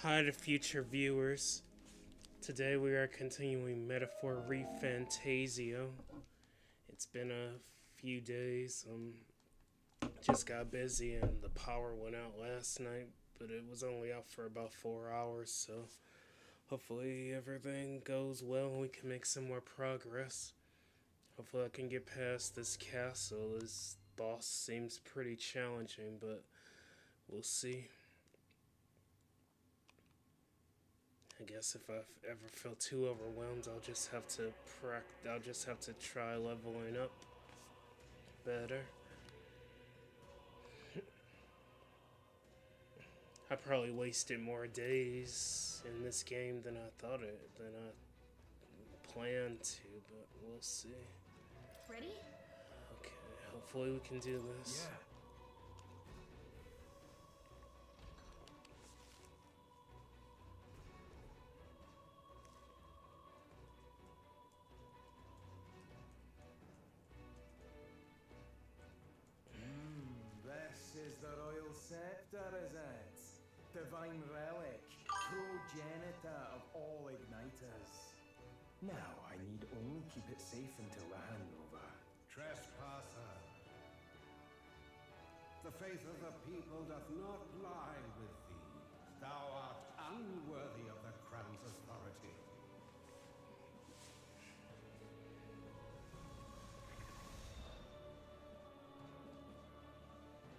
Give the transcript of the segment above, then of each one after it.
Hi to future viewers. Today we are continuing Metaphor ReFantazio. It's been a few days. Just got busy and the power went out last night, but it was only out for about 4 hours, so hopefully everything goes well and we can make some more progress. Hopefully I can get past this castle. This boss seems pretty challenging, but we'll see. I guess if I ever feel too overwhelmed, I'll just have to try leveling up better. I probably wasted more days in this game than I planned to, but we'll see. Ready? Okay, hopefully we can do this. Yeah. This is the royal scepter, is it? Divine relic, progenitor of all igniters. Now I need only keep it safe until the handover. Trespasser. The faith of the people doth not lie with thee. Thou art unworthy of the crown's authority.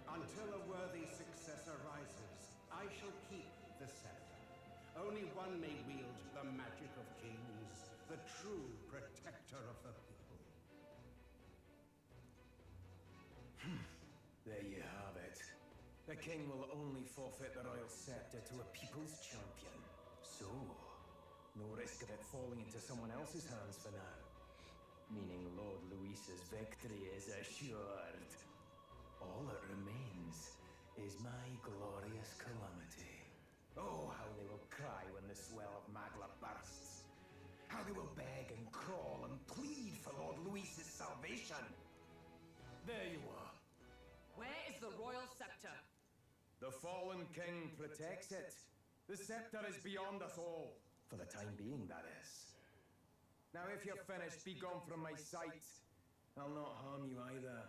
Until a worthy successor rises, I shall keep the scepter. Only one may wield the magic of kings, the true protector of the people. There you have it. The king will only forfeit the royal scepter to a people's champion. So, no risk of it falling into someone else's hands for now. Meaning Lord Luis's victory is assured. All that remains is my glorious Calamity. Oh, how they will cry when the swell of Magla bursts. How they will beg and crawl and plead for Lord Luis's salvation. There you are. Where is the royal scepter? The fallen king protects it. The scepter is beyond us all. For the time being, that is. Now, if you're finished, be gone from my sight. I'll not harm you either.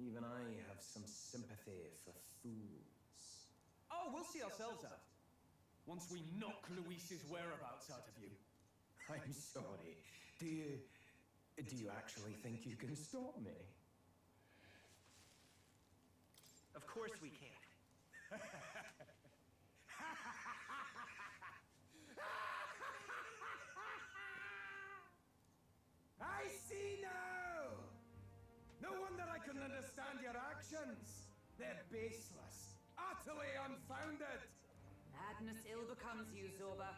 Even I have some sympathy for fools. Oh, we'll see ourselves out. Once we knock Luis's whereabouts out of you. I'm sorry. Do you actually think you can stop me? Of course we can. I see now! No wonder I couldn't understand your actions. They're baseless, utterly unfounded. Madness ill becomes you, Zorba.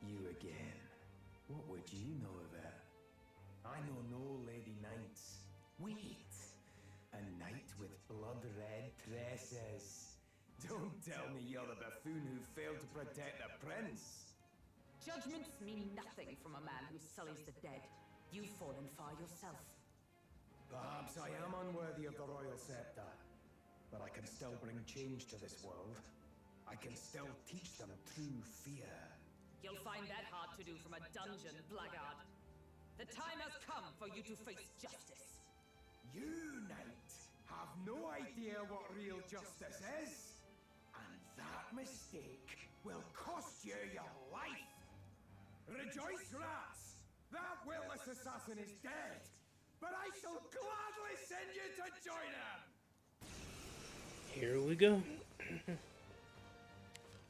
You again. What would you know of it? I know no lady knights. Wait! A knight with blood-red tresses. Don't tell me you're the buffoon who failed to protect the prince. Judgments mean nothing from a man who sullies the dead. You've fallen far yourself. Perhaps I am unworthy of the royal scepter, but I can still bring change to this world. I can still teach them true fear. You'll find that hard to do from a dungeon, blackguard. The time has come for you to face justice. You, knight, have no idea what real justice is, and that mistake will cost you your life. Rejoice, rats! That willless assassin is dead! But I shall gladly send you to join him! Here we go.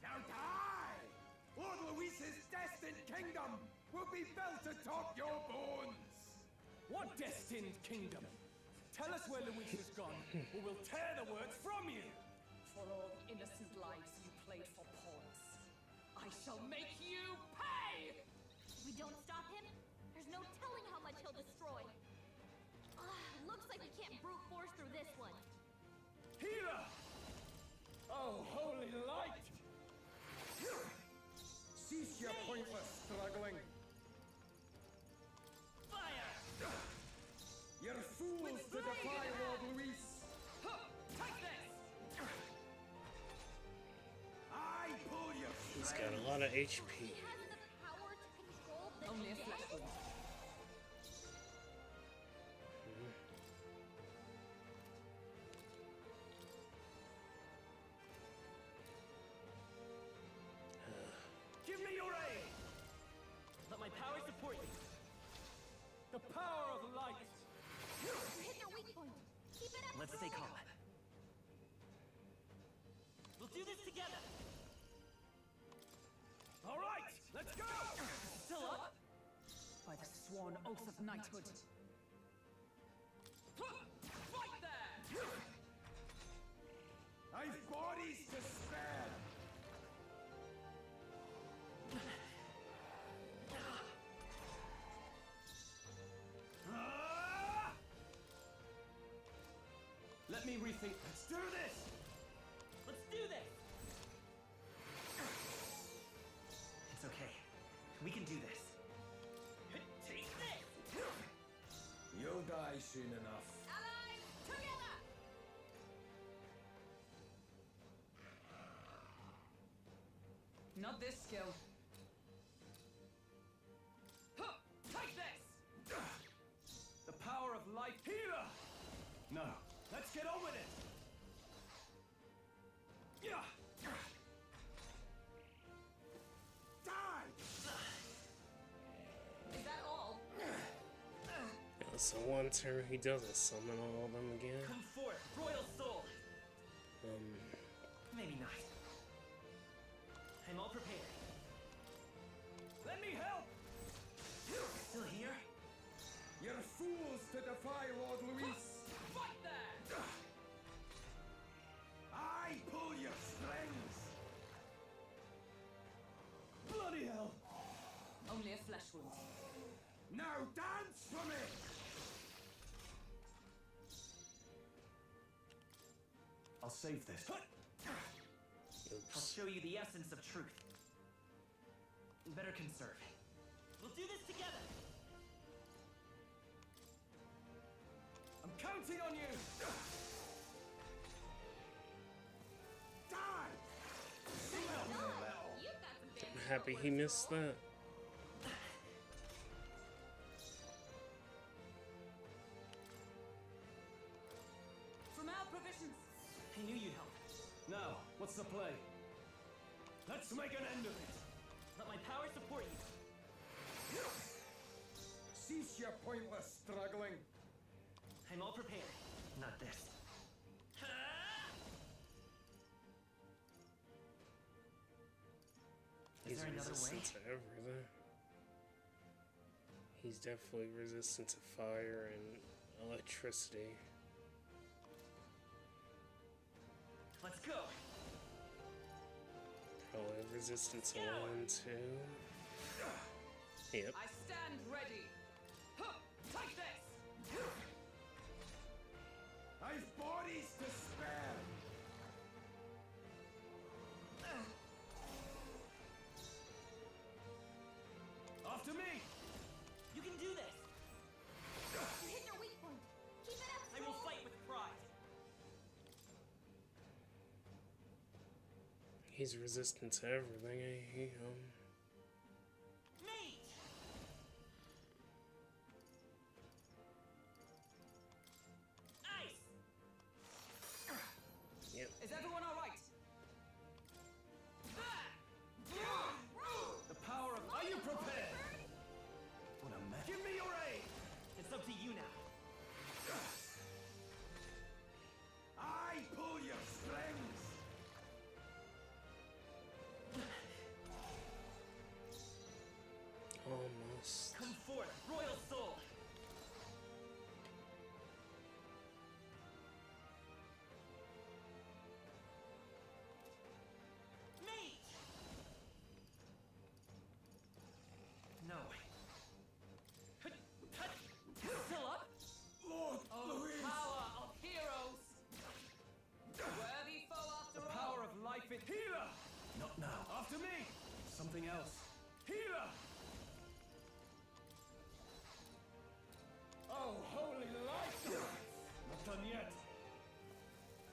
Now die! Lord Luis's destined kingdom will be built atop your bones! What destined kingdom? Tell us where Luis has gone, or we'll tear the words from you! For all the innocent lives you played for pawns, I shall make you pay! We don't stop him? There's no telling how much he'll destroy. Looks like we can't brute force through this one. Healer! Oh, holy light! Cease your pointless struggling! Fire! You're fools to defy Lord Luis! Take this! I He's got a lot of HP. He has the power to control the Only a dead? flesh wound. Give me your aid! Let my power support you. The power of light! You hit their weak point. Keep it up. Let's stay calm. We'll do this together. All right, let's go! Still up? By the sworn oath of knighthood. Fight there! I've bodies to spare! Ah! Let me rethink. Let's do this! Let's do this. It's okay. We can do this. Take this! You'll die soon enough. Allies, together! Not this skill. Take this! The power of light healer! No, let's get on with it! Yeah! Die! Is that all? So one turn he doesn't summon all of them again. Come forth, royal soul. Maybe not. I'm all prepared. Let me help! Still here? You're fools to defy Lord Luis. Fight there! I pull your strings. Bloody hell! Only a flesh wound. Now dance for me. I'll save this. I'll show you the essence of truth. Better conserve. We'll do this together. I'm counting on you! Die. You've got some damage. I'm happy he missed that. From our provisions. I knew you'd help. Now, what's the play? Let's make an end of it! Let my power support you. Cease your pointless struggling. I'm all prepared. Not this. Is He's there another way? resistant to everything. He's definitely resistant to fire and electricity. Let's go. Probably resistant to one too. Yep. I stand ready. Take this! I've bodies to spare. After me! You can do this. You hit their weak point. Keep it up. I will fight with pride. He's resistant to everything. Mate! Ice! Yep. Is everyone all right? The power of... Are you prepared? What a mess. Give me your aid! It's up to you now. I pull your strings. Almost. Come forth, royal soul. Mate! No. Still up? Lord Oh, Luis. power of heroes! Worthy foe after The all. power of life it... Healer! Not now. After me! Something else. Healer! Oh, holy light! Not done yet.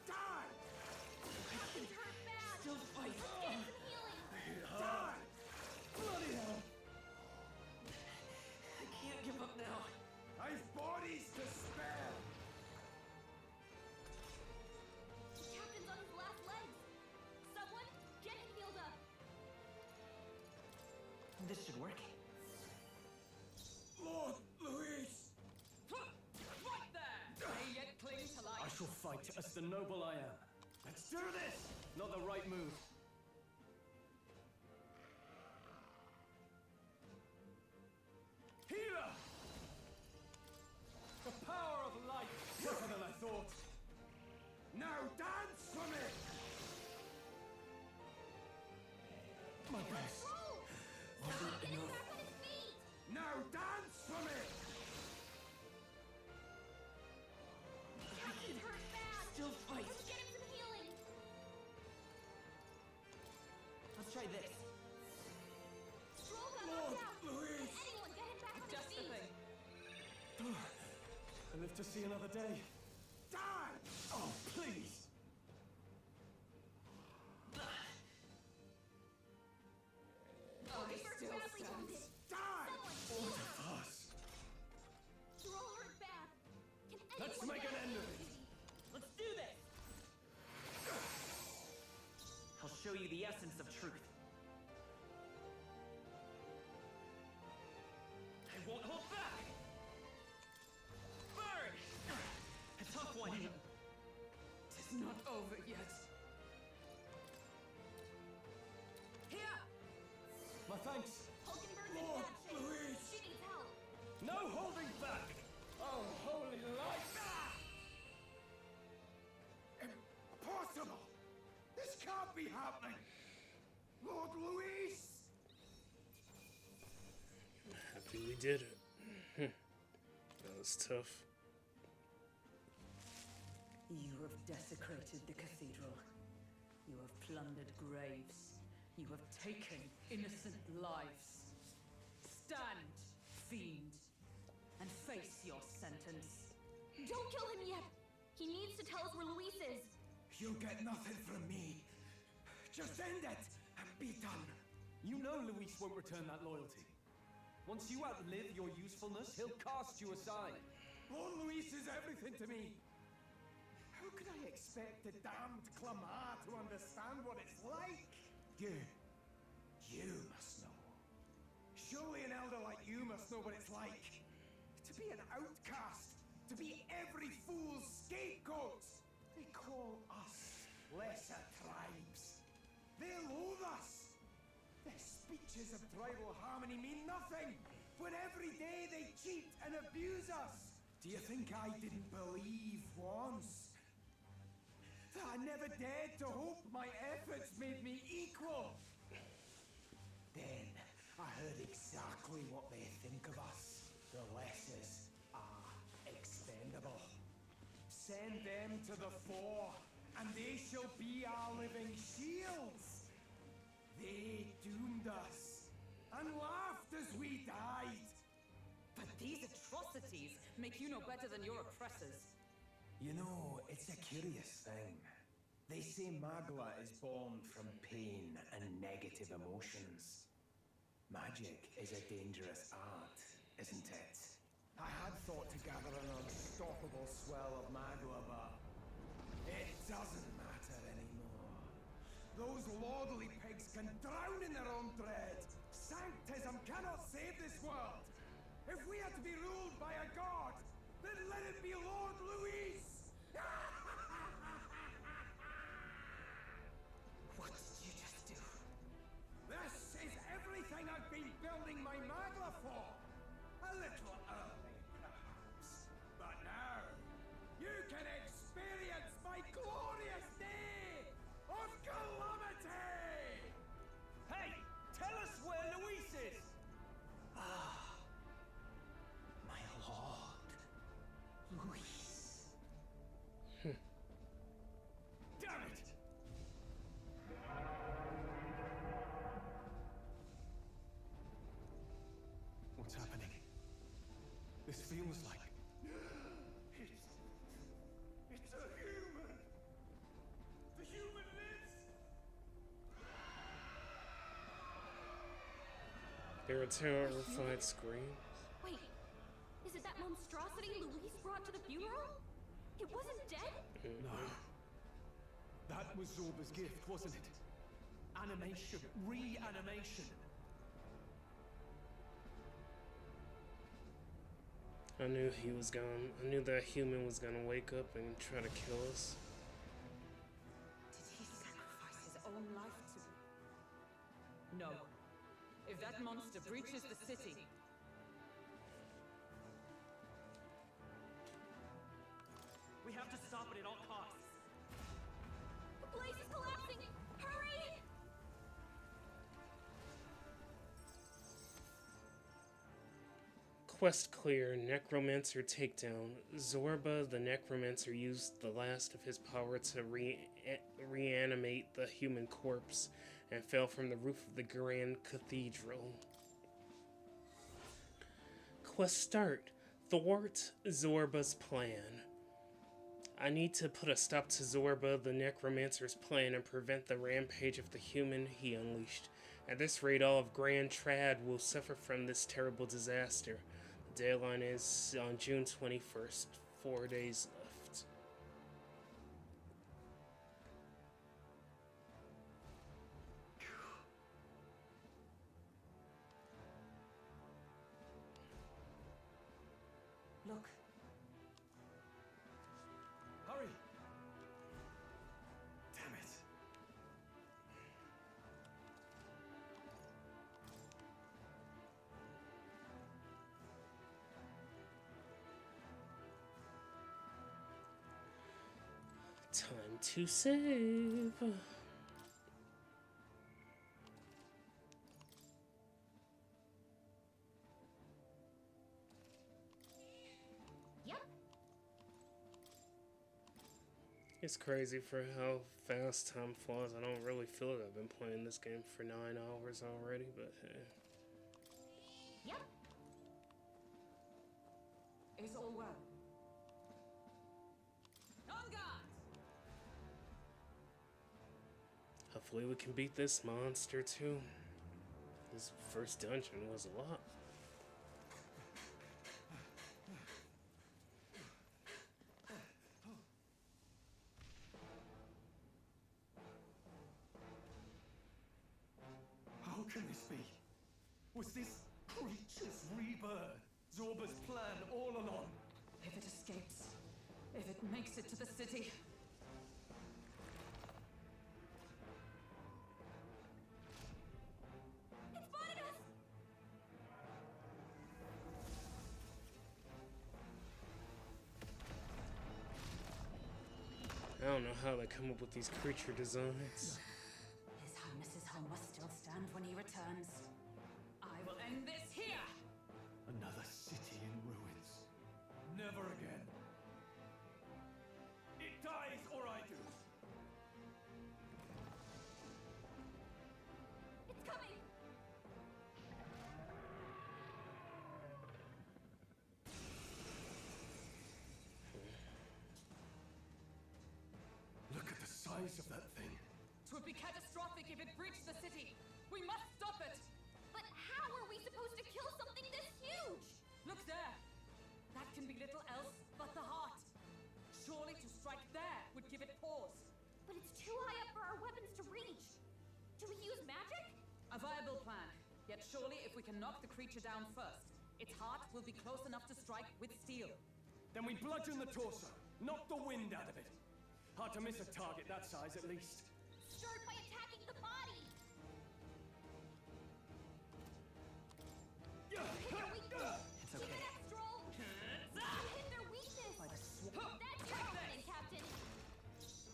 Die. He's hurt bad. Still fight. Get some healing. this should work. Lord Louis! Right there! May yet cling to life. I shall fight as the noble I am. Let's do this! Not the right move. Healer! The power of light! Tougher than I thought. Now dance for me! My best. Whoa! Stop! Get him back on his feet! Now dance for me! He's hurt bad! Still fight. Let's get him some healing! Let's try this. Stroll got Lord knocked out! Louis! Can anyone get him back on Just his the feet? thing. I live to see another day. Die! Oh, please! Oh, he He's still badly stands. wounded. Die! Someone heal him! Us. Stroll hurt bad. Can Let's anyone make get an him end on of his it. feet? Let's do this! I'll show you the essence of truth. I won't hold back! Burn! A tough one. It's not over yet. Here! My thanks. Hulkenberg's in Lord bad shape. Louis! She needs help. No holding back! Oh, holy light! Impossible! This can't be happening! Lord Louis! Happy we did it. That was tough. You have desecrated the cathedral. You have plundered graves. You have taken innocent lives. Stand, fiend, and face your sentence. Don't kill him yet. He needs to tell us where Luis is. You'll get nothing from me. Just end it and be done. You know Luis won't return that loyalty. Once you outlive your usefulness, he'll cast you aside. Lord Louis is everything to me. How could I expect the damned Clamart to understand what it's like? You must know. Surely an elder like you must know what it's like. To be an outcast. To be every fool's scapegoat. They call us lesser tribes. They loathe us. Their speeches of tribal harmony mean nothing, when every day they cheat and abuse us. Do you think I didn't believe once? That I never dared to hope my efforts made me equal? Then I heard exactly what they think of us. The lessers are expendable. Send them to the fore, and they shall be our living shields. They doomed us, and laughed as we died. But these atrocities make you no better than your oppressors. You know, it's a curious thing. They say Magla is born from pain and negative emotions. Magic is a dangerous art, isn't it? I had thought to gather an unstoppable swell of Magla, but it doesn't matter anymore. Those lordly pigs can drown in their own dread. Sanctism cannot save this world. If we are to be ruled by a god, then let it be Lord Louis! What did you just do? This is everything I've been building my Magla for. A little early, perhaps. But now, you can experience my glorious day of Calamity! Hey! Tell us where Luis is! My lord, Louis. Damn it! What's happening? This feels like... It's a human! The human lives! There are terrified screams. Wait, is it that monstrosity Luis brought to the funeral? It wasn't dead? No. That was Zorba's gift, wasn't it? Animation. Reanimation. I knew he was gonna. I knew that human was gonna wake up and try to kill us. Did he sacrifice his own life to... No. If that monster breaches the city... We have to stop it at all costs. The place is collapsing! Hurry! Quest clear. Necromancer takedown. Zorba the Necromancer used the last of his power to reanimate the human corpse and fell from the roof of the Grand Cathedral. Quest start. Thwart Zorba's plan. I need to put a stop to Zorba the Necromancer's plan and prevent the rampage of the human he unleashed. At this rate, all of Grand Trad will suffer from this terrible disaster. The deadline is on June 21st. 4 days left. Look. Hurry! Damn it. Time to save. Yep. It's crazy for how fast time flies. I don't really feel like I've been playing this game for 9 hours already, but hey. Yep. Is all well? On guard! Hopefully we can beat this monster too. This first dungeon was a lot. How can this be? Was this creature's rebirth Zorba's plan all along? If it escapes, if it makes it to the city... It spotted us! I don't know how they come up with these creature designs. His Highness's home must still stand when he returns. I will end this here! Another city in ruins. Never again. It dies or I do. It's coming! Look at the size of that thing. It would be catastrophic if it breached the city! We must stop it! But how are we supposed to kill something this huge? Look there! That can be little else but the heart. Surely to strike there would give it pause. But it's too high up for our weapons to reach. Do we use magic? A viable plan. Yet surely if we can knock the creature down first, its heart will be close enough to strike with steel. Then we bludgeon the torso. Knock the wind out of it. Hard to miss a target that size at least. Start by attacking the body. Hit their weakness. It's okay. Keep it up, Stroll. Hit their weakness. By the That's confident, Captain.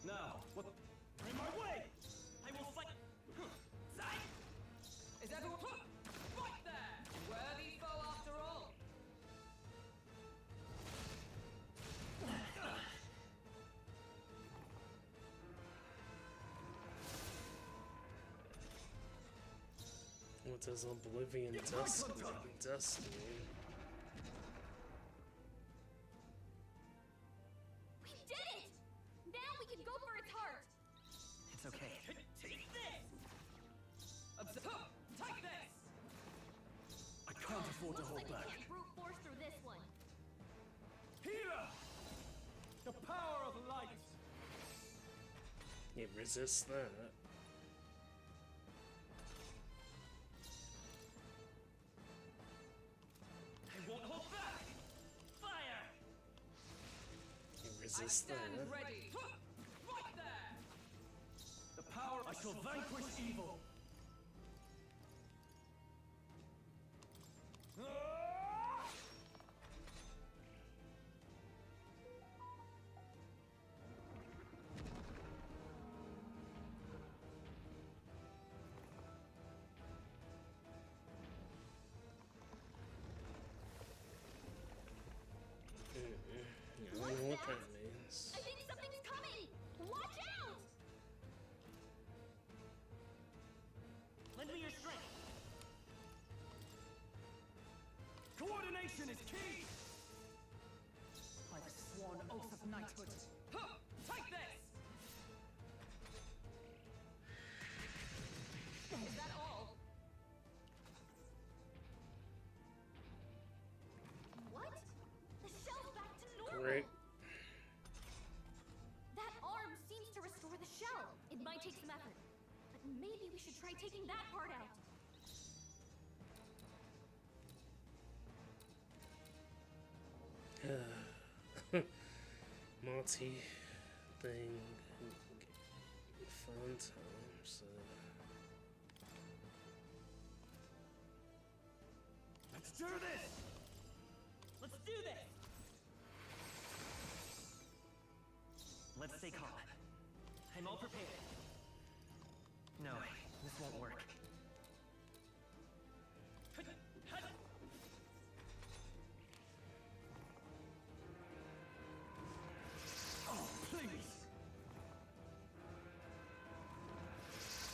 Now, what? In my way! I will fight. Side. Is everyone... Right there! Worthy foe after all! What does Oblivion dust mean? We did it! Now we can go for its heart. It's okay. Take this! Take this! I can't afford to Looks hold like we back. can't brute force through this one. Healer! The power of light! It resists that. I won't hold back. this thing? Stand Huh? ready. Right there. The power I shall vanquish evil. I don't know what that means. I think something's coming! Watch out! Lend me your strength. Coordination is key. By the sworn oath of knighthood. Huh, take this! Is that all? What? The shell's back to normal! Great. That arm seems to restore the shell. It might take some effort, but maybe we should try taking that part out. Multi thing. Fun times. Let's do this. Let's do this. Let's stay calm. I'm all prepared. No, this won't work. Oh, please.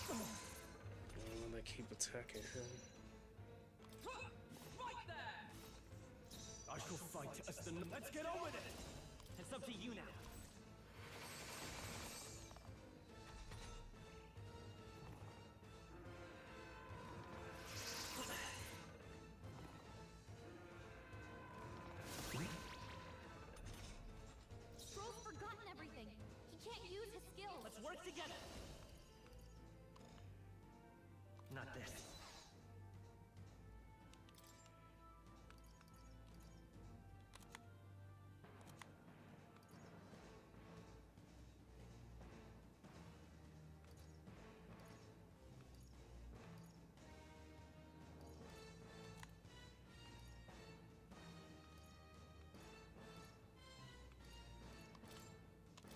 I'm gonna keep attacking him. Right there! I shall fight as the... Let's get on with it. It's up to you now. Stroll's forgotten everything. He can't use his skills. Let's work together. Not this.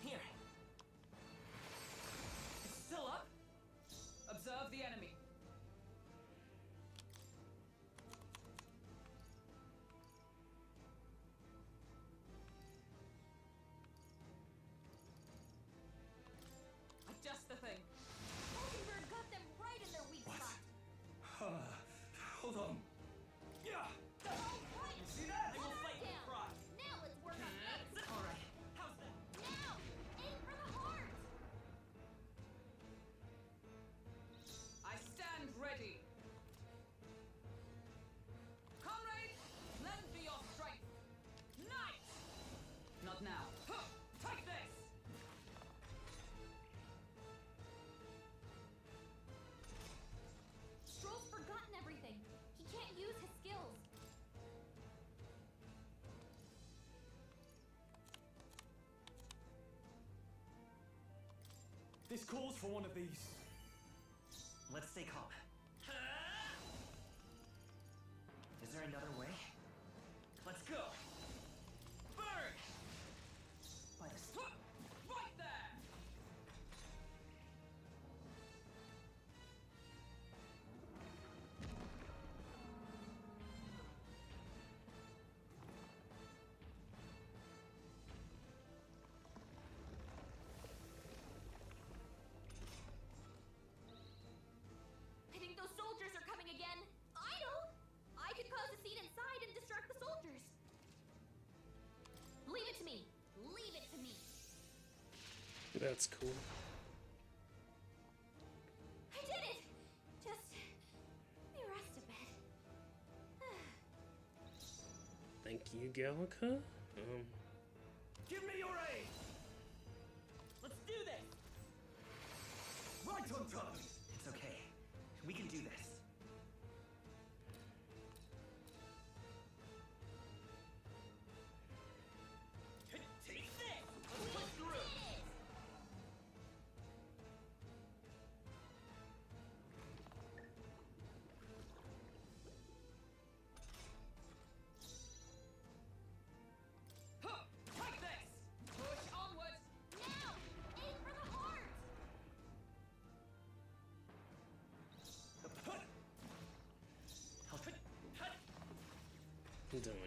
Here. It's still up? Observe the enemy. Adjust the thing. Mockingbird got them right in their weak spot. Hold on. Yeah. All right. See that? I will Shut fight with down. pride. Now let's work on this. All right. How's that? Now, aim for the heart. I stand ready. Comrade, lend me your strength. Knight! Not now. Huh, take this! Stroll's forgotten everything. He can't use his skills. This calls for one of these. Let's stay calm. Is there another way? Let's go. Burn! By the right there! I think those soldiers are coming again. I know. I could cause a scene inside and distract the soldiers. Leave it to me. Leave it to me. That's cool. I did it. Just let me rest a bit. Thank you, Gallica. Give me your aid. Let's do this. Right on time. It's okay. We can do this. Take this.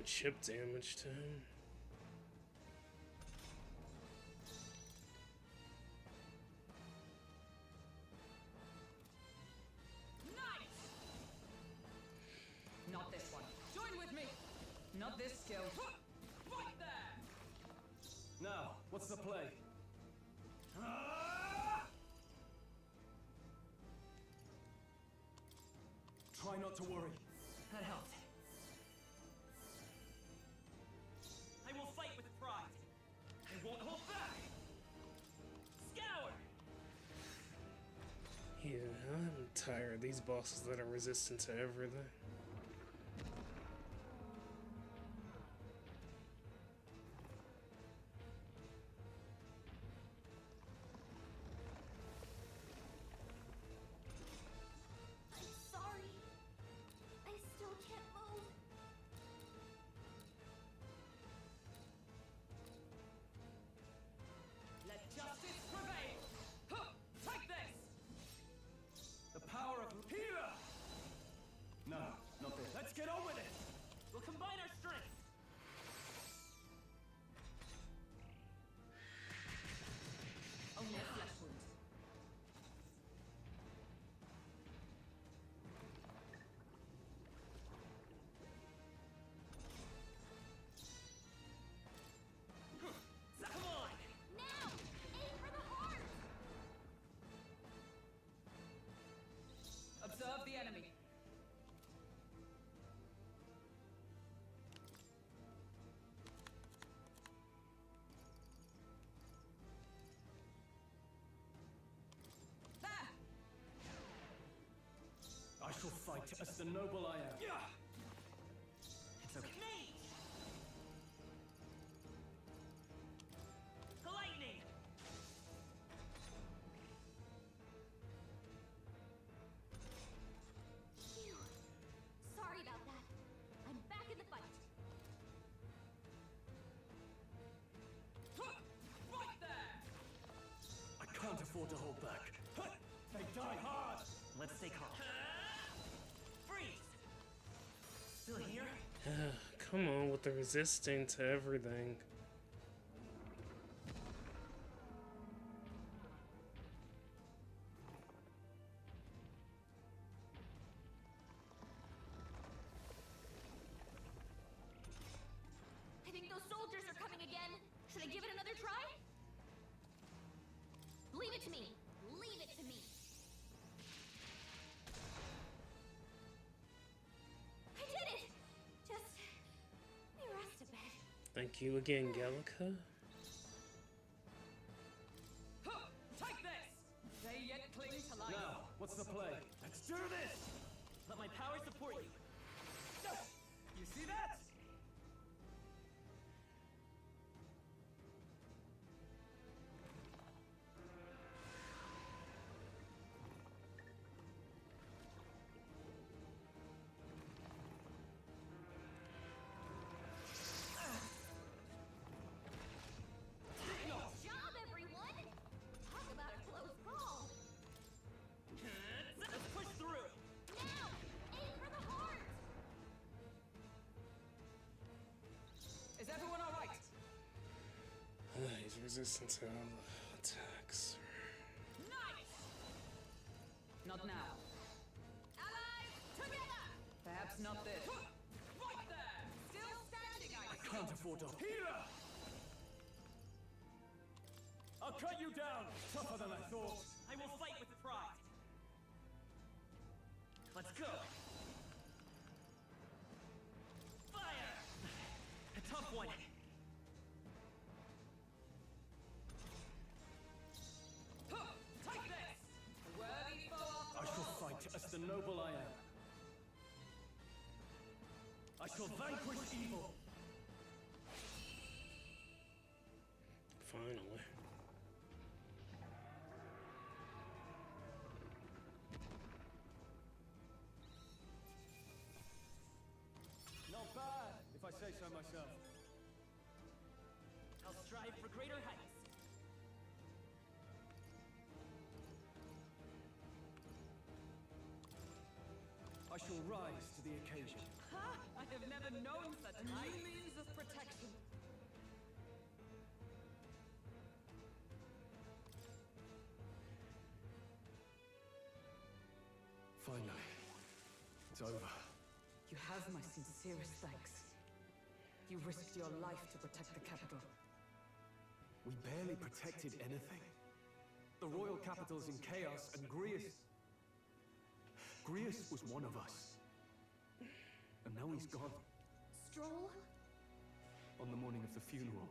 doing chip damage to him. Nice! Not this one. Join with me. Not this skill. Right there! Now, what's the play? Try not to worry. That helped. I will fight with pride. I won't hold back. Scour! Yeah, I'm tired of these bosses that are resistant to everything. Get on with it! We'll combine our strength. Only a flesh wound. Come on! Now! Aim for the heart! Observe the enemy. I shall fight as the noble I am. Yeah. It's okay. Mage! Lightning! Phew. Sorry about that. I'm back in the fight. Right there! I can't afford to hold back. They die hard! Let's stay calm. Freeze! Still here? Come on with the resisting to everything. I think those soldiers are coming again. Should I give it another try? Leave it to me. Leave it to me. I did it! Just let me rest a bit. Thank you again, Gallica. Take this! They yet cling to life. Now, what's the play? Let's do this! Let my power support you. You see that? Good job, everyone! Talk about a close call. Let's push through. Now, aim for the heart. Is everyone alright? He's resistant to all the attacks. Nice! Not now. Allies, together! Perhaps not this. Right there! Still standing, I see. Can't afford to. Healer! I'll cut you down! Tougher than I thought. I will fight with pride. Let's go. Fire! A tough one. Take this! A worthy foe I after shall all. fight as the noble I am. I shall vanquish evil. Finally. Not bad, if I say so myself. I'll strive for greater heights. I I shall rise to the occasion. Ha! I have never known such high means of protection. Finally, it's over. You have my sincerest thanks. You risked your life to protect the capital. We barely protected anything. The royal capital's in chaos, and Grius was one of us. And now he's gone. Stroll? On the morning of the funeral,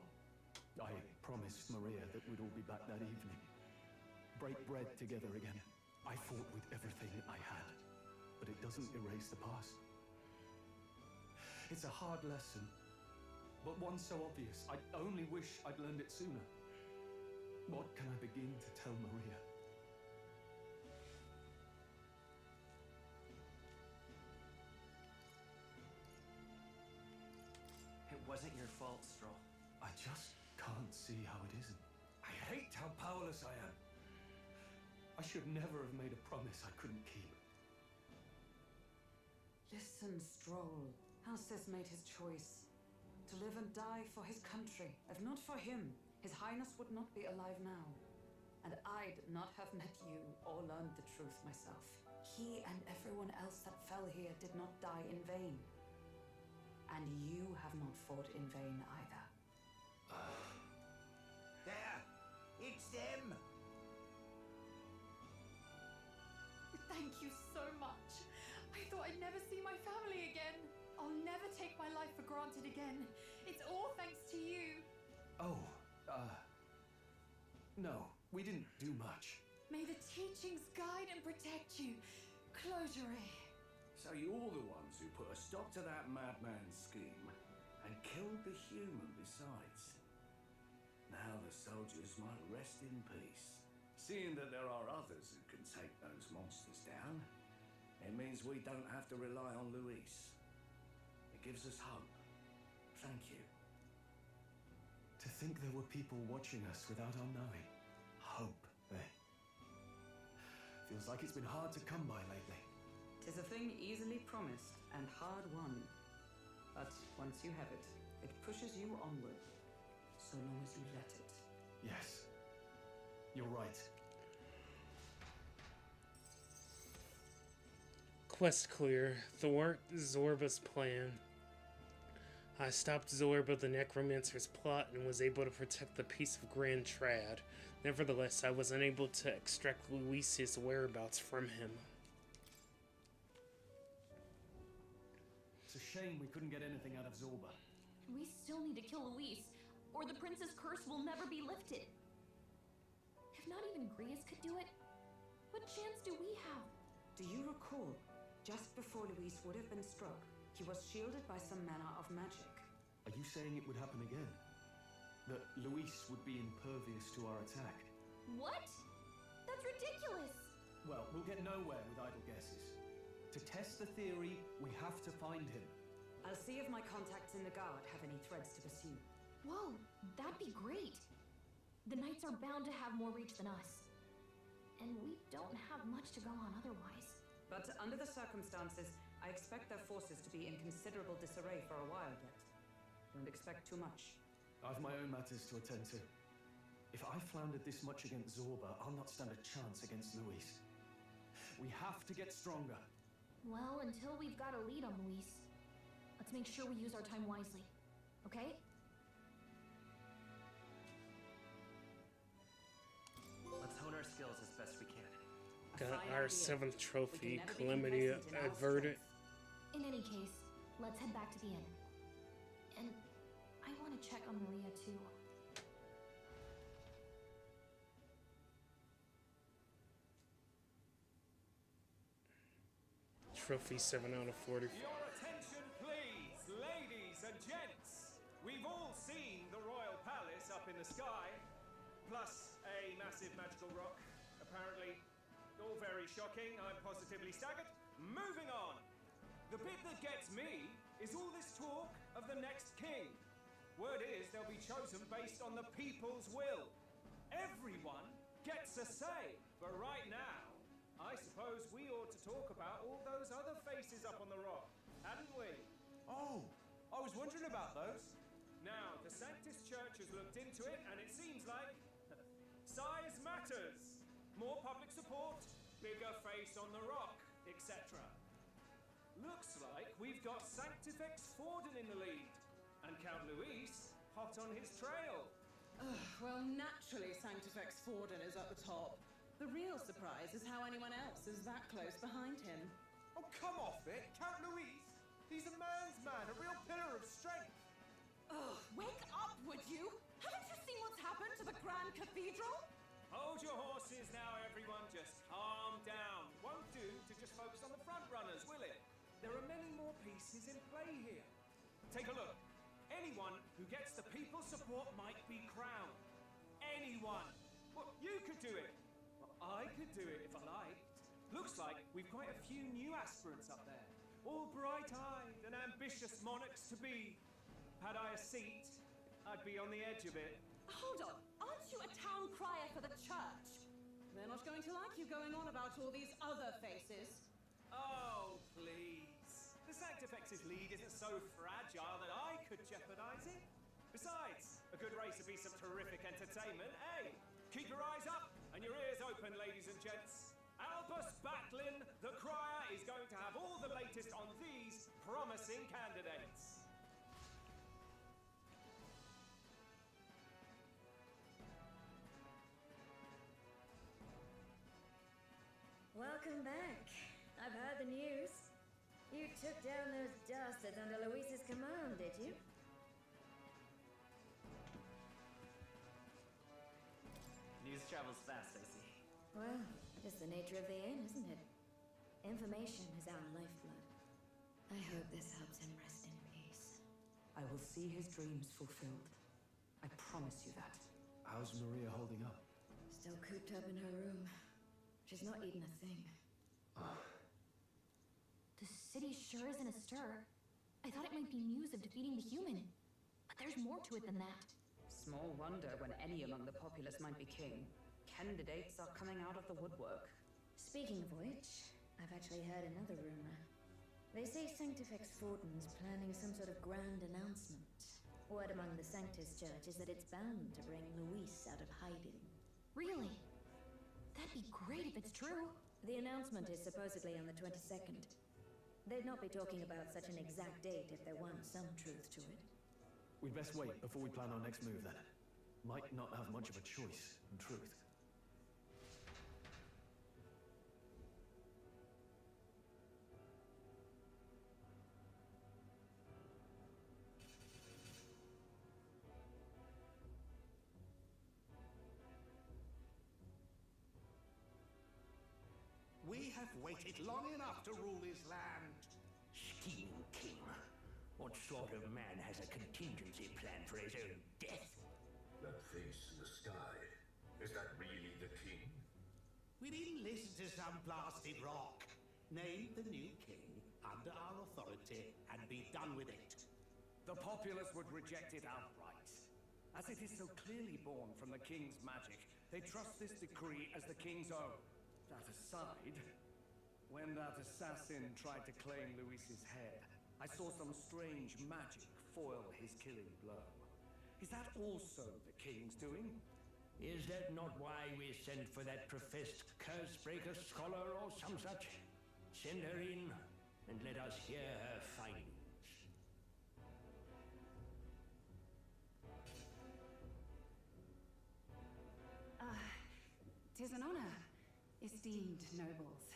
I promised Maria that we'd all be back that evening. Break bread together again. I fought with everything I had, but it doesn't erase the past. It's a hard lesson, but one so obvious. I only wish I'd learned it sooner. What can I begin to tell Maria? It wasn't your fault, Stroll. I just can't see how it isn't. I hate how powerless I am. I should never have made a promise I couldn't keep. Listen, Stroll. Alcest made his choice. To live and die for his country. If not for him, His Highness would not be alive now. And I'd not have met you or learned the truth myself. He and everyone else that fell here did not die in vain. And you have not fought in vain either. There! It's them! Thank you so much. I thought I'd never see my family again. I'll never take my life for granted again. It's all thanks to you. Oh, no, we didn't do much. May the teachings guide and protect you. Closure. So you're the ones who put a stop to that madman's scheme and killed the human besides. Now the soldiers might rest in peace. Seeing that there are others who can take those monsters down, it means we don't have to rely on Luis. It gives us hope. Thank you. To think there were people watching us without our knowing. Hope, eh? Feels like it's been hard to come by lately. 'Tis a thing easily promised and hard won. But once you have it, it pushes you onward, so long as you let it. Yes, you're right. Quest clear. Thwart Zorba's plan. I stopped Zorba the Necromancer's plot and was able to protect the peace of Grand Trad. Nevertheless, I was unable to extract Luis's whereabouts from him. It's a shame we couldn't get anything out of Zorba. We still need to kill Luis, or the prince's curse will never be lifted. If not even Grius could do it, what chance do we have? Do you recall, just before Luis would have been struck, he was shielded by some manner of magic? Are you saying it would happen again? That Luis would be impervious to our attack? What? That's ridiculous! Well, we'll get nowhere with idle guesses. To test the theory, we have to find him. I'll see if my contacts in the Guard have any threads to pursue. Whoa, that'd be great. The Knights are bound to have more reach than us. And we don't have much to go on otherwise. But under the circumstances, I expect their forces to be in considerable disarray for a while yet. Don't expect too much. I've my own matters to attend to. If I floundered this much against Zorba, I'll not stand a chance against Luis. We have to get stronger. Well, until we've got a lead on Luis, let's make sure we use our time wisely. Okay? Let's hone our skills as best we can. Got fine our idea. 7th trophy, We can never be Calamity complacent in our Averted. strength. In any case, let's head back to the inn. And I want to check on Maria too. Trophy 7 out of 44. Your attention, please, ladies and gents. We've all seen the royal palace up in the sky, plus a massive magical rock. Apparently, all very shocking. I'm positively staggered. Moving on. The bit that gets me is all this talk of the next king. Word is they'll be chosen based on the people's will. Everyone gets a say, but right now, I I suppose we ought to talk about all those other faces up on the rock, hadn't we? Oh, I was wondering about those. Now, the Sanctus Church has looked into it, and it seems like size matters. More public support, bigger face on the rock, etc. Looks like we've got Sanctifex Forden in the lead, and Count Luis hot on his trail. Well, naturally, Sanctifex Forden is at the top. The real surprise is how anyone else is that close behind him. Oh, come off it, Count Luis. He's a man's man, a real pillar of strength. Ugh, wake up, would you? Haven't you seen what's happened to the Grand Cathedral? Hold your horses now, everyone. Just calm down. Won't do to just focus on the front runners, will it? There are many more pieces in play here. Take a look. Anyone who gets the people's support might be crowned. Anyone. Well, you could do it. Well, I could do it if I liked. Looks like we've quite a few new aspirants up there. All bright-eyed and ambitious monarchs to be. Had I a seat, I'd be on the edge of it. Hold on, aren't you a town crier for the church? They're not going to like you going on about all these other faces. Oh, please. The Sanctifex's lead isn't so fragile that I could jeopardize it. Besides, a good race would be some terrific entertainment, eh? Keep your eyes up and your ears open, ladies and gents. Albus Batlin, the crier, is going to have all the latest on these promising candidates. Welcome back. I've heard the news. You took down those dastards under Luis's command, did you? News travels fast, I see. Well, it's the nature of the inn, isn't it? Information is our lifeblood. I hope this helps him rest in peace. I will see his dreams fulfilled. I promise you that. How's Maria holding up? Still cooped up in her room. She's not eaten a thing. The city sure is in a stir. I thought it might be news of defeating the human. But there's more to it than that. Small wonder when any among the populace might be king. Candidates are coming out of the woodwork. Speaking of which, I've actually heard another rumor. They say Sanctifex Forden's planning some sort of grand announcement. Word among the Sanctus Church is that it's bound to bring Luis out of hiding. Really? That'd be great if it's true. The announcement is supposedly on the 22nd. They'd not be talking about such an exact date if there weren't some truth to it. We'd best wait before we plan our next move then. Might not have much of a choice, in truth. We have waited long enough to rule this land. Scheming king. What sort of man has a contingency plan for his own death? That face in the sky, is that really the king? We didn't listen to some blasted rock. Name the new king under our authority and be done with it. The populace would reject it outright. As it is so clearly born from the king's magic, they trust this decree as the king's own. That aside, when that assassin tried to claim Luis's head, I saw some strange magic foil his killing blow. Is that also the king's doing? Is that not why we sent for that professed curse-breaker scholar or some such? Send her in, and let us hear her findings. 'Tis an honor, esteemed nobles.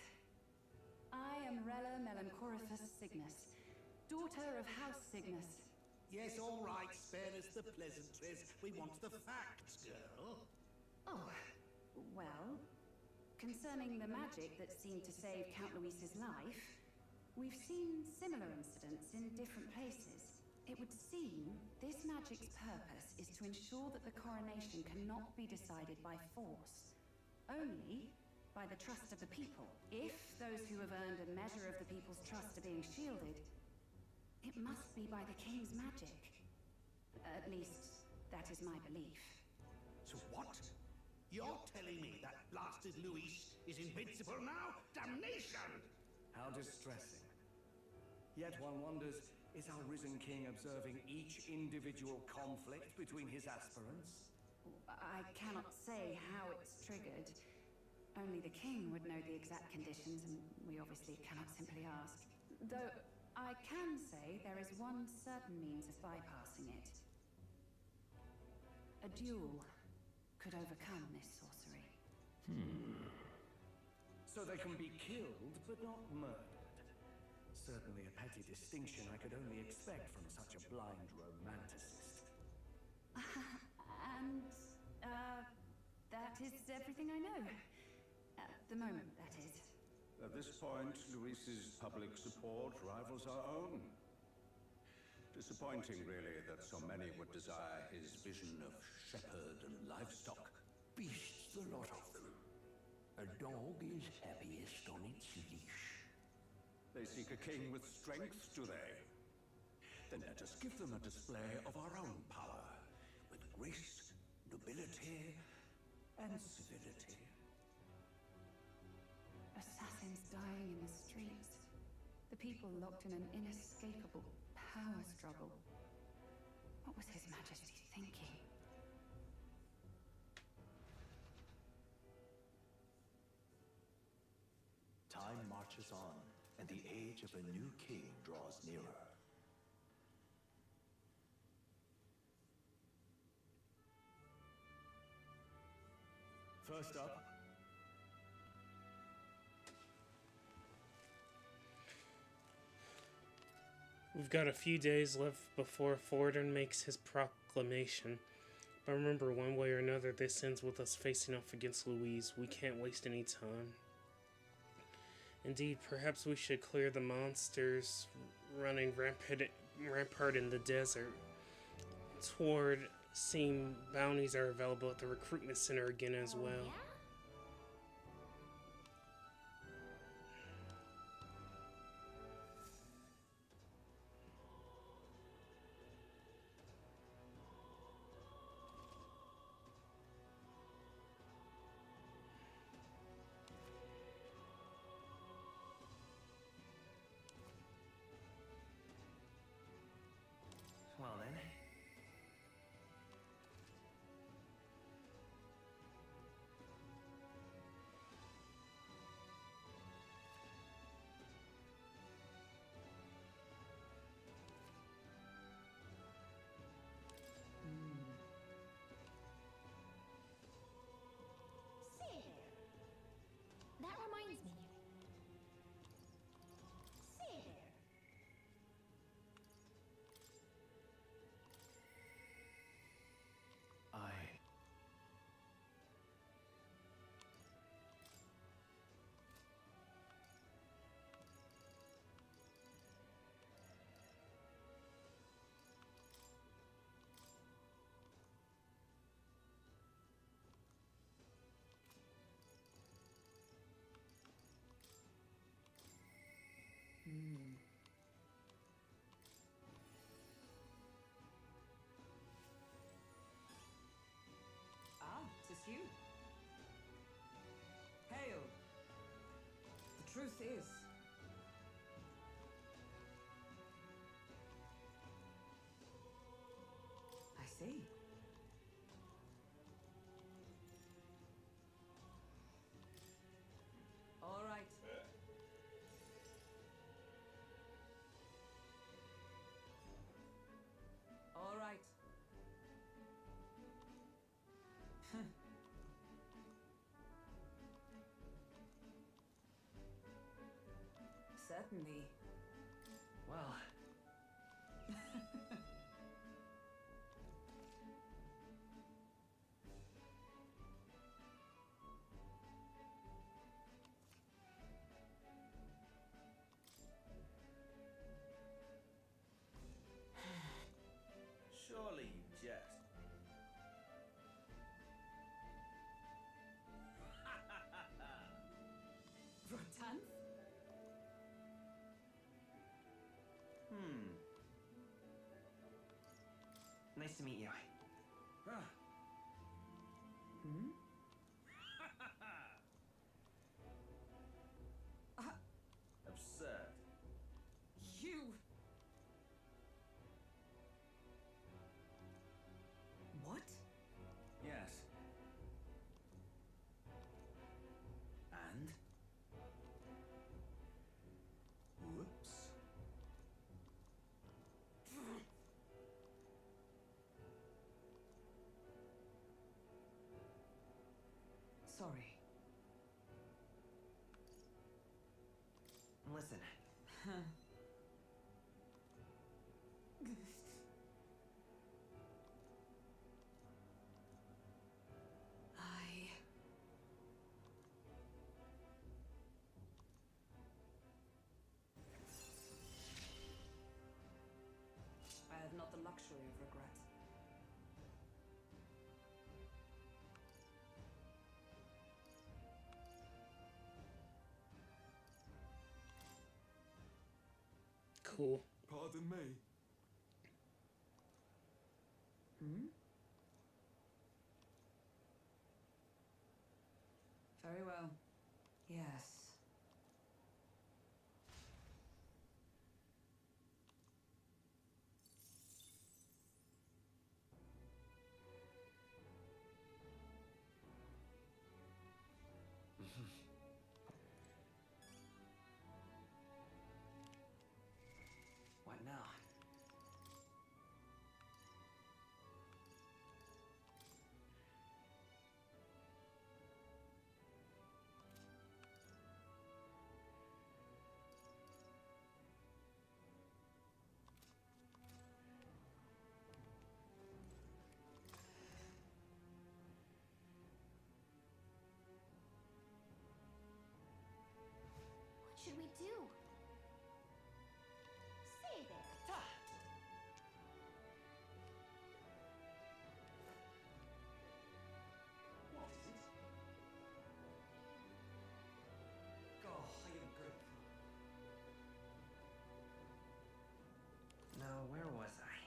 I am Rella Melanchorophus Cygnus, daughter of House Cygnus. Yes, all right, spare us the pleasantries. We want the facts, girl. Oh, well, concerning the magic that seemed to save Count Luis's life, we've seen similar incidents in different places. It would seem this magic's purpose is to ensure that the coronation cannot be decided by force, only by the trust of the people. If those who have earned a measure of the people's trust are being shielded, it must be by the king's magic. At least, that is my belief. So what? You're telling me that blasted Luis is invincible now? Damnation! How distressing. Yet one wonders, is our risen king observing each individual conflict between his aspirants? I cannot say how it's triggered. Only the king would know the exact conditions, and we obviously cannot simply ask. Though I can say there is one certain means of bypassing it. A duel could overcome this sorcery. So they can be killed, but not murdered. Certainly a petty distinction I could only expect from such a blind romanticist. And, that is everything I know. At the moment, that is. At this point, Luis's public support rivals our own. Disappointing, really, that so many would desire his vision of shepherd and livestock. Beasts, the lot of them. A dog is happiest on its leash. They seek a king with strength, do they? Then let us give them a display of our own power, with grace, nobility, and civility. Assassins dying in the streets. The people locked in an inescapable power struggle. What was His Majesty thinking? Time marches on, and the age of a new king draws nearer. First up, We've got a few days left before Forden makes his proclamation. But remember, one way or another, this ends with us facing off against Louise. We can't waste any time. Indeed, perhaps we should clear the monsters running rampart in the desert. Toward seeing bounties are available at the recruitment center again as well. Yeah? Well then. Say there. That reminds me. Say there. Ah, 'tis you. Hail! The truth is, I see. All right. All right. Certainly. Well. Surely you jest. Rotan? Nice to meet you. Hmm? Listen. I have not the luxury of regret. Cool. Pardon me. Hmm? Very well. Yes. What now? What should we do? Say there. What is it? Oh, I am good. Now, where was I?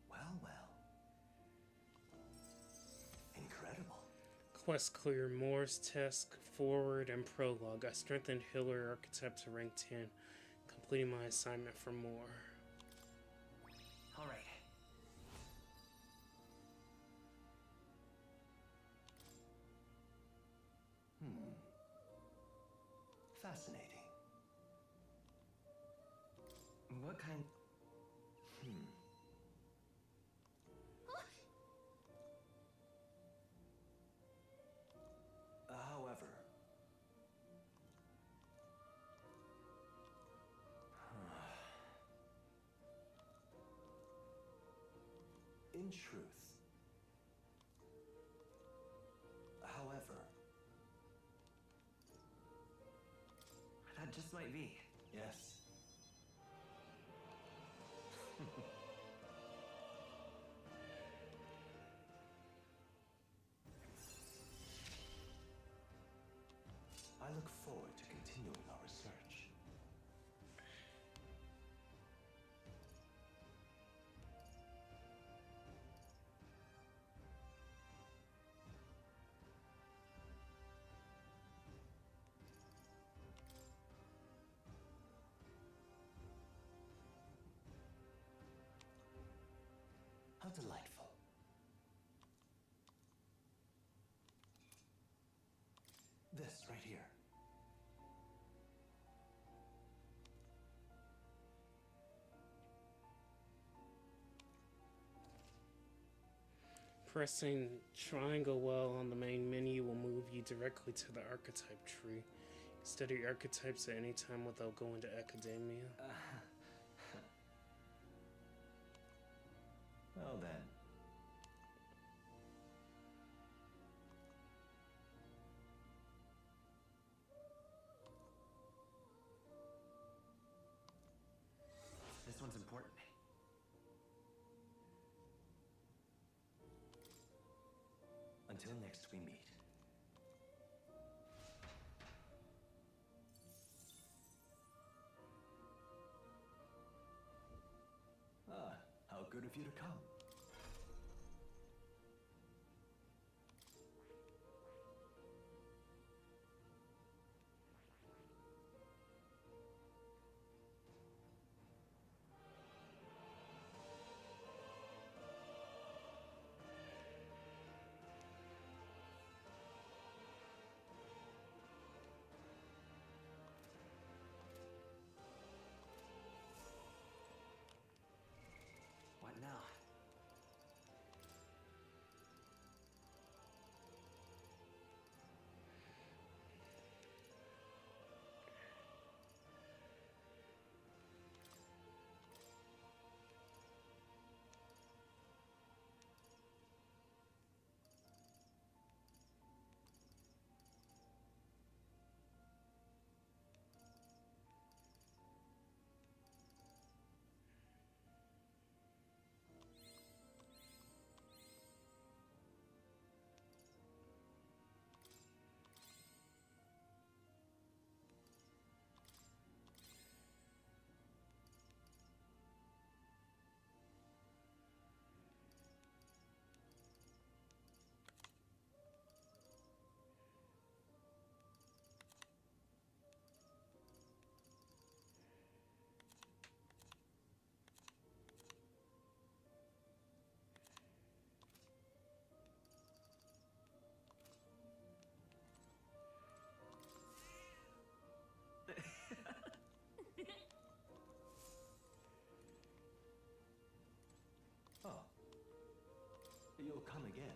Well, well. Incredible. Quest clear. Moore's task forward and prologue. I strengthened healer archetype to rank 10, completing my assignment for more. All right. Fascinating. What kind? However, in truth, however, That just might be. yes. I look forward to continuing our research. How delightful. This right here. Pressing triangle while on the main menu will move you directly to the archetype tree. Study archetypes at any time without going to academia. Well then. This one's important. Until next we meet. Ah, how good of you to come. You'll come again.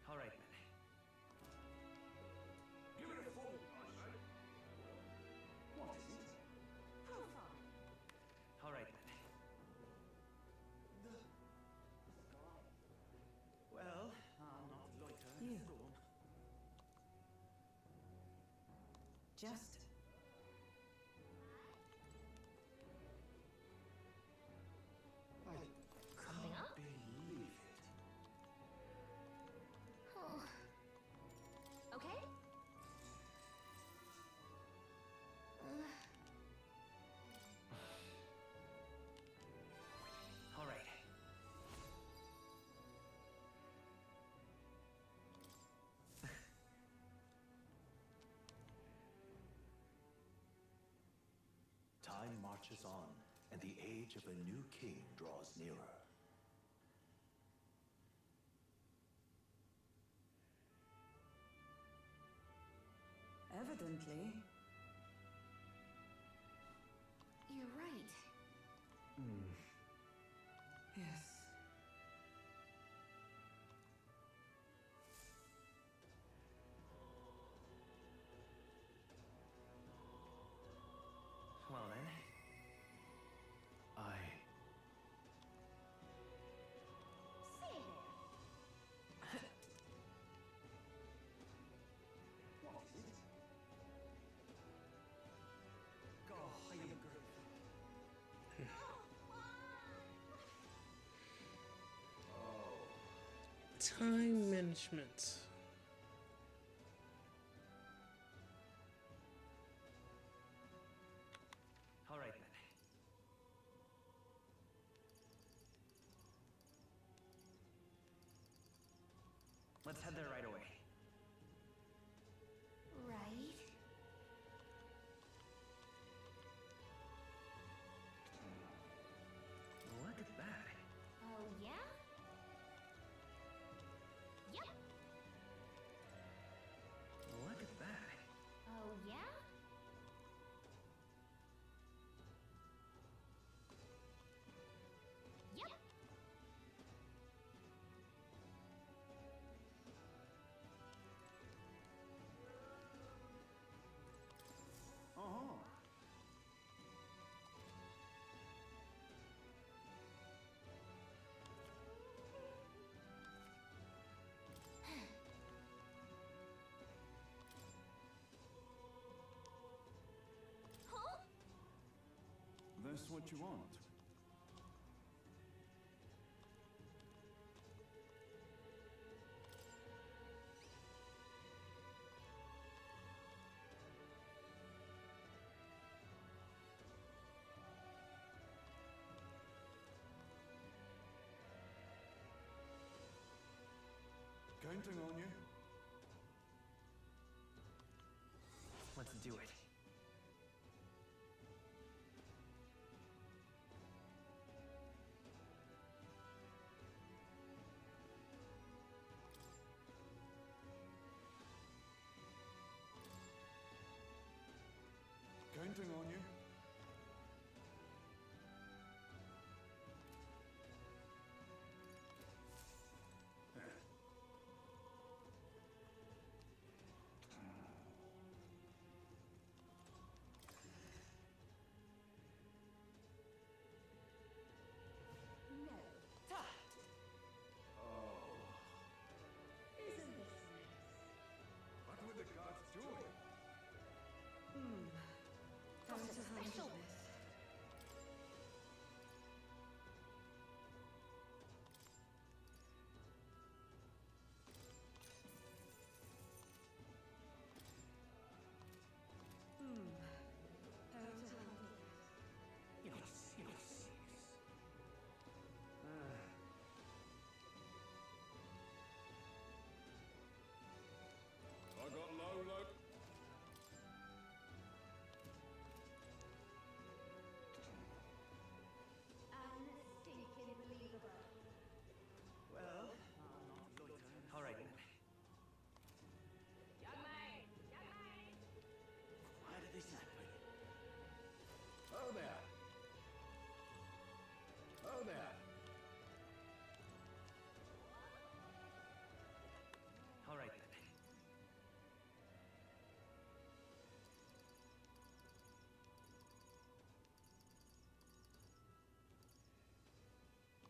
All right, then. Give it a full, I say. What is it? Profile. All right, then. Well, I'll not loiter in the storm. Just Something up? Believe it. Oh. Okay. All right. Time marches on, and the age of a new king draws nearer. Evidently. You're right. Yes. Well, then. Say there. What is it? Go, young girl. Time management. All right, then. Let's head there right away. Right. Look at that. Oh, yeah? Yep. Look at that. Oh, yeah? Yep. Uh-huh. Huh? That's what you want. Counting on you. Let's do it. Counting on you. Time to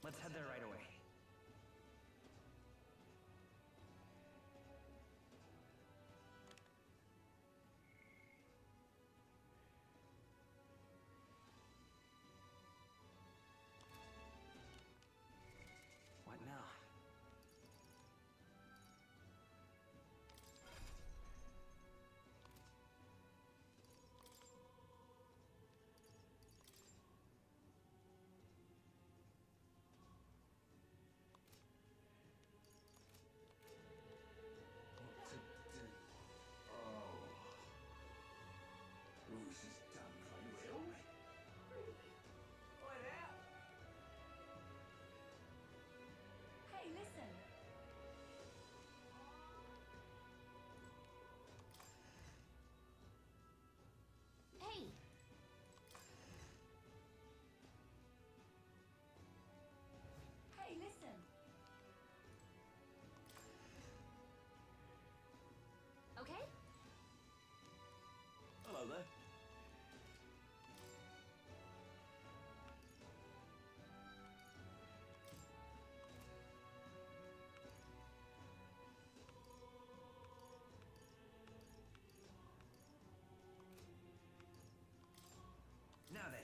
Let's head there right away. What now? Hey, listen. Hey. Hey, listen. Okay? Hello there. Now then.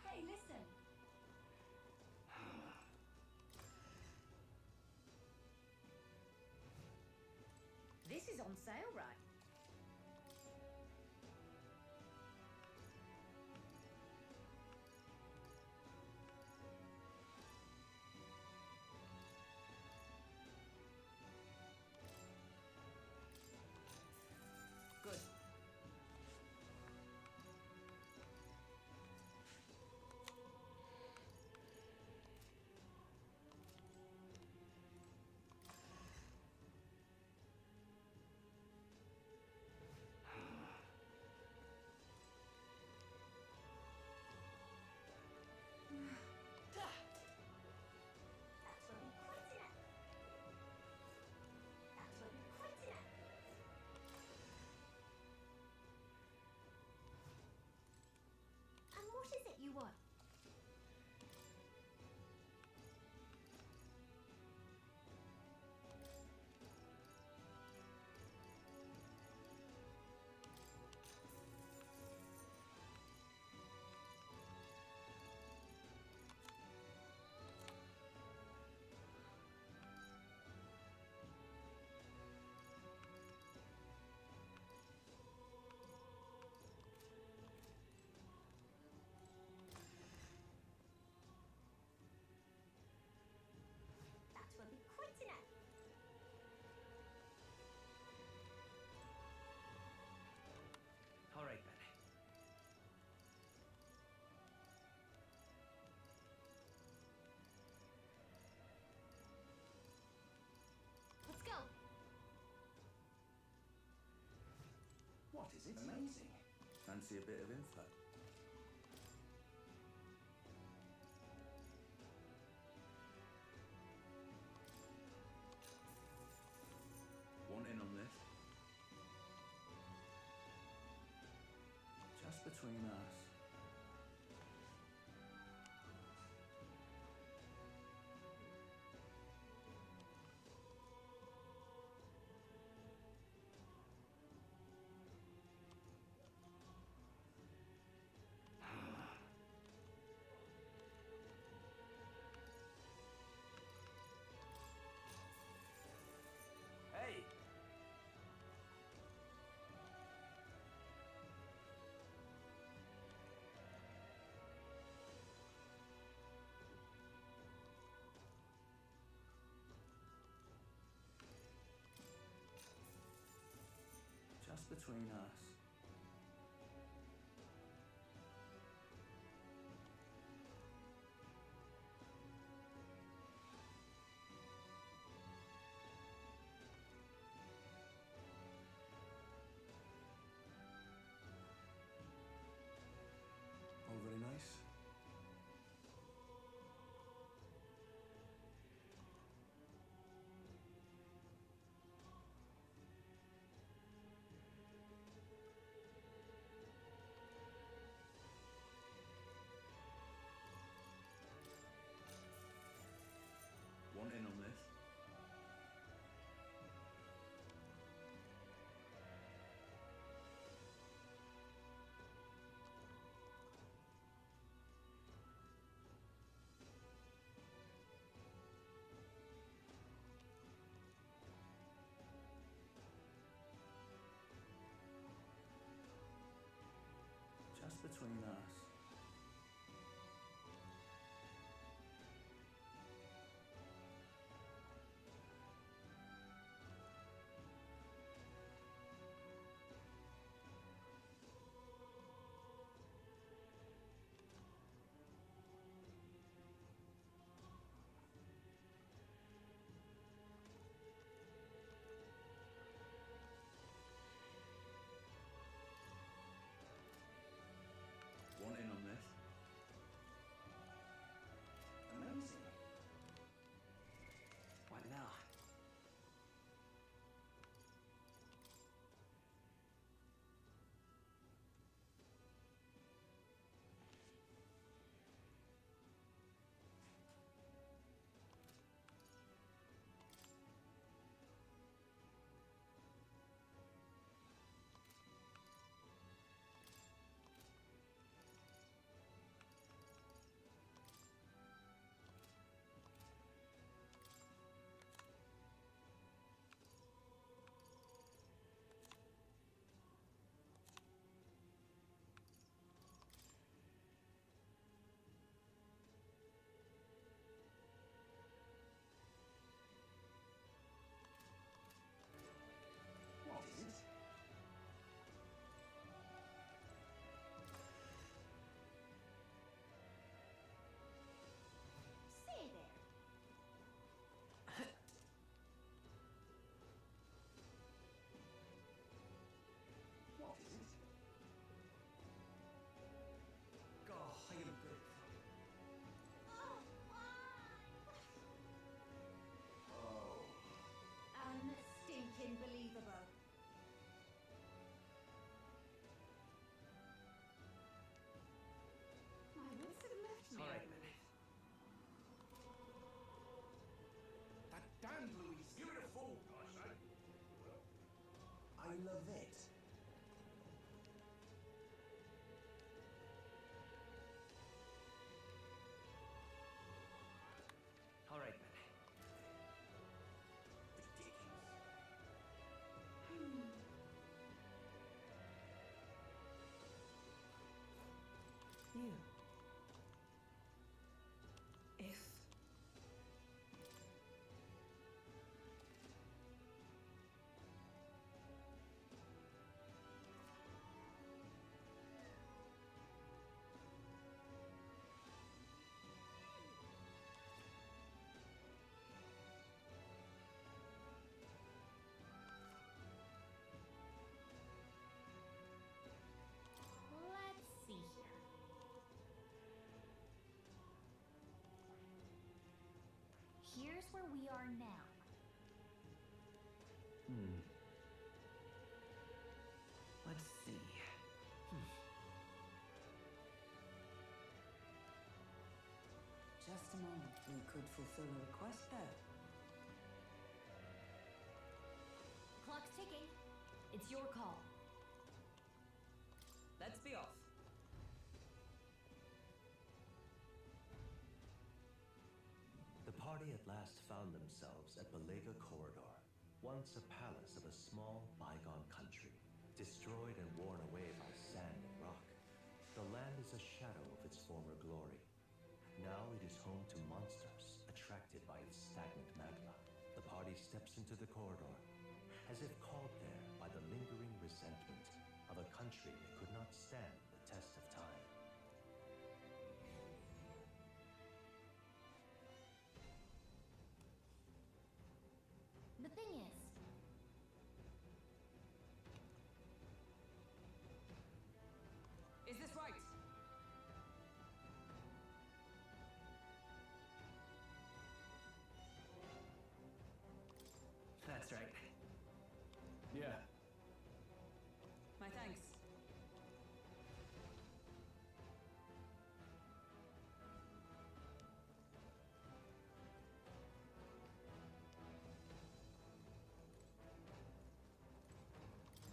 Hey, listen. This is on sale, right? Good. And what is it you want? That will be quite enough. All right then. Let's go. What is it? Amazing. Fancy a bit of info? Want in on this? Just between us. Hey! Just between us. All very nice. between us. Want in on this? Amazing. What now? What is it? Say there. What is it? God, I am good. Oh. Unstinking believable. My wits have left me. All right, I then. believe. That damned Louise! Give it a fool, I say. I love it. All right, then. You. If. Let's see here. Here's where we are now. Let's see. Just a moment. We could fulfill a request there. Clock's ticking. It's your call. Let's be off. The party at last found themselves at Gallica Corridor, once a palace of a small, bygone country, destroyed and worn away by sand and rock. The land is a shadow of its former glory. Now it is home to monsters attracted by its stagnant magma. The party steps into the corridor, as if called there by the lingering resentment of a country that could not stand the test of time. The thing is, Is this right? That's right. Yeah. My thanks.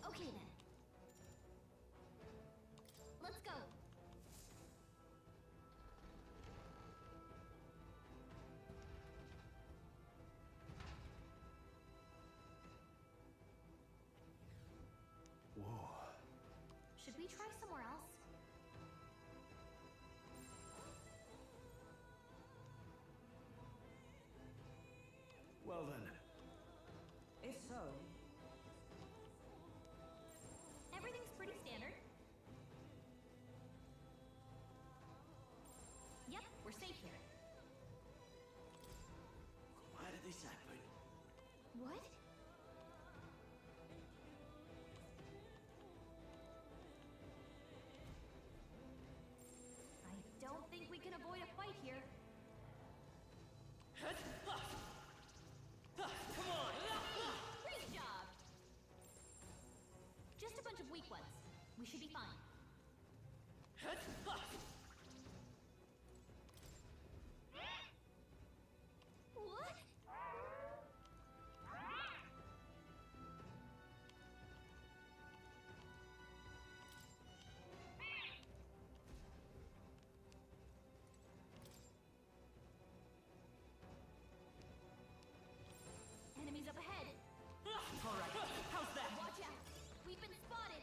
okay then. Let's go. We should be fine. What? Enemies up ahead. Alright, how's that? Watch out. We've been spotted.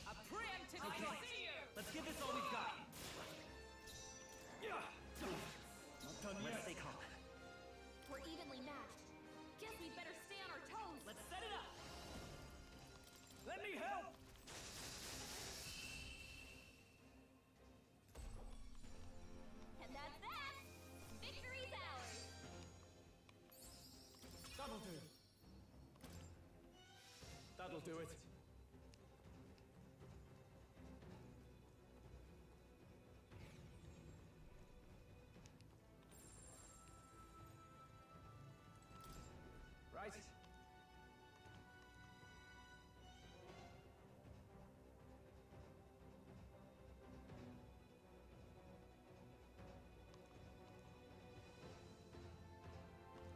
A preemptive strike! Let's give this all we've got. Not done yet. Let's stay calm. We're evenly matched. Guess we better stay on our toes. Let's set it up! Let me help! And that's that. Victory's ours. That'll do. That'll do it. Right.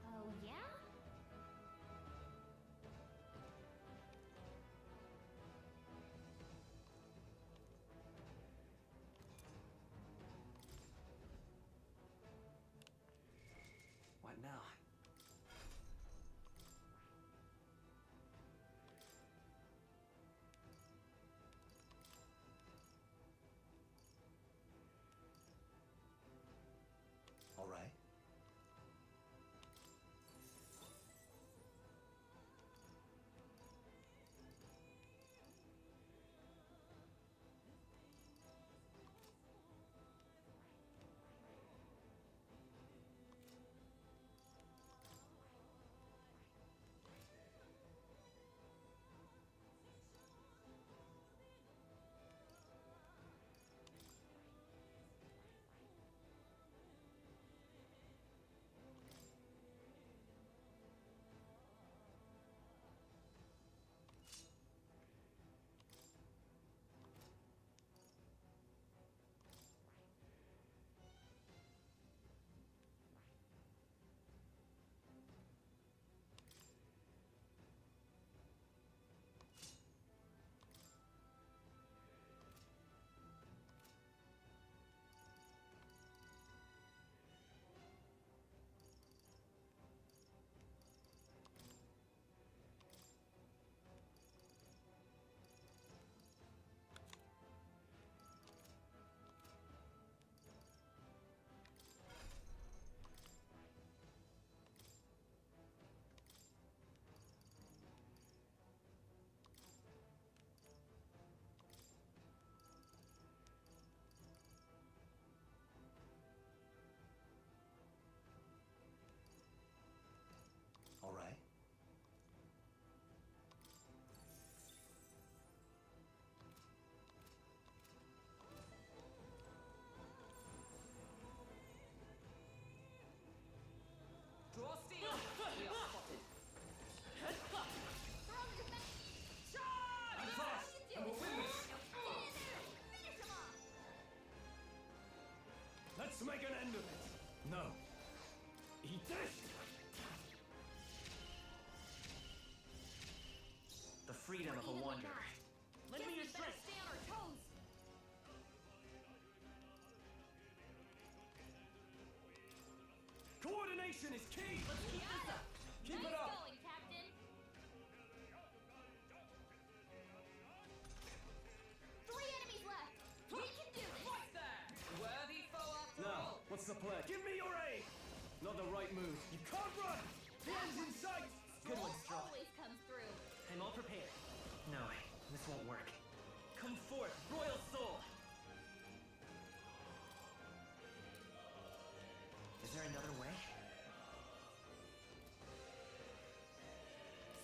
Oh, yeah? What now? All right. All right. Draw steel! We are spotted. Throw your best. I'm fast, and we'll win this. Finish him off. Let's make an end of it. No. Eat this! The freedom of a Evenly wanderer. matched. Lend Guess me your we better strength. stay on our toes. Coordination is key! Let's keep this up. Keep nice it up! going, Captain. Three enemies left. We can do this. Right there! Worthy foe after Now, all. what's the plan? Give me your aid! Not the right move. You can't run! The end's in sight! Good one, Gold Straw. always comes through. I'm all prepared. No, this won't work. Come forth, royal soul! Is there another way?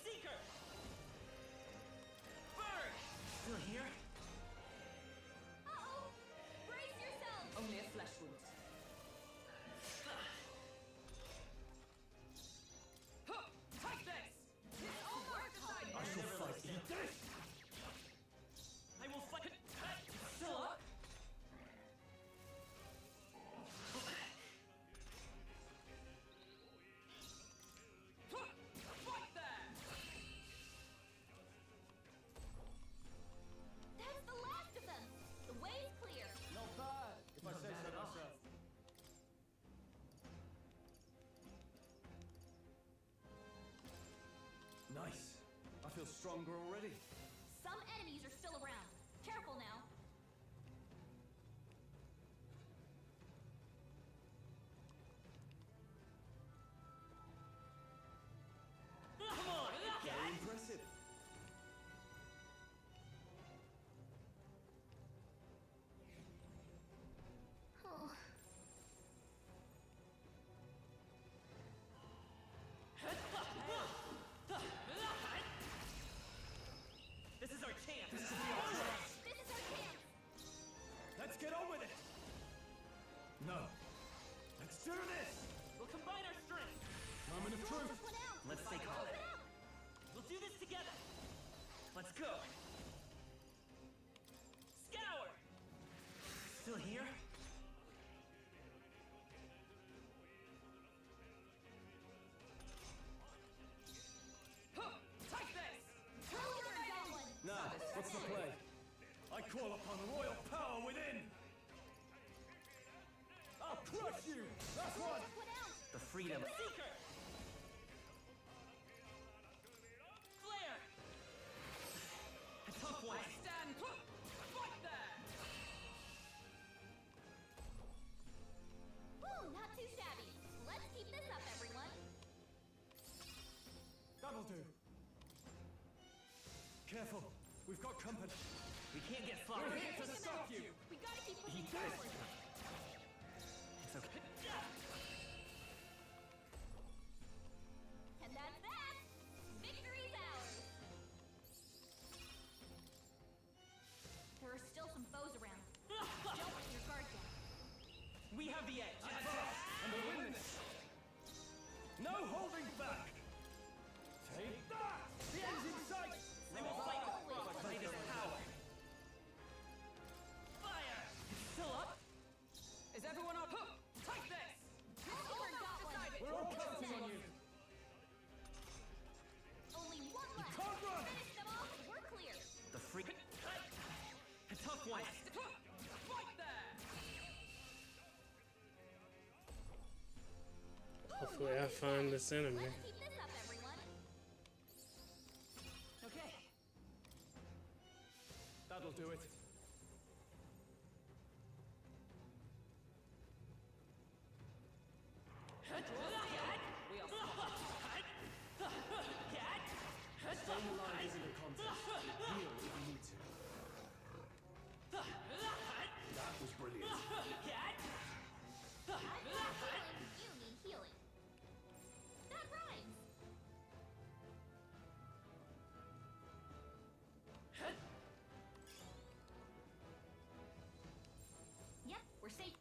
Seeker! Bird! Still here? Uh-oh. Brace yourselves. Only a flesh wound. Take this! This ultimate Nice. I feel stronger already. Some enemies are still around. Careful now. Come on! Very impressive. Oh. This is our chance! This is our chance! This is our chance! Let's get on with it! No. Let's do this! We'll combine our strength! Moment of truth! Let's stay calm. We'll do this together! Let's go! Scour! Still here? Take this! Now, what's the play? I call upon the royal power within! I'll crush you! That's one! The freedom. Seeker! Flare! A tough one! Stand put! Fight there! Woo, not too shabby. Let's keep this up, everyone. That'll do. Careful, we've got company. We can't get sloppy. We're here to stop you! We gotta keep pushing Eat this. forward. It's okay. And that's that. Victory's ours. There are still some foes around. Don't let your guard down. We have the edge. And we'll win this! No holding back! Take that! The end's in sight! We will fight by this power. Fire! Still up? Is everyone up? Take this! We're all counting on you! Only one left. can't run! Finish them off. We're clear. The freak. A tough one. Fight there! Hopefully I find this enemy. Let's keep this up, everyone. Okay. That'll do it. We are Staying alive isn't a contest. Heal if you need to. That was brilliant. I'm not healing. You need healing. That rhymes. Yep, we're safe.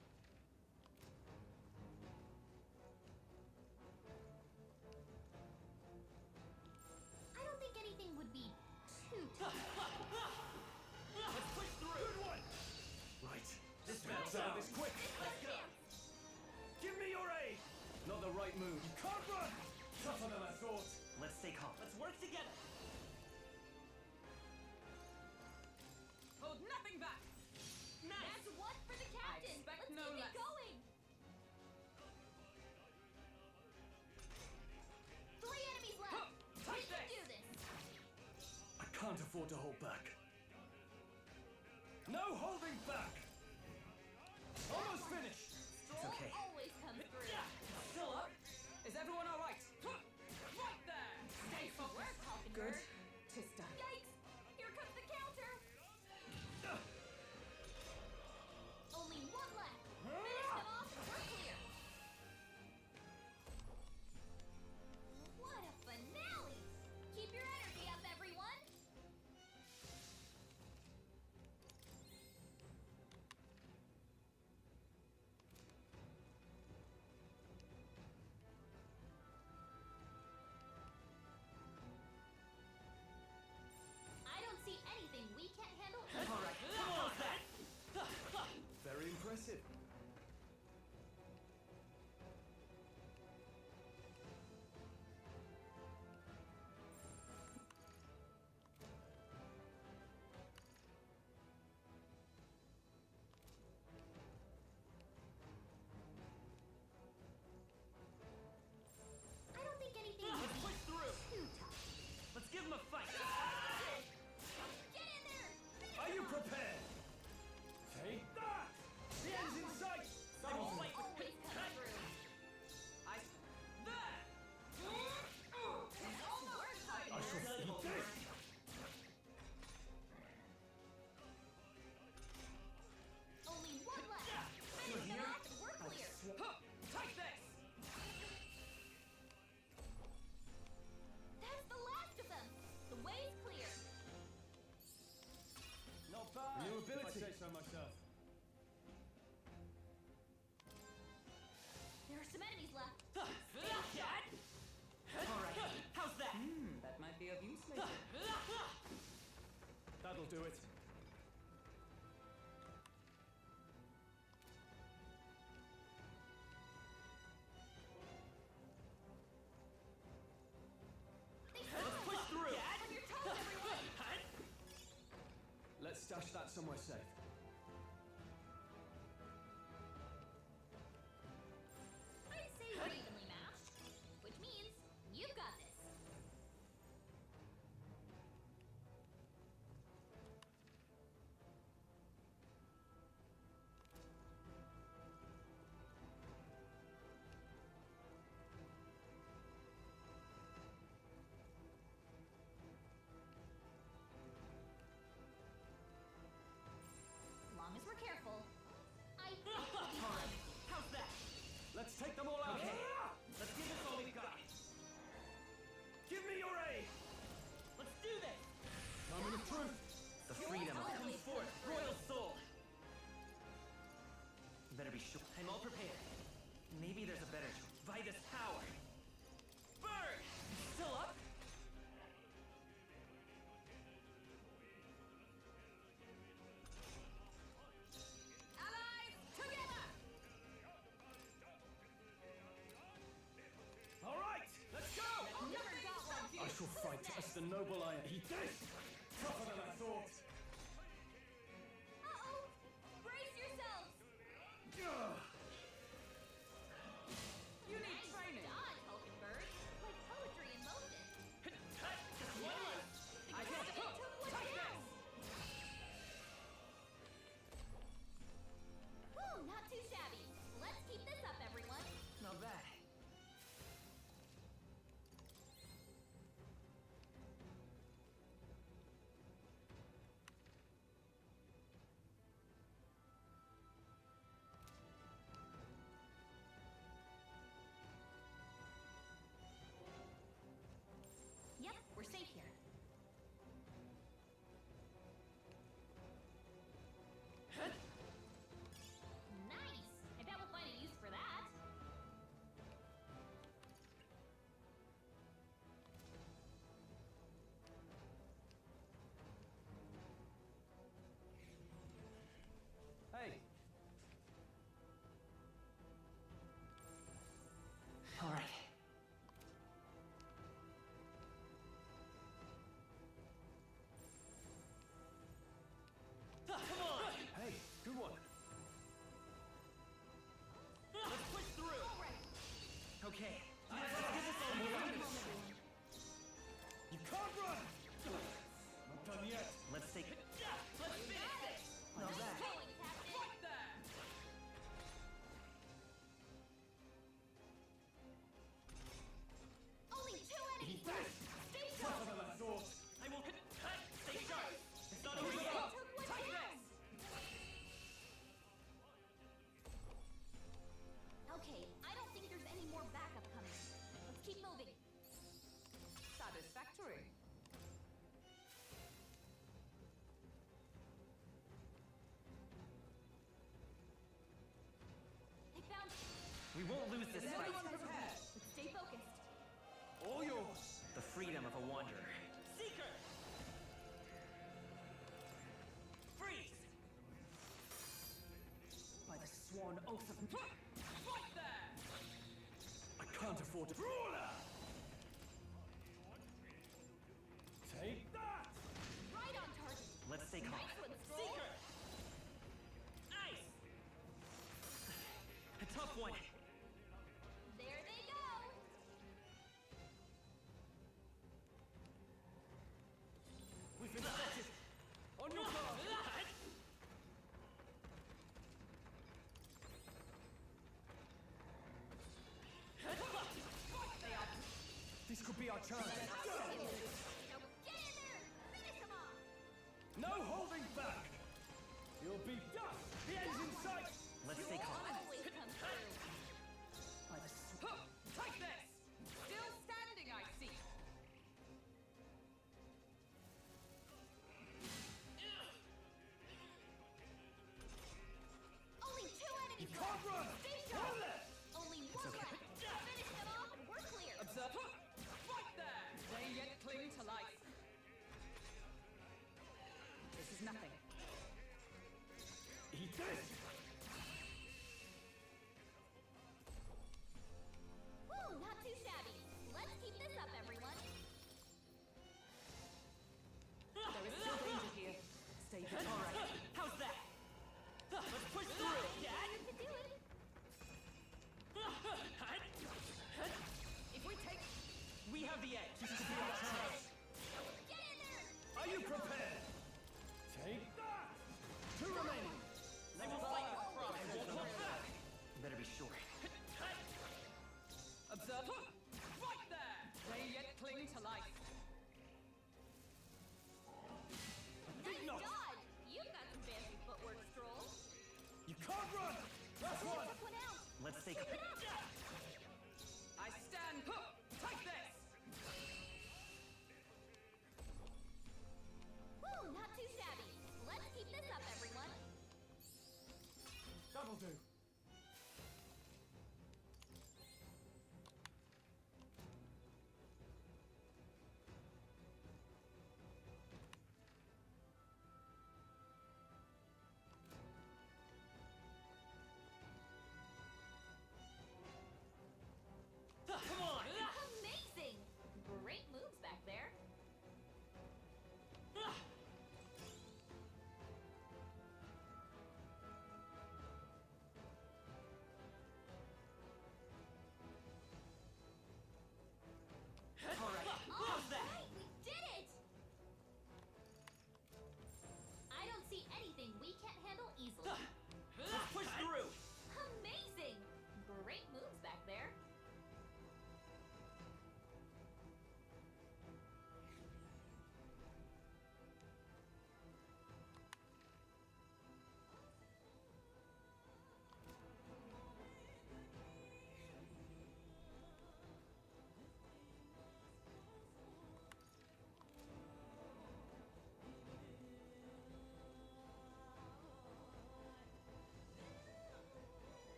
I don't think anything would be too tough. Let's push through. Good one! Right. This man's out this quick. Let's go. Give me your aid! Not the right move. You can't run! Tougher than I thought. Let's stay calm. Let's work together. Hold nothing back! Nice. That's one for the captain. expect Let's no keep less. it going. 3 enemies left. We Take can this. do this. I can't afford to hold back. No holding back! Almost finished! Stroll okay. always comes through. Still up? Is everyone alright? Fight there! Stay We're focused! talking Good. bird. Tis done. Yikes! Here comes the counter. Only one left. Finish them off and we're clear. What a finale! Keep your energy up, everyone. somewhere safe. I'd say we're evenly matched, which means you've got this. Long as we're careful. Fine. How's that? Let's take them all out. Okay. Let's give this all we've got. Give me your aid. Let's do this. Moment of truth. The freedom comes forth, royal soul. Better be sure. I'm all prepared. Maybe there's a better choice. By this power. Burn! Still up? Allies, together! All right, let's go. Never got one for I shall fight as the noble I am. He did! Tougher than I thought. Uh-oh! Brace yourselves! You need training. Dodge, Hulkenberg. Like poetry in motion. Just one more. I It just took one down. Whew, not too shabby. Let's keep this up, everyone. Not bad. Yep, we're safe here. Nice! I bet we'll find a use for that. Hey, All right. Come on! hey, good one. Let's push through. Okay. Let's give this all we've got. You can't run! Not done yet. Let's take it. Let's finish this. Not Nice bad. going, Captain. Right there! Only two enemies did! left. Stay sharp. Tougher than I thought. I will stay sharp. It's not over It yet. took one Take down. this! Okay, I don't think there's any more backup coming. Let's keep moving. Satisfactory. I found it. We won't lose this Is fight. everyone prepared? Let's stay focused. All yours. The freedom of a wanderer. Seeker! Freeze! By the sworn oath of... Right there! I can't afford to. Brawler! Take that! Right on target. Let's stay calm. Nice one, Scroll. Seeker! Nice! A tough one. There they go. We've been spotted. On your guard. This could be our chance. Now get in there. Finish them off. No holding back. You'll be done. The end's in sight. Let's stay calm. Always come through. By the... Take this! Still standing, I see. Only two enemies You can't left. run. Stay Run sharp. there. Only one left. Finish them off and we're clear. Observe. Right there! They yet cling to life. This is nothing. Eat this. Woo, not too shabby. Let's keep this up, everyone. There is still danger here. Stay vigilant. All right. have the edge. Get in there! Are you prepared? Take that! Two remaining. They will fight with pride. Better be sure. Observe. Right there! They yet cling to life. Think not. God, you've got some fancy footwork, Stroll. You can't run. Last one. Took one out. Let's take Keep it up. I stand. Take this! Woo, not too shabby. Let's keep this up, everyone. That'll do. Come on! Amazing! Great moves back there. All right. How's that? Alright, we did it! I don't see anything we can't handle easily. Let's push through. Amazing! Great moves back there.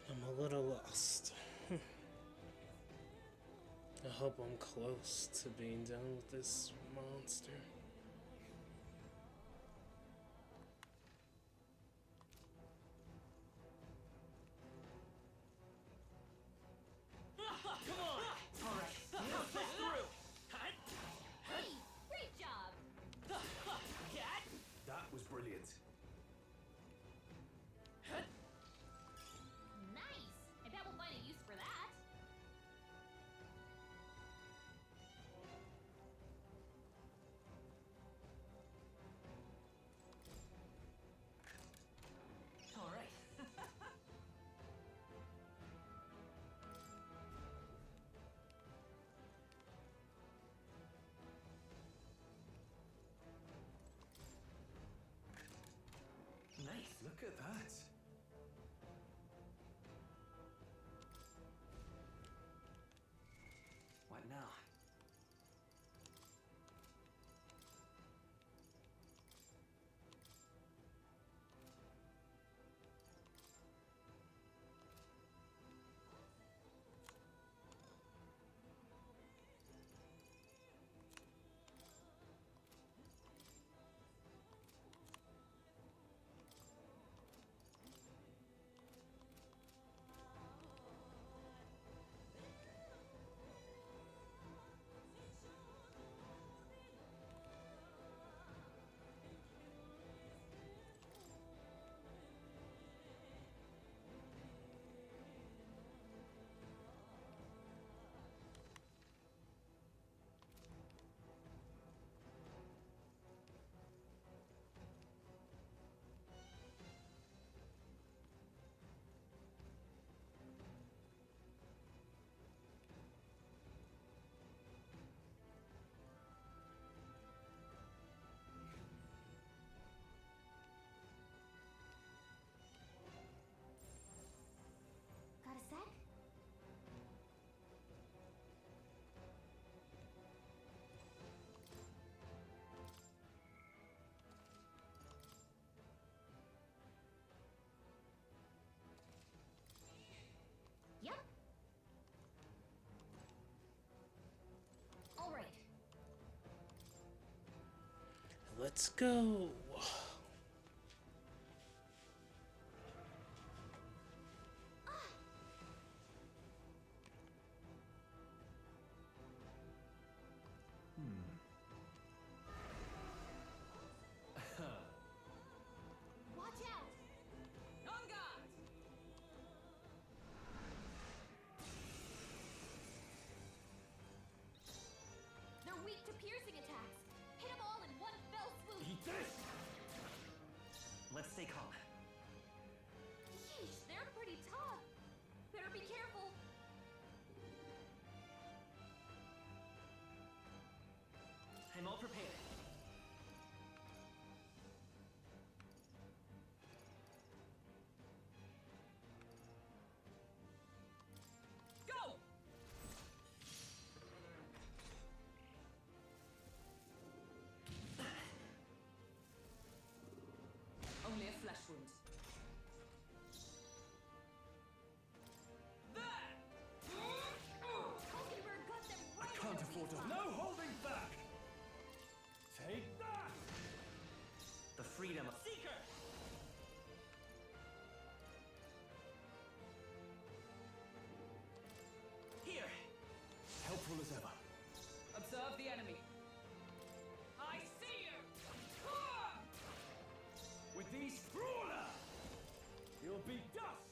I'm a little lost. I hope I'm close to being done with this monster. Come on! All right. Let's push through. Hey, great job! That was brilliant. Nice! I bet we'll find a use for that. All right. Nice. Look at that. What now? Got a sec? Yep. All right. Let's go. Watch out! On guard! piercing attacks. Hit them all in one fell swoop. Eat this! Let's stay calm. Yeesh, they're pretty tough. Better be careful. I'm all prepared. Go! Only a flesh wound. Hulkenberg got them I right can't in the afford to. sweet No spot. holding back! Take that! The freedom of Seeker! Here! Helpful as ever. Observe the enemy. I see you! With these brawler, you'll be dust!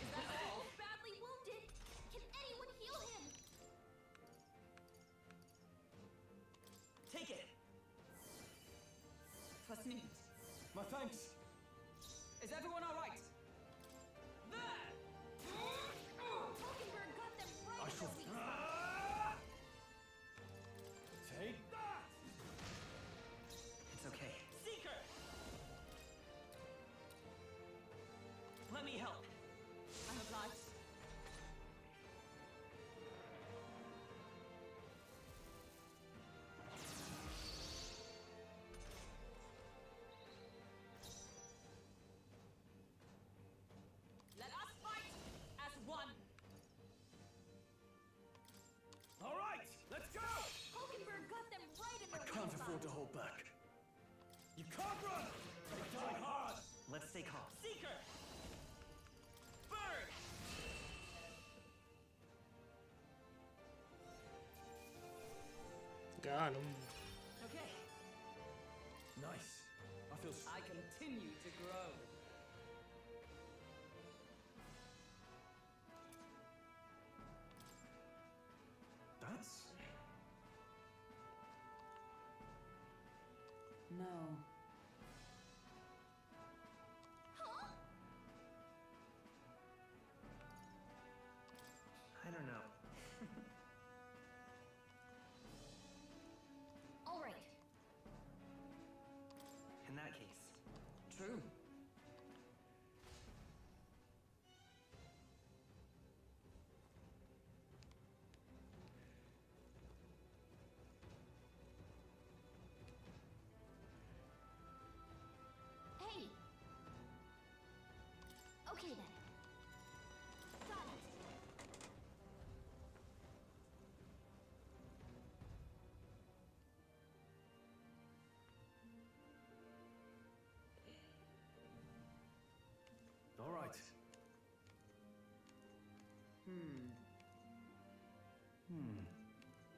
Is that all? Badly wounded. Can anyone heal him? Take it! Twas neat. My thanks. Is everyone all right? Hulkenberg got them right I in shall. the sweet spot. Take that! It's okay. Seeker! Let me help. I'm obliged. Let us fight as one. All right, let's go! Hulkenberg got them right in I the can't weak afford to spot. hold back. You can't run! They die hard! Let's stay calm. Seeker! Bird! Got him. Okay, Nice. I feel. I continue to grow. That's. No. Huh? I don't know. All right. In that case, True. Hey. Okay then. Got it. All right.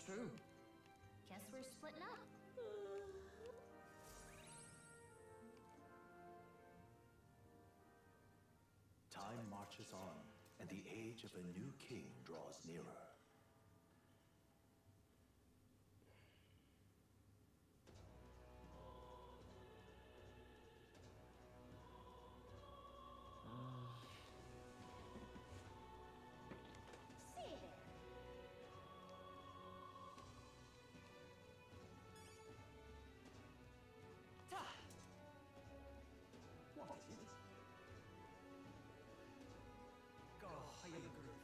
True. Guess we're splitting up. Time marches on, and the age of a new king draws nearer. See there. Ta! What is it? go higher the groove.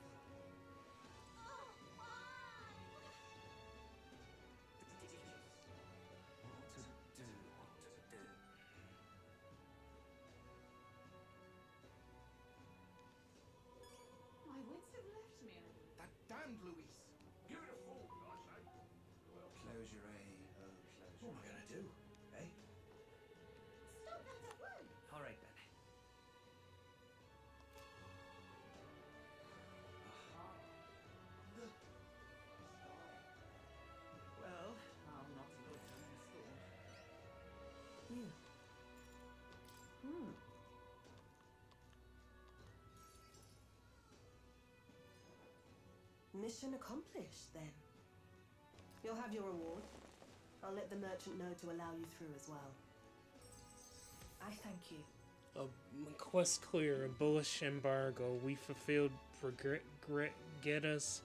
Mission accomplished, then. You'll have your reward. I'll let the merchant know to allow you through as well. I thank you. A quest clear, a bullish embargo. We fulfilled Brigiita's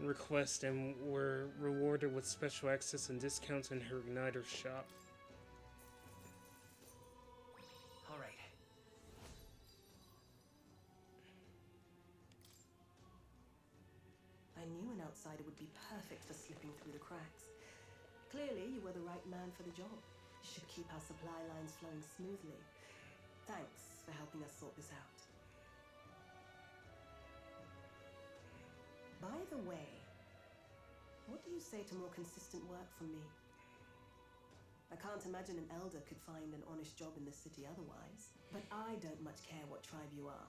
request and were rewarded with special access and discounts in her igniter shop. All right. I knew an outsider would be perfect for slipping through the cracks. Clearly, you were the right man for the job. You should keep our supply lines flowing smoothly. Thanks for helping us sort this out. By the way, what do you say to more consistent work from me? I can't imagine an elder could find an honest job in the city otherwise. But I don't much care what tribe you are.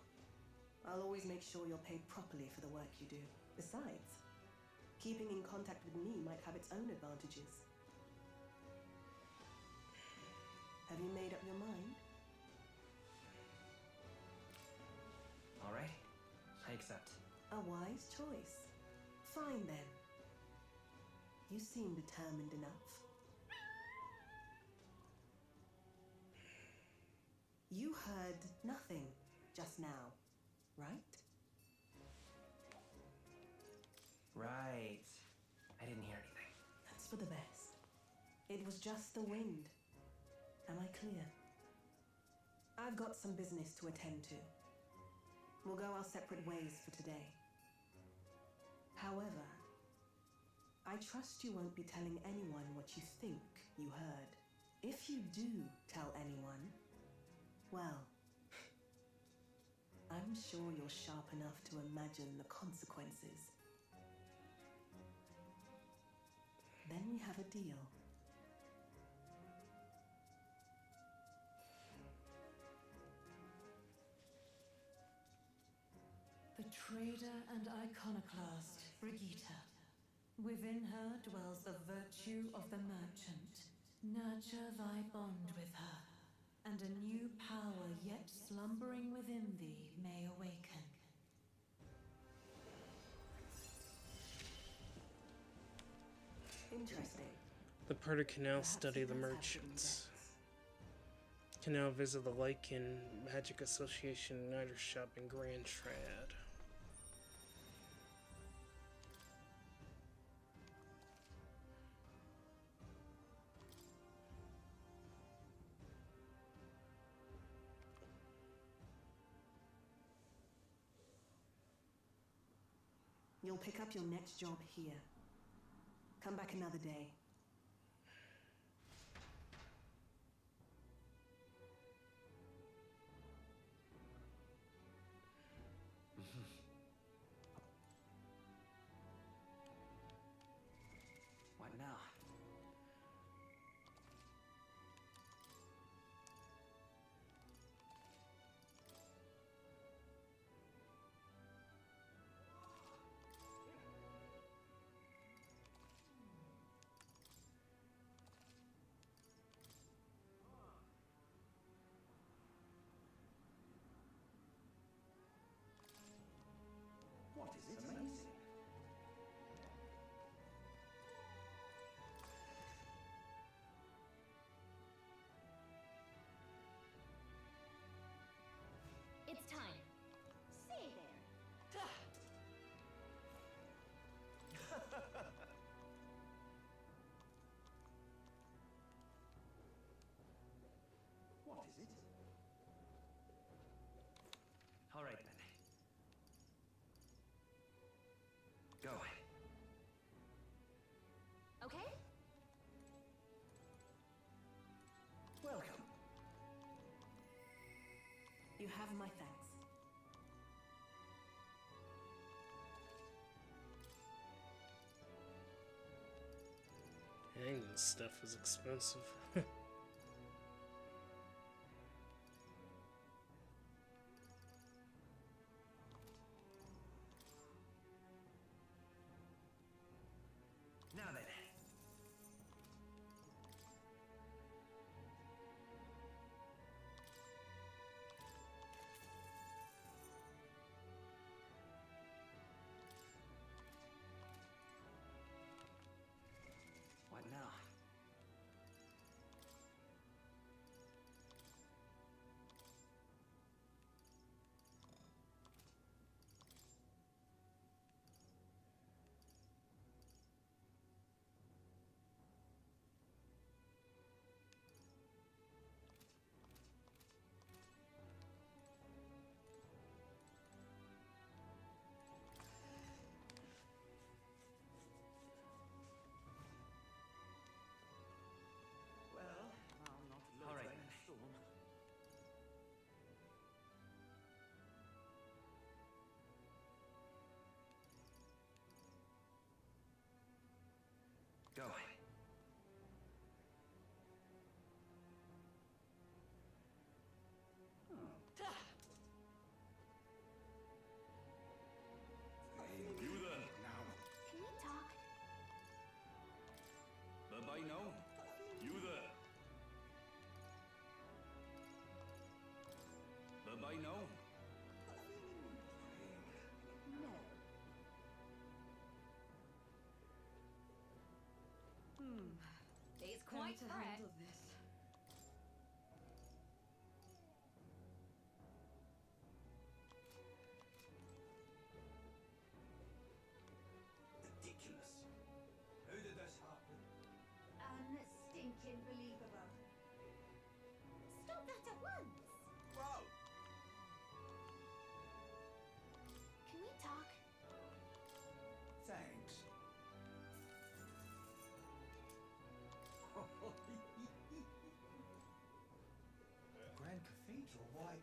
I'll always make sure you're paid properly for the work you do. Besides, keeping in contact with me might have its own advantages. Have you made up your mind? All right, I accept. A wise choice. Fine then. You seem determined enough. You heard nothing just now, right? Right. I didn't hear anything. That's for the best. It was just the wind. Am I clear? I've got some business to attend to. We'll go our separate ways for today. However, I trust you won't be telling anyone what you think you heard. If you do tell anyone, well, I'm sure you're sharp enough to imagine the consequences. Then we have a deal. The trader and iconoclast, Brigiita. Within her dwells the virtue of the merchant. Nurture thy bond with her, and a new power yet slumbering within thee may awaken. Interesting. The party can now Perhaps study it the does have merchants. Can now visit the Lycan Magic Association Igniter Shop in Grand Trad. You'll pick up your next job here. Come back another day. What now? What is it? Amazing. It's time. Say there. What is it? All right then. Go. Okay? Welcome. You have my thanks. Dang, this stuff is expensive. Now then. I know. No. It's quite to threat. handle this. Ridiculous. How did this happen? Unstinking believable. Stop that at once! Wow! Can we talk? Thanks. Grand Cathedral, why?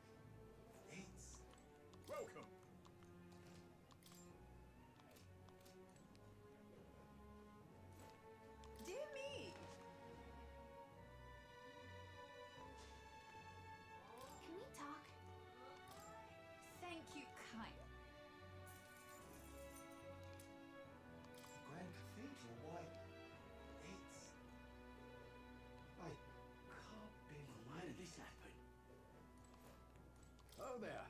It's... Welcome. Dear me! Can we talk? Thank you, kind. Grand Cathedral, why? It's... I can't believe... Why did this happen? Oh, there.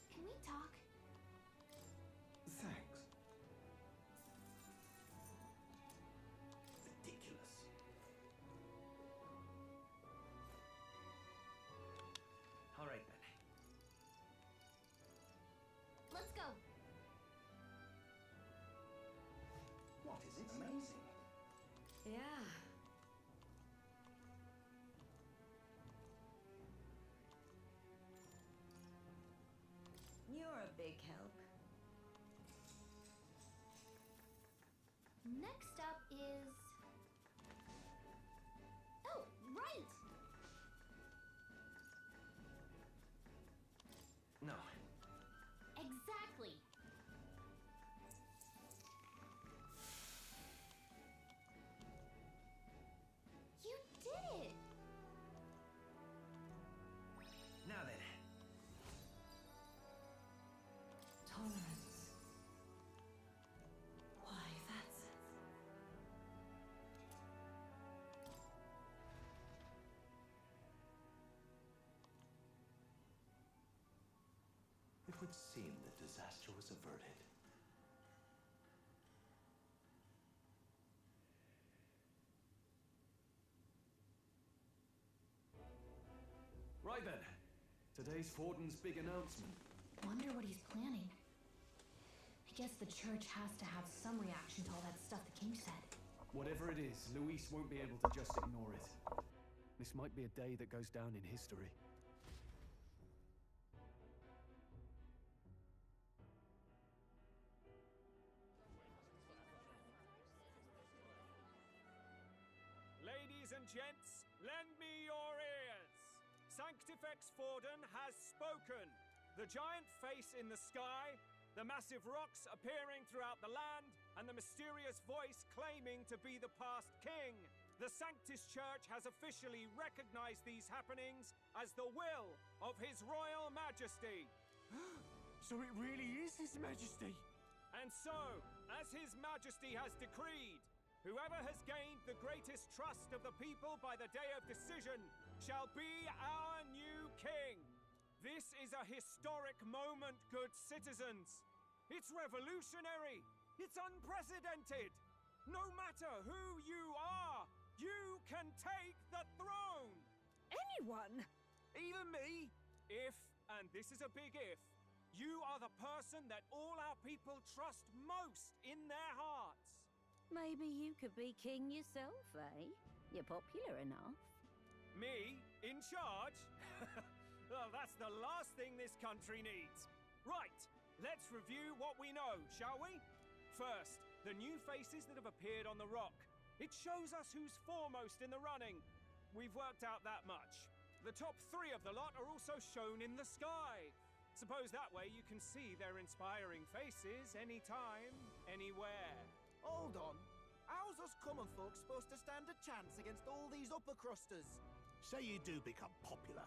Can we talk? Thanks. Ridiculous. All right then. Let's go. What is it? Amazing. Yeah. You're a big help. Next up is... Oh, right! No. Exactly. You did it! Now then. Tolerance. Why, that's... It would seem that disaster was averted. Right then. Today's Fortin's big announcement. Wonder what he's planning. I guess the church has to have some reaction to all that stuff the king said. Whatever it is, Luis won't be able to just ignore it. This might be a day that goes down in history. Ladies and gents, lend me your ears. Sanctifex Forden has spoken. The giant face in the sky, the massive rocks appearing throughout the land, and the mysterious voice claiming to be the past king. The Sanctus Church has officially recognized these happenings as the will of His Royal Majesty. So it really is His Majesty. And so, as His Majesty has decreed, whoever has gained the greatest trust of the people by the day of decision shall be our new king. This is a historic moment, good citizens. It's revolutionary. It's unprecedented. No matter who you are, you can take the throne. Anyone? Even me. If, and this is a big if, you are the person that all our people trust most in their hearts. Maybe you could be king yourself, eh? You're popular enough. Me? In charge? Well, that's the last thing this country needs. Right, let's review what we know, shall we? First, the new faces that have appeared on the rock. It shows us who's foremost in the running. We've worked out that much. The top 3 of the lot are also shown in the sky. Suppose that way you can see their inspiring faces anytime, anywhere. Hold on. How's us common folk supposed to stand a chance against all these upper crusters? Say you do become popular.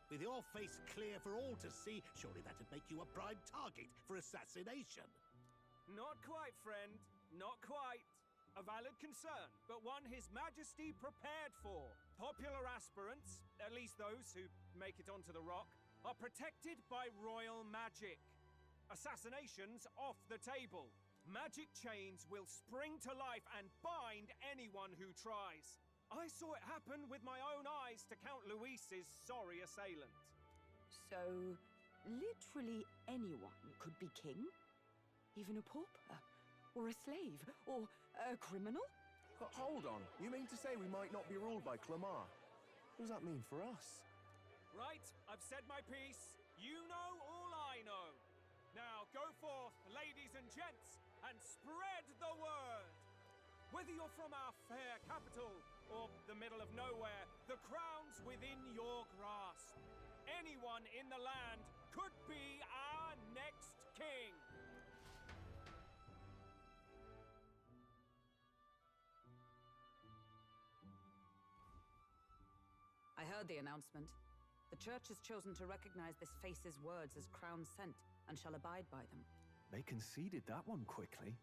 With your face clear for all to see, surely that'd make you a prime target for assassination. Not quite, friend. Not quite. A valid concern, but one His Majesty prepared for. Popular aspirants, at least those who make it onto the rock, are protected by royal magic. Assassinations off the table. Magic chains will spring to life and bind anyone who tries. I saw it happen with my own eyes to Count Luis's sorry assailant. So, literally anyone could be king? Even a pauper? Or a slave? Or a criminal? Hold on. You mean to say we might not be ruled by Clamar? What does that mean for us? Right, I've said my piece. You know all I know. Now go forth, ladies and gents, and spread the word. Whether you're from our fair capital or the middle of nowhere, the crown's within your grasp. Anyone in the land could be our next king. I heard the announcement. The Church has chosen to recognize this face's words as crown sent and shall abide by them. They conceded that one quickly.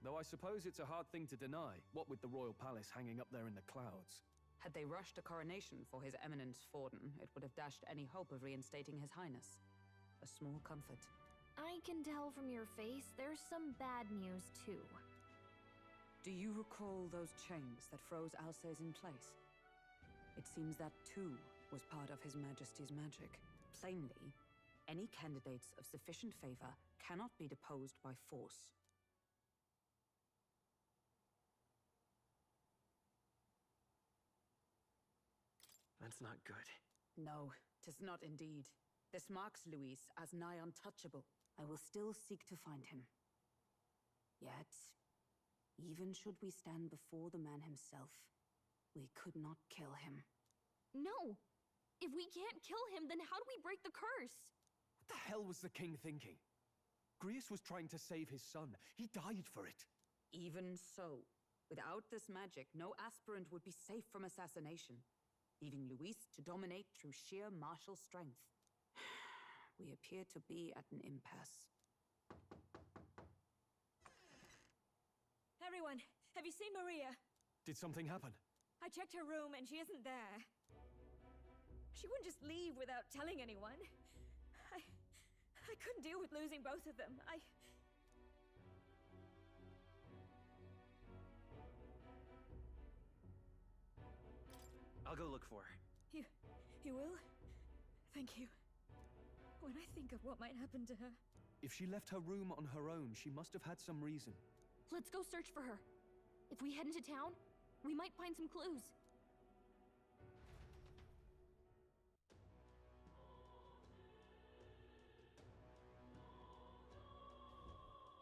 Though I suppose it's a hard thing to deny, what with the royal palace hanging up there in the clouds. Had they rushed a coronation for His Eminence Forden, it would have dashed any hope of reinstating His Highness. A small comfort. I can tell from your face there's some bad news too. Do you recall those chains that froze Alsace in place? It seems that too was part of His Majesty's magic. Plainly, any candidates of sufficient favor cannot be deposed by force. That's not good. No, 'tis not indeed. This marks Luis as nigh untouchable. I will still seek to find him. Yet, even should we stand before the man himself, we could not kill him. No! If we can't kill him, then how do we break the curse? What the hell was the king thinking? Grius was trying to save his son. He died for it. Even so, without this magic, no aspirant would be safe from assassination, leaving Luis to dominate through sheer martial strength. We appear to be at an impasse. Everyone, have you seen Maria? Did something happen? I checked her room and she isn't there. She wouldn't just leave without telling anyone. I couldn't deal with losing both of them. I'll go look for her. You will? Thank you. When I think of what might happen to her... If she left her room on her own, she must have had some reason. Let's go search for her. If we head into town, we might find some clues.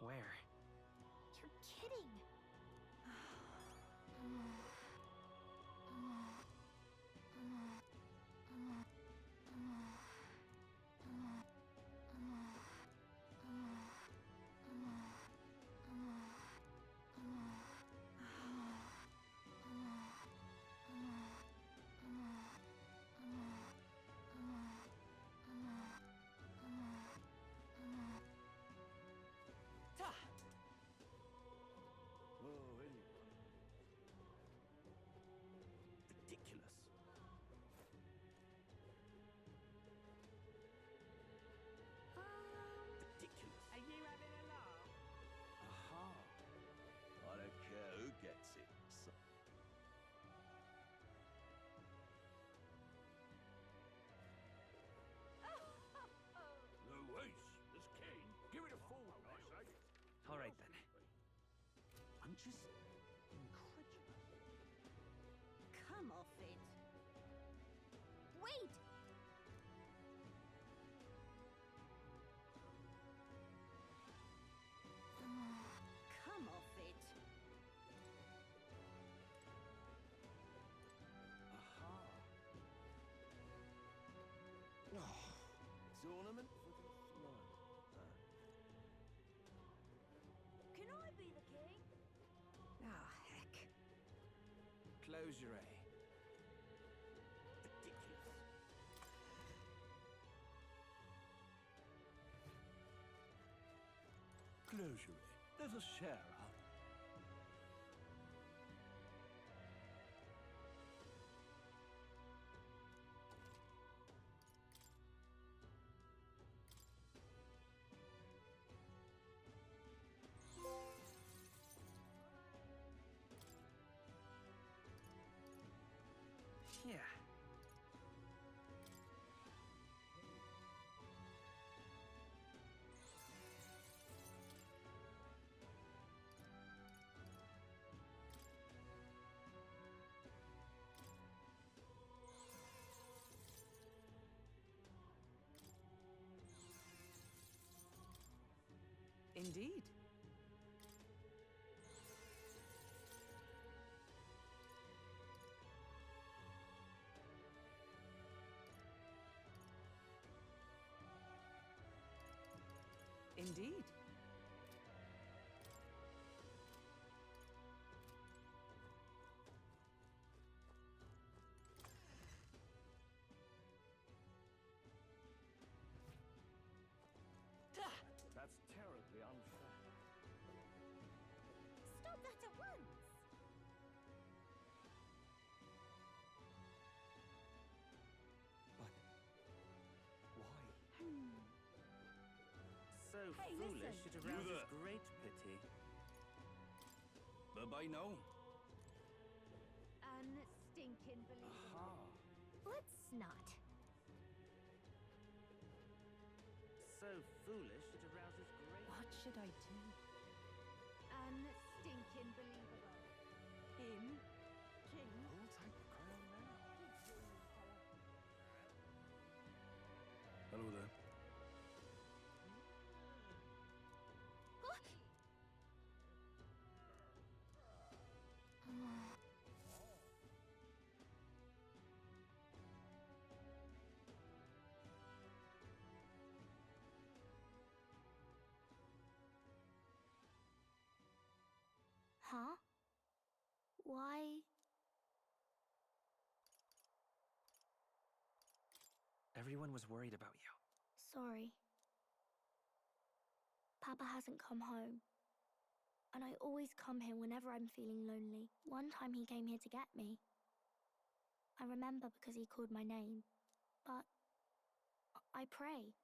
Where? You're kidding. Ridiculous. Ridiculous. Are you having a laugh? Aha. I don't care who gets it. So Luis, this king. Give it a fall, I say. All right, then. I'm just incredulous. Come off it. Wait! Come off it. Aha. Oh, tournament for the throne. Can I be the king? Ah, heck. Closure, eh? Ridiculous. Closure, eh? Let us share our Indeed. Indeed. That's terribly unfair. Stop that at once! But why? So Hey, foolish, listen. it arouses You there. great pity. Bye-bye now. Unstinking believable. Let's not. So foolish, it arouses great... What should I do? Unstinking believable. Him? King? Who'll take the crown now? Hello there. Huh? Why? Everyone was worried about you. Sorry. Papa hasn't come home. And I always come here whenever I'm feeling lonely. One time he came here to get me. I remember because he called my name. But I pray,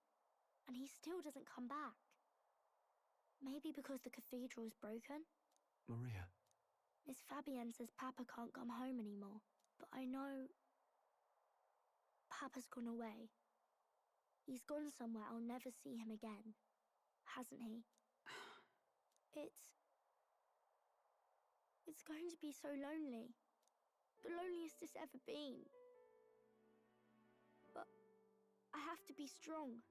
and he still doesn't come back. Maybe because the cathedral's broken? Maria. Miss Fabienne says Papa can't come home anymore, but I know Papa's gone away. He's gone somewhere I'll never see him again, hasn't he? It's going to be so lonely. The loneliest it's ever been. But I have to be strong,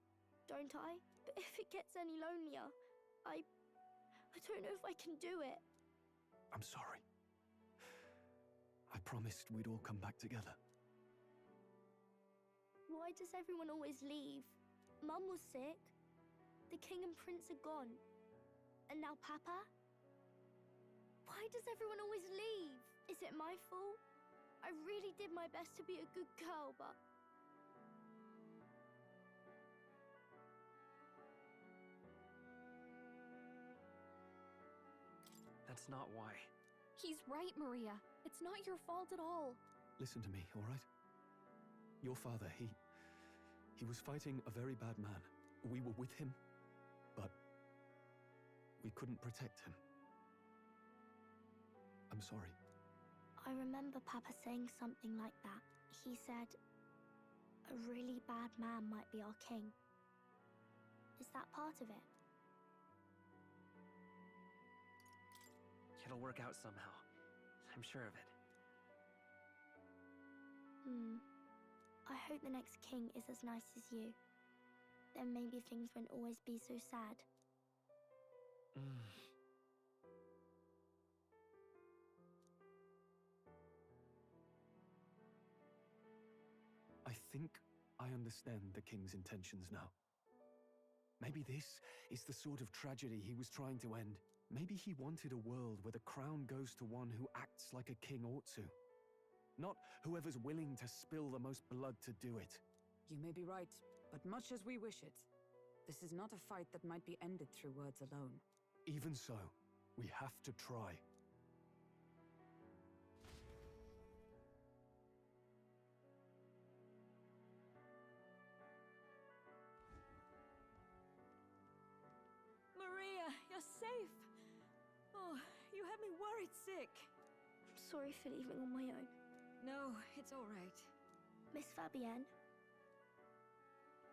don't I? But if it gets any lonelier, I don't know if I can do it. I'm sorry. I promised we'd all come back together. Why does everyone always leave? Mum was sick. The king and prince are gone. And now Papa? Why does everyone always leave? Is it my fault? I really did my best to be a good girl, but... That's not why. He's right, Maria. It's not your fault at all. Listen to me, all right? Your father, he was fighting a very bad man. We were with him, but we couldn't protect him. I'm sorry. I remember Papa saying something like that. He said, a really bad man might be our king. Is that part of it? It'll work out somehow. I'm sure of it. I hope the next king is as nice as you. Then maybe things won't always be so sad. I think I understand the king's intentions now. Maybe this is the sort of tragedy he was trying to end. Maybe he wanted a world where the crown goes to one who acts like a king ought to. Not whoever's willing to spill the most blood to do it. You may be right, but much as we wish it, this is not a fight that might be ended through words alone. Even so, we have to try. Maria, you're safe. Oh, you had me worried sick. I'm sorry for leaving on my own. No, it's all right. Miss Fabienne,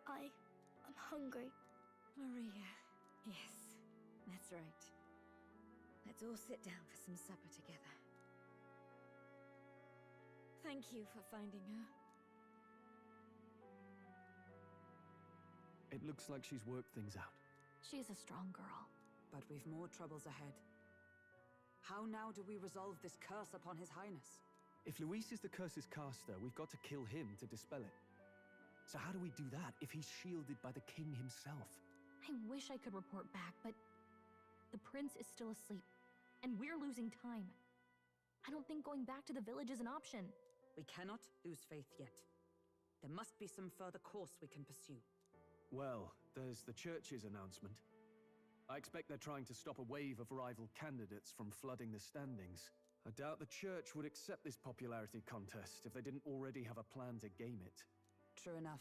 I'm hungry. Maria, yes, that's right. Let's all sit down for some supper together. Thank you for finding her. It looks like she's worked things out. She's a strong girl. But we've more troubles ahead. How now do we resolve this curse upon His Highness? If Luis is the curse's caster, we've got to kill him to dispel it. So how do we do that if he's shielded by the king himself? I wish I could report back, but the prince is still asleep, and we're losing time. I don't think going back to the village is an option. We cannot lose faith yet. There must be some further course we can pursue. Well, there's the church's announcement. I expect they're trying to stop a wave of rival candidates from flooding the standings. I doubt the church would accept this popularity contest if they didn't already have a plan to game it. True enough.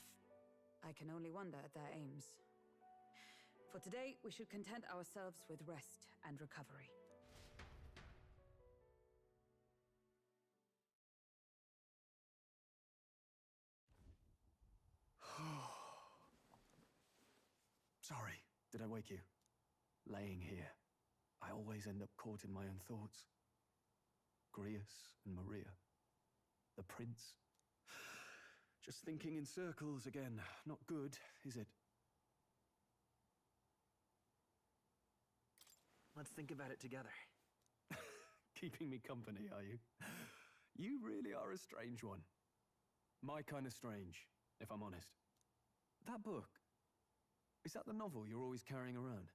I can only wonder at their aims. For today, we should content ourselves with rest and recovery. Sorry, did I wake you? Laying here, I always end up caught in my own thoughts. Grius and Maria. The prince. Just thinking in circles again. Not good, is it? Let's think about it together. Keeping me company, are you? You really are a strange one. My kind of strange, if I'm honest. That book, is that the novel you're always carrying around?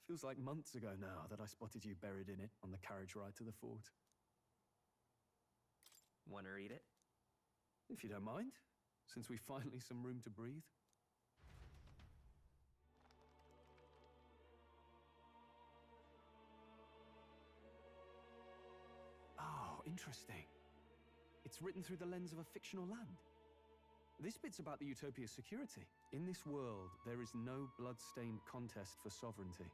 Feels like months ago now that I spotted you buried in it on the carriage ride to the fort. Want to read it? If you don't mind, since we've finally some room to breathe. Oh, interesting. It's written through the lens of a fictional land. This bit's about the Utopia's security. In this world, there is no blood-stained contest for sovereignty.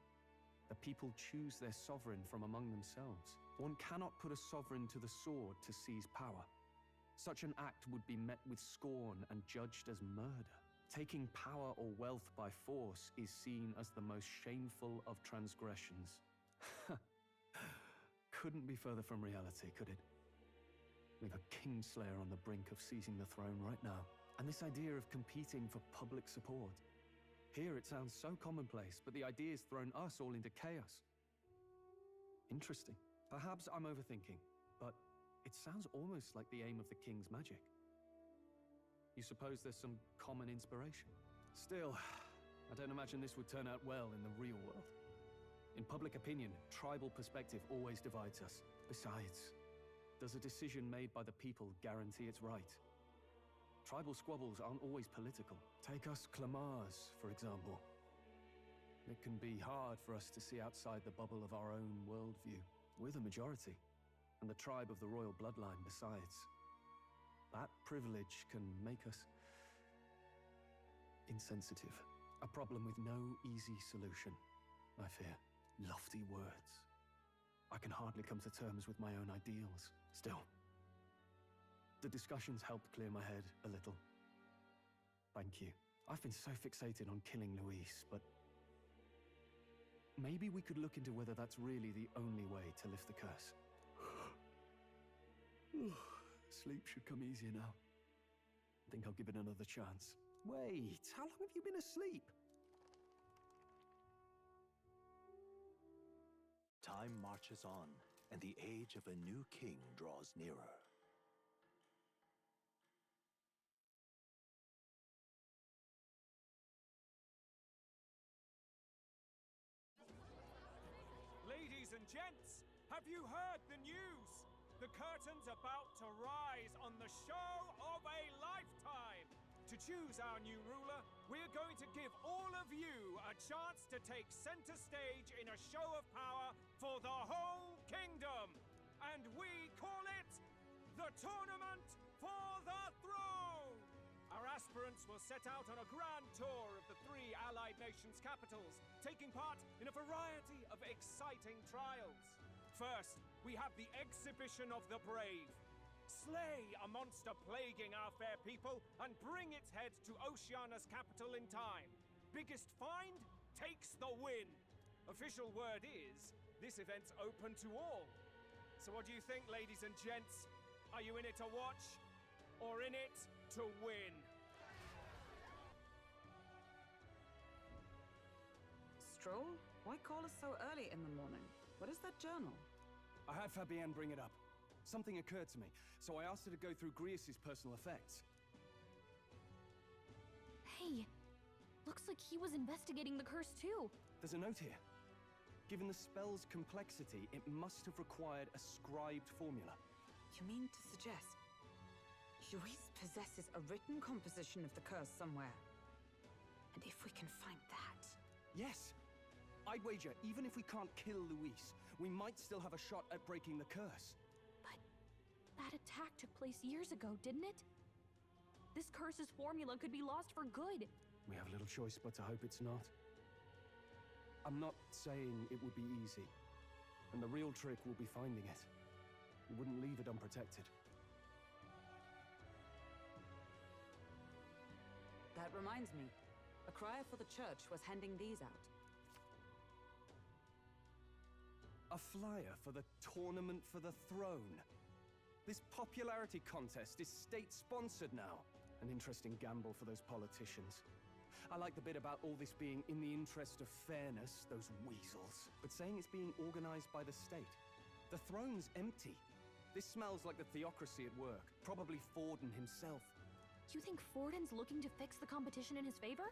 The people choose their sovereign from among themselves. One cannot put a sovereign to the sword to seize power. Such an act would be met with scorn and judged as murder. Taking power or wealth by force is seen as the most shameful of transgressions. Couldn't be further from reality, could it? We've a Kingslayer on the brink of seizing the throne right now. And this idea of competing for public support. Here it sounds so commonplace, but the idea's thrown us all into chaos. Interesting. Perhaps I'm overthinking, but it sounds almost like the aim of the king's magic. You suppose there's some common inspiration? Still, I don't imagine this would turn out well in the real world. In public opinion, tribal perspective always divides us. Besides, does a decision made by the people guarantee it's right? Tribal squabbles aren't always political. Take us Clamars, for example. It can be hard for us to see outside the bubble of our own worldview. We're the majority, and the tribe of the royal bloodline besides. That privilege can make us insensitive. A problem with no easy solution, I fear. Lofty words. I can hardly come to terms with my own ideals. Still, the discussions helped clear my head a little. Thank you. I've been so fixated on killing Luis, but maybe we could look into whether that's really the only way to lift the curse. Sleep should come easier now. I think I'll give it another chance. Wait, how long have you been asleep? Time marches on, and the age of a new king draws nearer. Ladies and gents, have you heard the news? The curtain's about to rise on the show of a lifetime. To choose our new ruler, we're going to give all of you a chance to take center stage in a show of power for the whole kingdom. And we call it the Tournament for the Throne. Our aspirants will set out on a grand tour of the 3 allied nations' capitals, taking part in a variety of exciting trials. First, we have the Exhibition of the Brave. Slay a monster plaguing our fair people and bring its head to Oceania's capital in time. Biggest find takes the win. Official word is, this event's open to all. So what do you think, ladies and gents? Are you in it to watch, or in it to win? scroll? Why call us so early in the morning? What is that journal? I had Fabienne bring it up. Something occurred to me, so I asked her to go through Grius' personal effects. Hey, looks like he was investigating the curse too. There's a note here. Given the spell's complexity, it must have required a scribed formula. You mean to suggest Luis possesses a written composition of the curse somewhere? And if we can find that... Yes! I'd wager, even if we can't kill Luis, we might still have a shot at breaking the curse. But that attack took place years ago, didn't it? This curse's formula could be lost for good. We have little choice but to hope it's not. I'm not saying it would be easy, and the real trick will be finding it. We wouldn't leave it unprotected. That reminds me. A crier for the church was handing these out. A flyer for the Tournament for the Throne. This popularity contest is state-sponsored now. An interesting gamble for those politicians. I like the bit about all this being in the interest of fairness, those weasels. But saying it's being organized by the state. The throne's empty. This smells like the theocracy at work. Probably Forden himself. You think Forden's looking to fix the competition in his favor?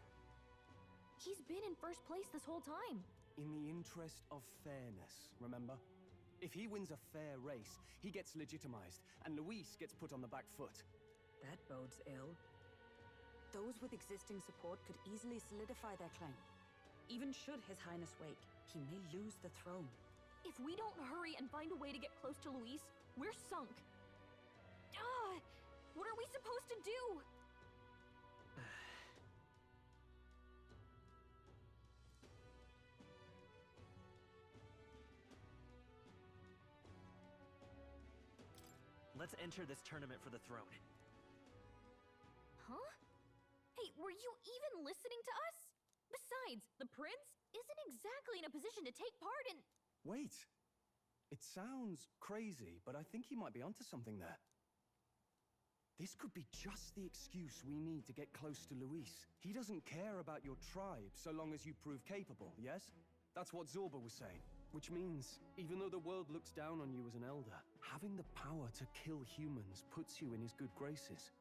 He's been in first place this whole time. In the interest of fairness, remember? If he wins a fair race, he gets legitimized, and Luis gets put on the back foot. That bodes ill. Those with existing support could easily solidify their claim. Even should His Highness wake, he may lose the throne. If we don't hurry and find a way to get close to Luis, we're sunk. What are we supposed to do? Let's enter this tournament for the throne. Huh? Hey, were you even listening to us? Besides, the prince isn't exactly in a position to take part in... Wait. It sounds crazy, but I think he might be onto something there. This could be just the excuse we need to get close to Luis. He doesn't care about your tribe so long as you prove capable, yes? That's what Zorba was saying. Which means, even though the world looks down on you as an elder, having the power to kill humans puts you in his good graces.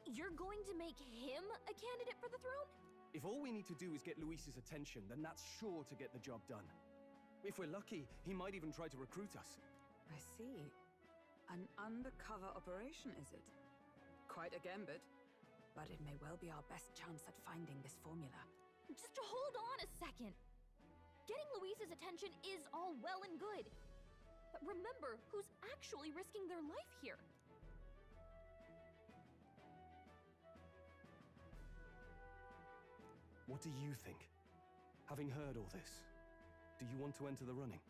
You're going to make him a candidate for the throne? If all we need to do is get Luis's attention, then that's sure to get the job done. If we're lucky, he might even try to recruit us. I see. An undercover operation, is it? Quite a gambit, but it may well be our best chance at finding this formula. Just hold on a second. Getting Luis's attention is all well and good. But remember who's actually risking their life here. What do you think? Having heard all this, do you want to enter the running?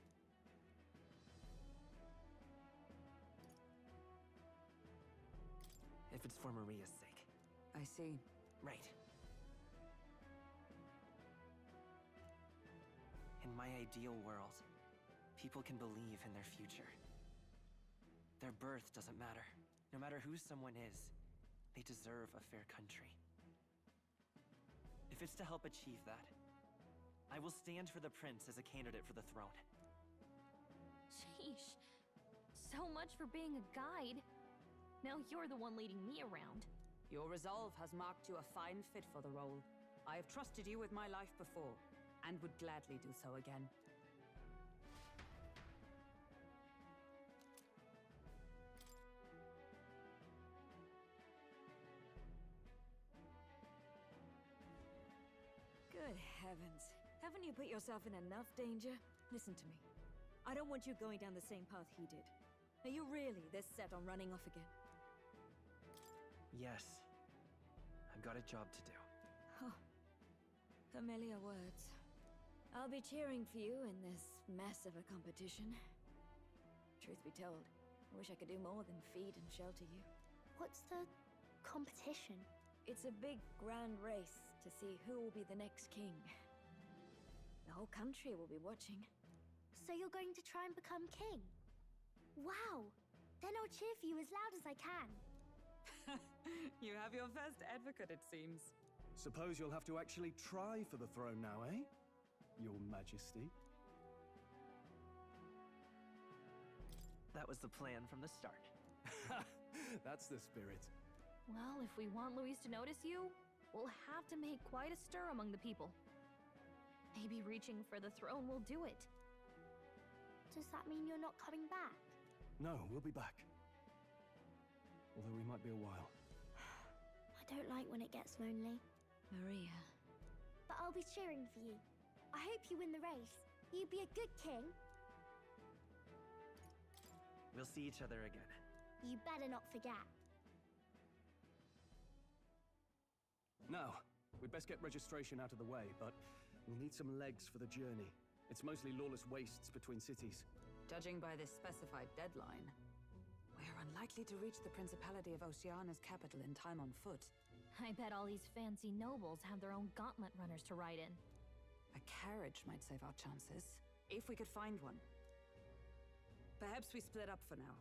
If it's for Maria's sake. I see. Right. In my ideal world, people can believe in their future. Their birth doesn't matter. No matter who someone is, they deserve a fair country. If it's to help achieve that, I will stand for the prince as a candidate for the throne. Sheesh. So much for being a guide. Now you're the one leading me around. Your resolve has marked you a fine fit for the role. I have trusted you with my life before, and would gladly do so again. Good heavens. Haven't you put yourself in enough danger? Listen to me. I don't want you going down the same path he did. Are you really this set on running off again? Yes. I've got a job to do. Oh. Familiar words. I'll be cheering for you in this mess of a competition. Truth be told, I wish I could do more than feed and shelter you. What's the competition? It's a big, grand race to see who will be the next king. The whole country will be watching. So you're going to try and become king? Wow! Then I'll cheer for you as loud as I can. You have your first advocate, it seems. Suppose you'll have to actually try for the throne now, eh? Your Majesty. That was the plan from the start. That's the spirit. Well, if we want Luis to notice you, we'll have to make quite a stir among the people. Maybe reaching for the throne will do it. Does that mean you're not coming back? No, we'll be back. Although we might be a while. I don't like when it gets lonely. Maria. But I'll be cheering for you. I hope you win the race. You'd be a good king. We'll see each other again. You better not forget. Now, we'd best get registration out of the way, but we'll need some legs for the journey. It's mostly lawless wastes between cities. Judging by this specified deadline, we're unlikely to reach the Principality of Oceana's capital in time on foot. I bet all these fancy nobles have their own gauntlet runners to ride in. A carriage might save our chances, if we could find one. Perhaps we split up for now.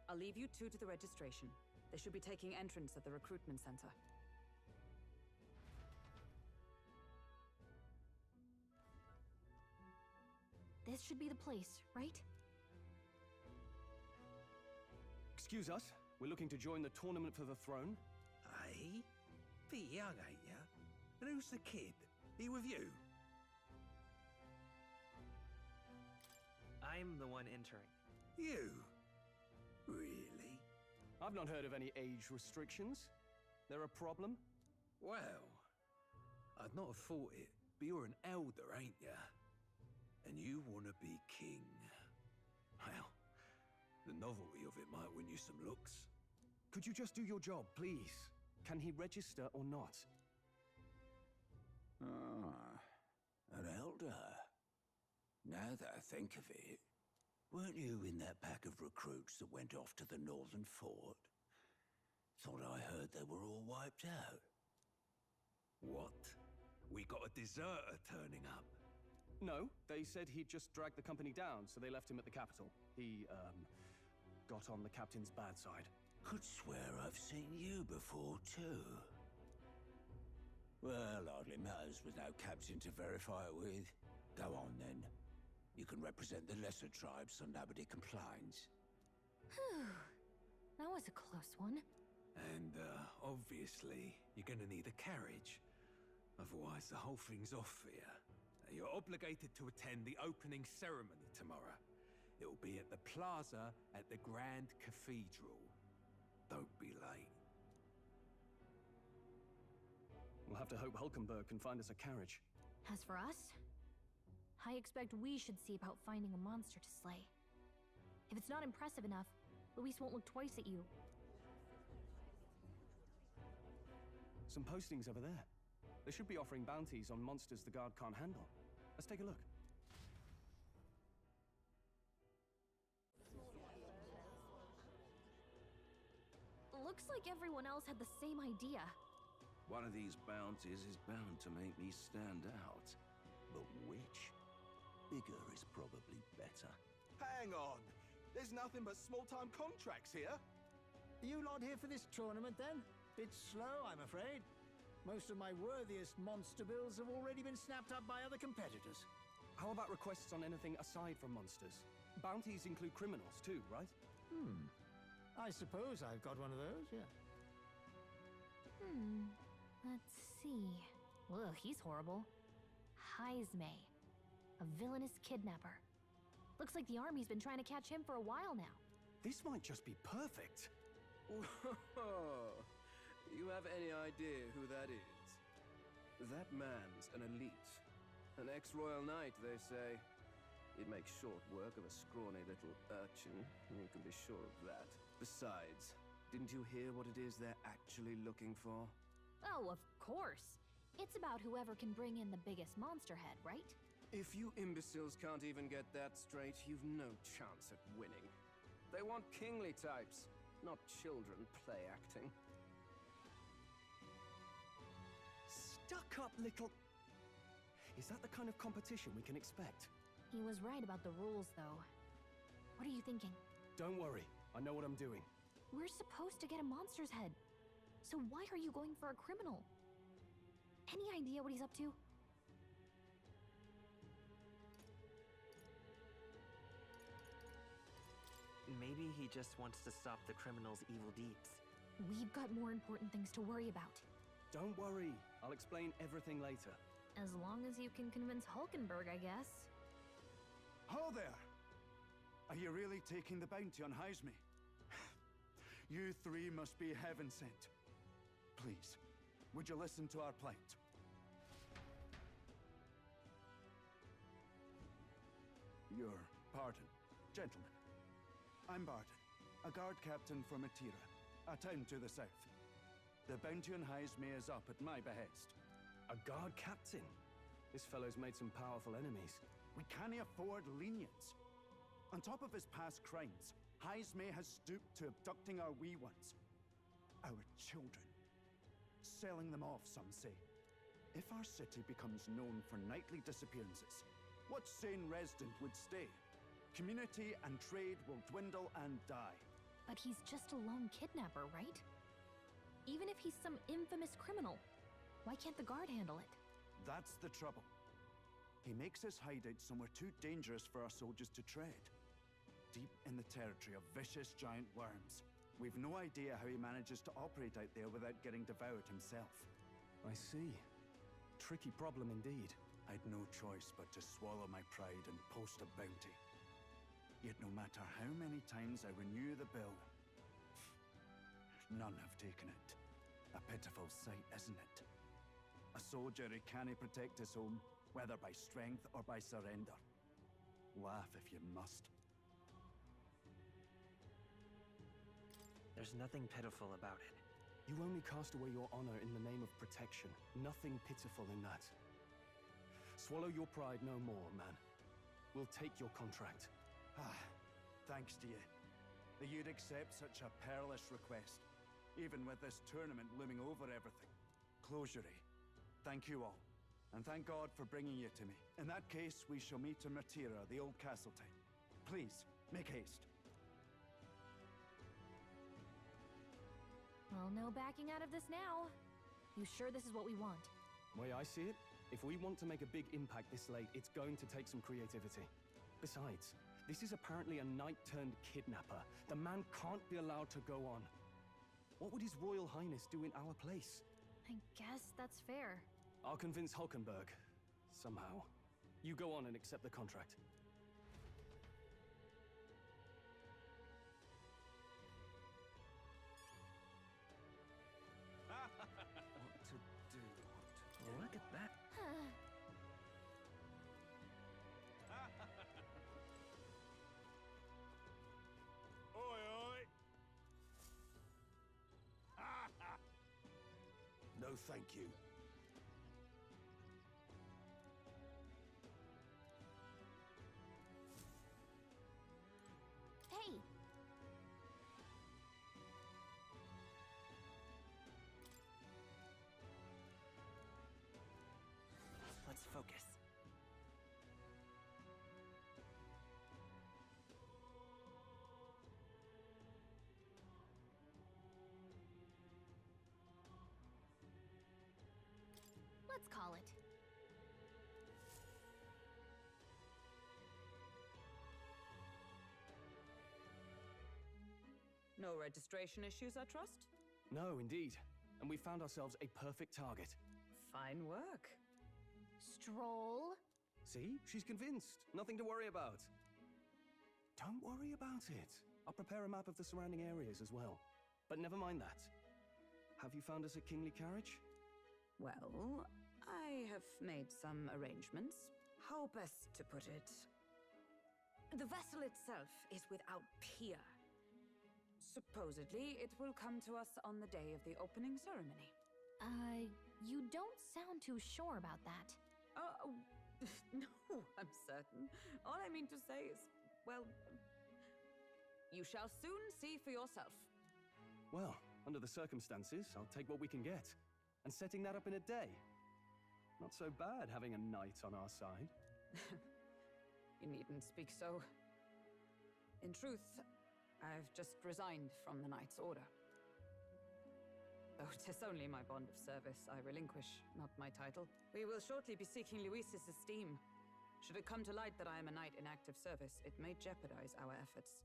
I'll leave you two to the registration. They should be taking entrance at the recruitment center. This should be the place, right? Excuse us, we're looking to join the tournament for the throne. Aye? Bit young, ain't ya? And who's the kid? He with you? I'm the one entering. You? Really? I've not heard of any age restrictions. There a problem? Well, I'd not have thought it, but you're an elder, ain't ya? And you want to be king. Well, the novelty of it might win you some looks. Could you just do your job, please? Can he register or not? Ah, an elder. Now that I think of it, weren't you in that pack of recruits that went off to the northern fort? Thought I heard they were all wiped out. What? We got a deserter turning up. No, they said he'd just dragged the company down, so they left him at the capital. He, got on the captain's bad side. Could swear I've seen you before, too. Well, hardly matters with no captain to verify it with. Go on, then. You can represent the lesser tribes so nobody complains. Whew. That was a close one. And, obviously, you're gonna need a carriage. Otherwise, the whole thing's off for you. You're obligated to attend the opening ceremony tomorrow. It'll be at the plaza at the Grand Cathedral. Don't be late. We'll have to hope Hulkenberg can find us a carriage. As for us, I expect we should see about finding a monster to slay. If it's not impressive enough, Luis won't look twice at you. Some postings over there. They should be offering bounties on monsters the guard can't handle. Let's take a look. Looks like everyone else had the same idea. One of these bounties is bound to make me stand out. But which? Bigger is probably better. Hang on! There's nothing but small-time contracts here! Are you lot here for this tournament, then? Bit slow, I'm afraid. Most of my worthiest monster bills have already been snapped up by other competitors. How about requests on anything aside from monsters? Bounties include criminals too, right? I suppose I've got one of those, yeah. Let's see. Ugh, he's horrible. Heisme. A villainous kidnapper. Looks like the army's been trying to catch him for a while now. This might just be perfect. You have any idea who that is? That man's an elite. An ex-royal knight, they say. He'd make short work of a scrawny little urchin, you can be sure of that. Besides, didn't you hear what it is they're actually looking for? Oh, of course. It's about whoever can bring in the biggest monster head, right? If you imbeciles can't even get that straight, you've no chance at winning. They want kingly types, not children play acting. Stuck-up little... Is that the kind of competition we can expect? He was right about the rules, though. What are you thinking? Don't worry, I know what I'm doing. We're supposed to get a monster's head. So why are you going for a criminal? Any idea what he's up to? Maybe he just wants to stop the criminal's evil deeds. We've got more important things to worry about. Don't worry. I'll explain everything later. As long as you can convince Hulkenberg, I guess. Ho there! Are you really taking the bounty on Heisme? You three must be heaven sent. Please, would you listen to our plight? Your pardon, gentlemen. I'm Barton, a guard captain for Matira, a town to the south. The bounty on Heisme is up at my behest. A guard captain? This fellow's made some powerful enemies. We can't afford lenience. On top of his past crimes, Heisme has stooped to abducting our wee ones. Our children. Selling them off, some say. If our city becomes known for nightly disappearances, what sane resident would stay? Community and trade will dwindle and die. But he's just a lone kidnapper, right? Even if he's some infamous criminal, why can't the guard handle it? That's the trouble. He makes his hideout somewhere too dangerous for our soldiers to tread. Deep in the territory of vicious giant worms. We've no idea how he manages to operate out there without getting devoured himself. I see. Tricky problem indeed. I'd no choice but to swallow my pride and post a bounty. Yet no matter how many times I renew the bill, none have taken it. A pitiful sight, isn't it? A soldier who can't protect his home, whether by strength or by surrender. Laugh if you must. There's nothing pitiful about it. You only cast away your honor in the name of protection. Nothing pitiful in that. Swallow your pride no more, man. We'll take your contract. Thanks to you. That you'd accept such a perilous request, even with this tournament looming over everything. Closure. Thank you all, and thank God for bringing you to me. In that case, we shall meet in Matira, the old castle town. Please, make haste. Well, no backing out of this now. You sure this is what we want? Way I see it, if we want to make a big impact this late, it's going to take some creativity. Besides, this is apparently a knight-turned-kidnapper. The man can't be allowed to go on. What would His Royal Highness do in our place? I guess that's fair. I'll convince Hulkenberg. Somehow. You go on and accept the contract. What to do? Look at that. Oi, oi! No, thank you. Hey! Let's focus. Let's call it. No registration issues, I trust? No, indeed. And we found ourselves a perfect target. Fine work. Stroll? See? She's convinced. Nothing to worry about. Don't worry about it. I'll prepare a map of the surrounding areas as well. But never mind that. Have you found us a kingly carriage? Well, I have made some arrangements. How best to put it? The vessel itself is without peer. Supposedly, it will come to us on the day of the opening ceremony. You don't sound too sure about that. No, I'm certain. All I mean to say is, well, you shall soon see for yourself. Well, under the circumstances, I'll take what we can get. And setting that up in a day. Not so bad having a knight on our side. You needn't speak so. In truth, I've just resigned from the Knight's Order. Though 'tis only my bond of service I relinquish, not my title. We will shortly be seeking Luis's esteem. Should it come to light that I am a knight in active service, it may jeopardize our efforts.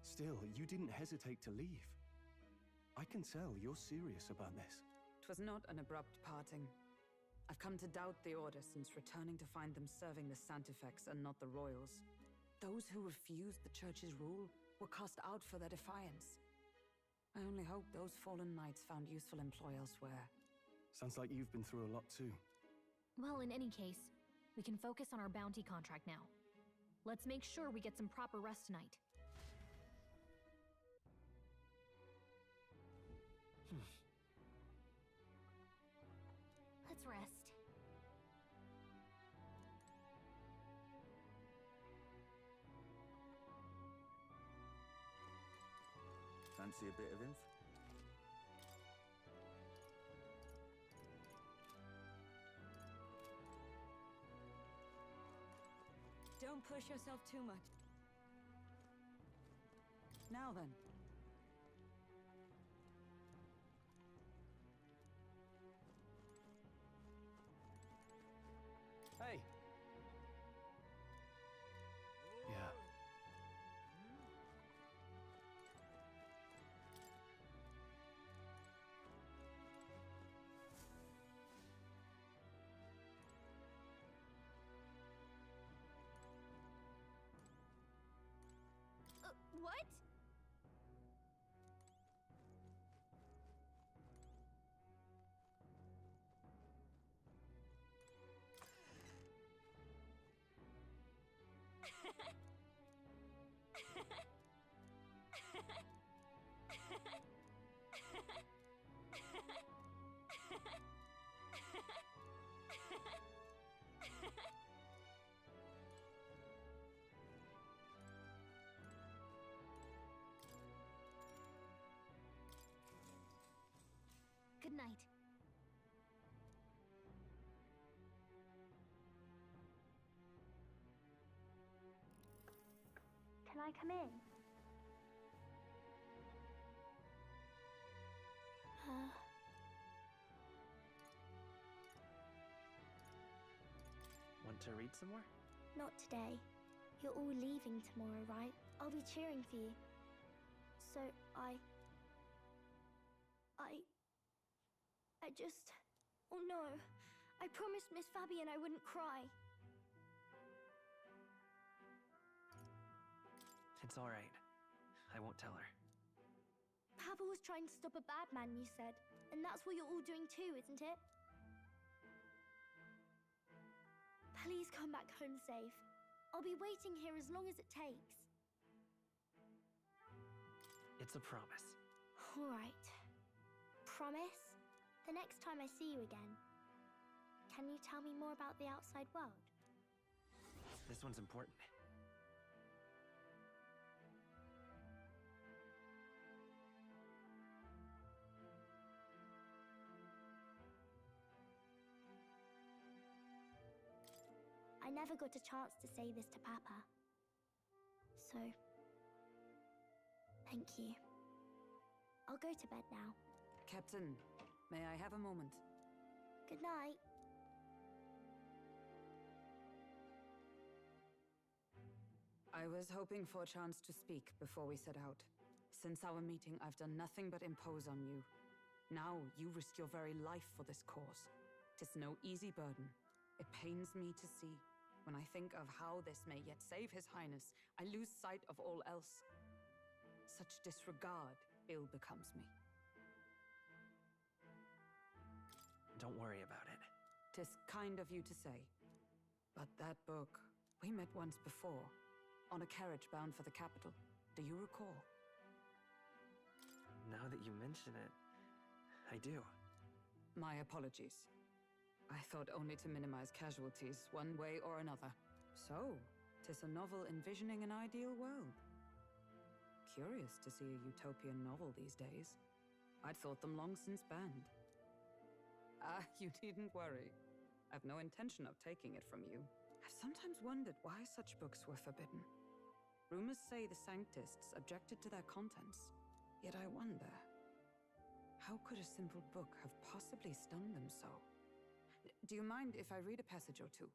Still, you didn't hesitate to leave. I can tell you're serious about this. 'Twas not an abrupt parting. I've come to doubt the Order since returning to find them serving the Santifex and not the Royals. Those who refused the Church's rule were cast out for their defiance. I only hope those fallen knights found useful employ elsewhere. Sounds like you've been through a lot too. Well, in any case, we can focus on our bounty contract now. Let's make sure we get some proper rest tonight. Let's rest. Fancy a bit of info? Don't push yourself too much. Now then. Hey! Yeah. What? Good night. Can I come in? Want to read some more? Not today. You're all leaving tomorrow, right? I'll be cheering for you. So I just... Oh no. I promised Miss Fabian I wouldn't cry. It's all right. I won't tell her. Papa was trying to stop a bad man, you said. And that's what you're all doing too, isn't it? Please come back home safe. I'll be waiting here as long as it takes. It's a promise. All right. Promise? The next time I see you again, can you tell me more about the outside world? This one's important. I never got a chance to say this to Papa. So, thank you. I'll go to bed now. Captain, may I have a moment? Good night. I was hoping for a chance to speak before we set out. Since our meeting, I've done nothing but impose on you. Now, you risk your very life for this cause. 'Tis no easy burden. It pains me to see. When I think of how this may yet save His Highness, I lose sight of all else. Such disregard ill becomes me. Don't worry about it. 'Tis kind of you to say. But that book, we met once before, on a carriage bound for the capital. Do you recall? Now that you mention it, I do. My apologies. I thought only to minimize casualties, one way or another. So, 'tis a novel envisioning an ideal world. Curious to see a utopian novel these days. I'd thought them long since banned. You needn't worry. I've no intention of taking it from you. I've sometimes wondered why such books were forbidden. Rumors say the Sanctists objected to their contents. Yet I wonder, how could a simple book have possibly stung them so? Do you mind if I read a passage or two?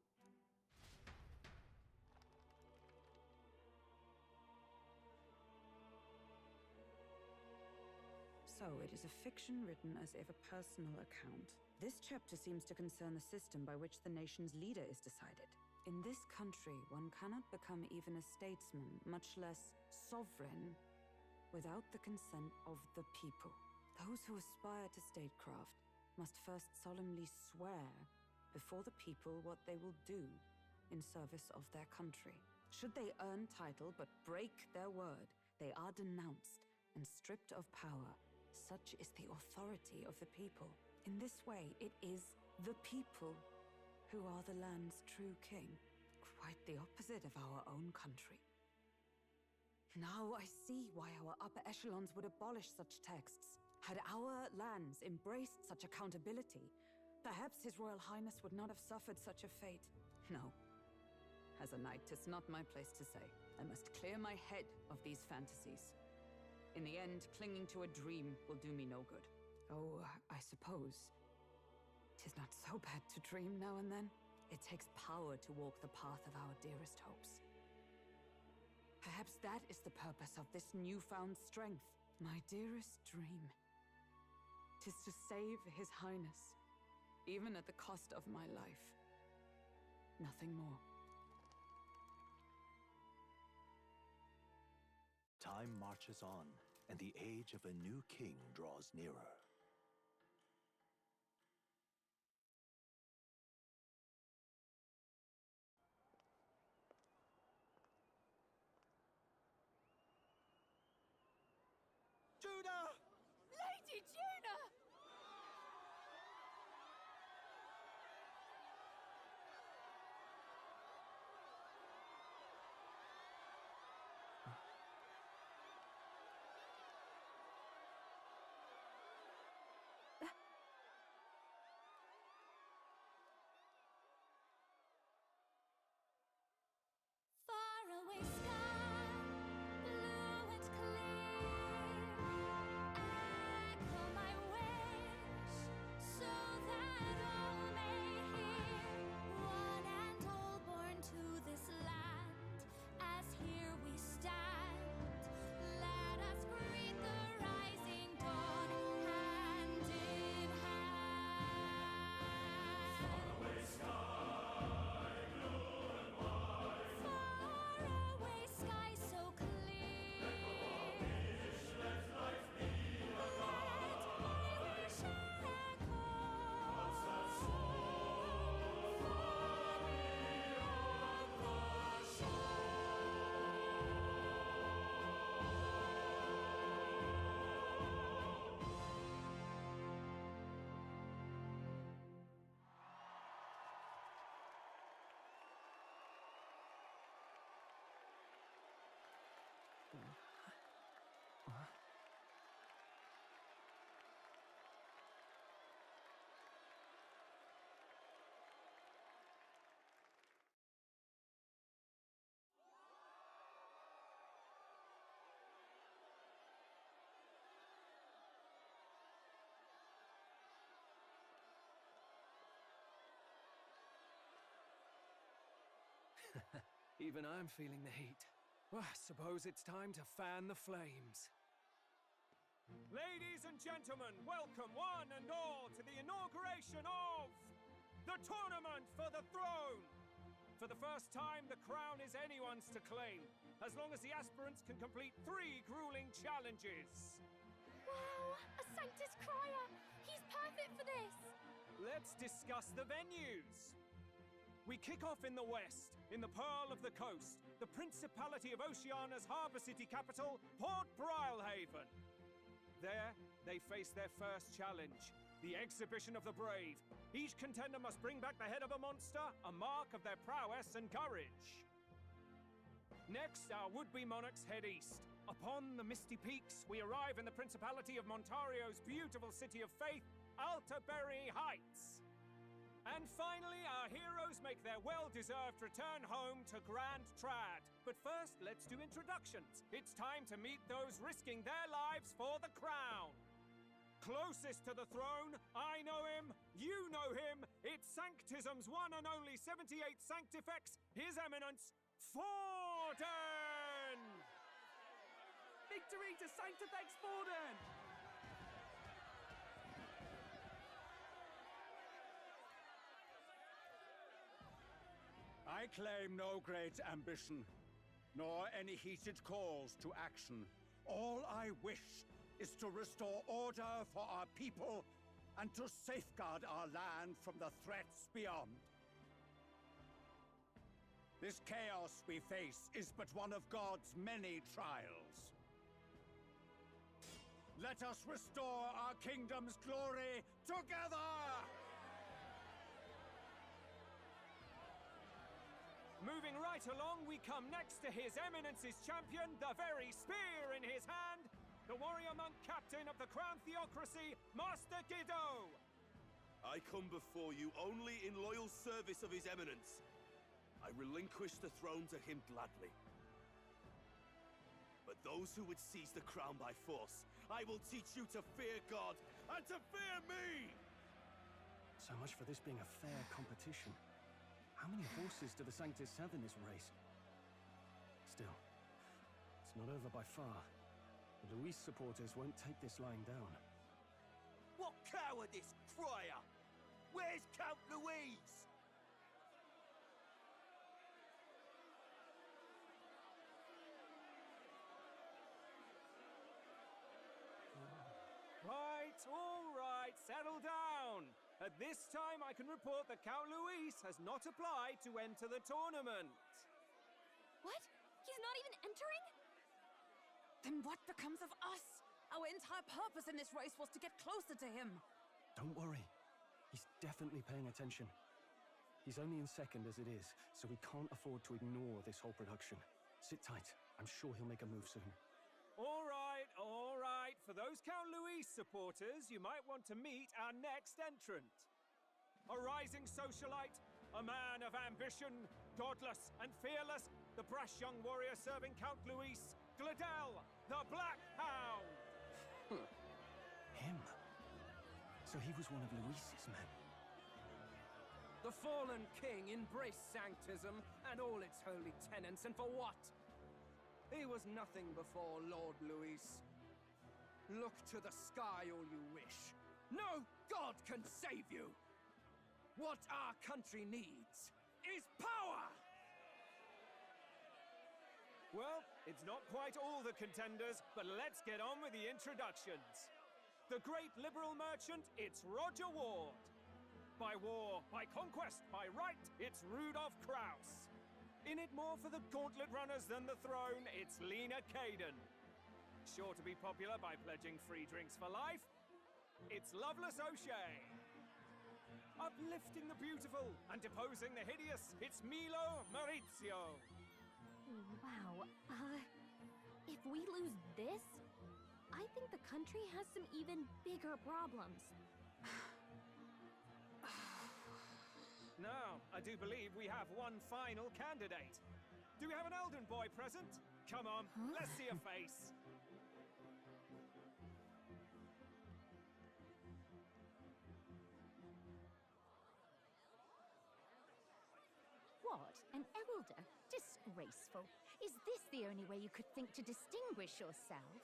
So, it is a fiction written as if a personal account. This chapter seems to concern the system by which the nation's leader is decided. In this country, one cannot become even a statesman, much less sovereign, without the consent of the people. Those who aspire to statecraft must first solemnly swear before the people what they will do in service of their country. Should they earn title but break their word, they are denounced and stripped of power. Such is the authority of the people. In this way, it is the people who are the land's true king. Quite the opposite of our own country. Now I see why our upper echelons would abolish such texts. Had our lands embraced such accountability, perhaps His Royal Highness would not have suffered such a fate. No. As a knight, 'tis not my place to say. I must clear my head of these fantasies. In the end, clinging to a dream will do me no good. Oh, I suppose 'tis not so bad to dream now and then. It takes power to walk the path of our dearest hopes. Perhaps that is the purpose of this newfound strength. My dearest dream. 'Tis to save His Highness, even at the cost of my life. Nothing more. Time marches on, and the age of a new king draws nearer. Junah! Lady Junah! Faraway sky, blue and clear. Echo my wish, so that all may hear. One and all born to this land, as here we stand. Let us greet the rising dawn, hand in hand. Faraway sky, blue and white. Faraway sky so clear. Let life be a light. Let my wish echo. Far beyond the shore. Even I'm feeling the heat. Well, I suppose it's time to fan the flames. Ladies and gentlemen, welcome one and all to the inauguration of the Tournament for the Throne! For the first time, the crown is anyone's to claim, as long as the aspirants can complete 3 grueling challenges. Wow! A Sanctus Crier! He's perfect for this! Let's discuss the venues. We kick off in the west, in the Pearl of the Coast, the Principality of Oceania's harbour city capital, Port Brilehaven. There, they face their first challenge, the Exhibition of the Brave. Each contender must bring back the head of a monster, a mark of their prowess and courage. Next, our would-be monarchs head east. Upon the misty peaks, we arrive in the Principality of Montario's beautiful city of faith, Altaberry Heights. And finally, our heroes make their well-deserved return home to Grand Trad. But first, let's do introductions. It's time to meet those risking their lives for the crown. Closest to the throne, I know him, you know him. It's Sanctism's one and only 78 Sanctifex, His Eminence, Forden! Victory to Sanctifex Forden! I claim no great ambition, nor any heated calls to action. All I wish is to restore order for our people and to safeguard our land from the threats beyond. This chaos we face is but one of God's many trials. Let us restore our kingdom's glory together! Moving right along, we come next to His Eminence's champion, the very spear in his hand, the warrior monk captain of the Crown Theocracy, Master Gideaux! I come before you only in loyal service of His Eminence. I relinquish the throne to him gladly. But those who would seize the crown by force, I will teach you to fear God and to fear me! So much for this being a fair competition. How many horses do the Sanctus have in this race? Still, it's not over by far. The Luis supporters won't take this lying down. What cowardice, crier! Where's Count Louise? Right, all right, settle down. At this time, I can report that Count Luis has not applied to enter the tournament. What? He's not even entering? Then what becomes of us? Our entire purpose in this race was to get closer to him. Don't worry. He's definitely paying attention. He's only in second as it is, so we can't afford to ignore this whole production. Sit tight. I'm sure he'll make a move soon. All right, all right. For those Count Luis supporters, you might want to meet our next entrant. A rising socialite, a man of ambition, godless and fearless, the brash young warrior serving Count Luis, Gideaux, the Black Hound! Him? So he was one of Luis's men. The fallen king embraced sanctism and all its holy tenets, and for what? He was nothing before Lord Luis. Look to the sky all you wish. No god can save you! What our country needs is power! Well, it's not quite all the contenders, but let's get on with the introductions. The great liberal merchant, it's Roger Ward. By war, by conquest, by right, it's Rudolph Krauss. In it more for the Gauntlet runners than the throne, it's Lena Caden. Sure to be popular by pledging free drinks for life, it's Loveless O'Shea. Uplifting the beautiful and deposing the hideous, it's Milo Maurizio. Wow, if we lose this, I think the country has some even bigger problems. Now, I do believe we have one final candidate. Do we have an Elden boy present? Come on, let's see a face. What? An elder? Disgraceful. Is this the only way you could think to distinguish yourself?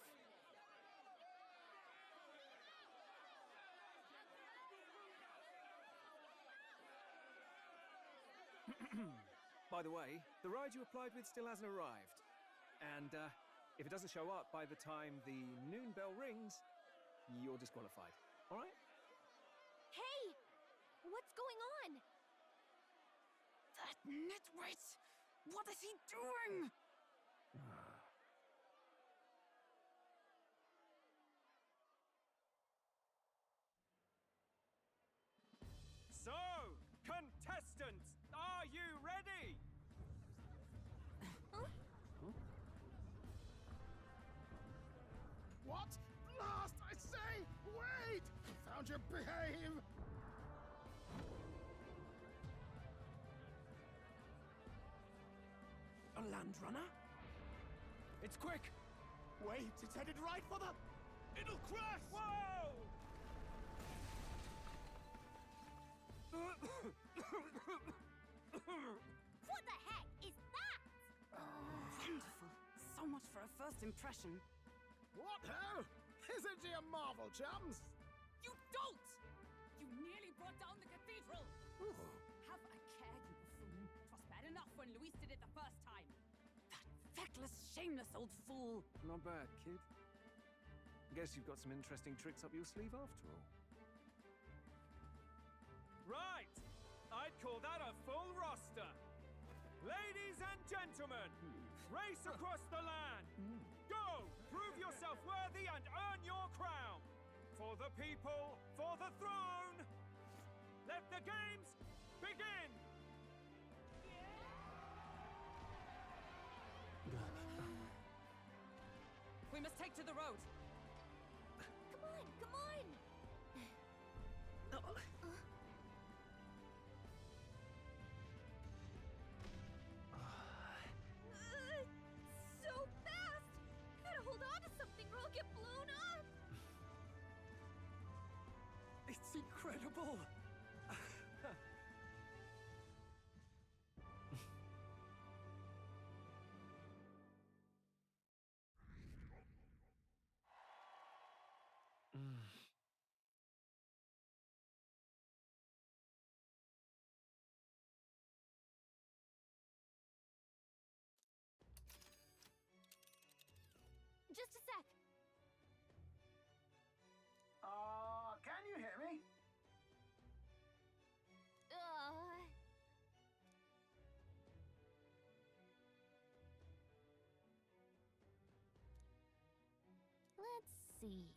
By the way, the ride you applied with still hasn't arrived. And if it doesn't show up by the time the noon bell rings, you're disqualified. All right? Hey! What's going on? That nitwit! What is he doing? So, contestants, are you ready? What? Last, I say! Wait! Found your behave! A land runner? It's quick! Wait, it's headed right for the... It'll crash! Whoa! What the heck is that? Wonderful. So much for a first impression. What ho? Isn't she a marvel, chums? You don't! You nearly brought down the cathedral! Ooh. Have a care, you buffoon. 'Twas bad enough when Luis did it the first time. That feckless, shameless old fool. Not bad, kid. Guess you've got some interesting tricks up your sleeve after all. Right! I'd call that a full roster. Ladies and gentlemen, race across the land. Go! Prove yourself worthy and earn your crown. For the people, for the throne. Let the games begin! We must take to the road. Come on, come on! So fast! I gotta hold on to something or I'll get blown up! It's incredible! Just a sec. Can you hear me? Let's see.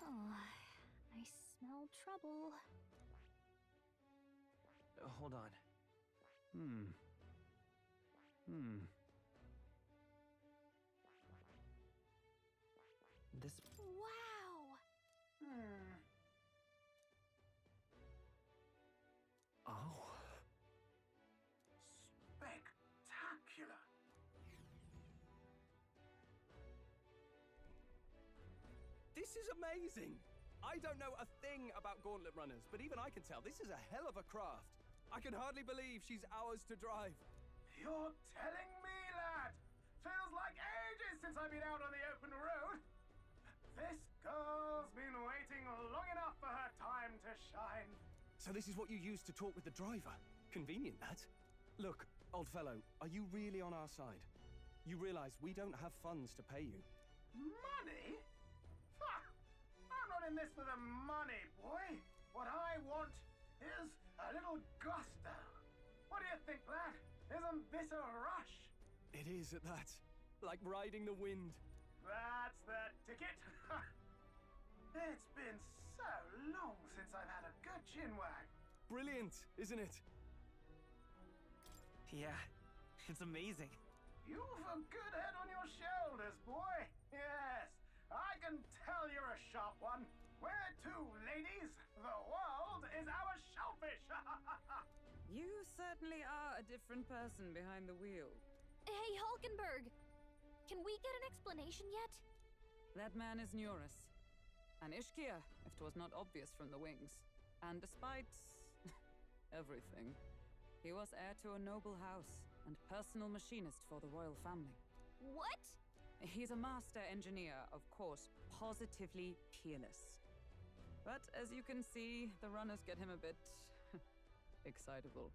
Oh, I smell trouble. Hold on. This... Wow! Oh. Spectacular! This is amazing! I don't know a thing about Gauntlet runners, but even I can tell this is a hell of a craft. I can hardly believe she's ours to drive. You're telling me, lad? Feels like ages since I've been out on the open road. This girl's been waiting long enough for her time to shine. So this is what you used to talk with the driver? Convenient, that. Look, old fellow, are you really on our side? You realize we don't have funds to pay you. Money? Ha! I'm not in this for the money, boy. What I want is a little gusto. What do you think, lad? Isn't this a rush? It is at that. Like riding the wind. That's the ticket. It's been so long since I've had a good chinwag. Brilliant, isn't it? Yeah, it's amazing. You've a good head on your shoulders, boy. Yes, I can tell you're a sharp one. Where to, ladies? The world is our shellfish. You certainly are a different person behind the wheel. Hey, Hulkenberg! Can we get an explanation yet? That man is Neuras. An Ishkia, if 'twas not obvious from the wings. And despite everything, he was heir to a noble house and personal machinist for the royal family. What? He's a master engineer, of course, positively peerless. But as you can see, the runners get him a bit excitable.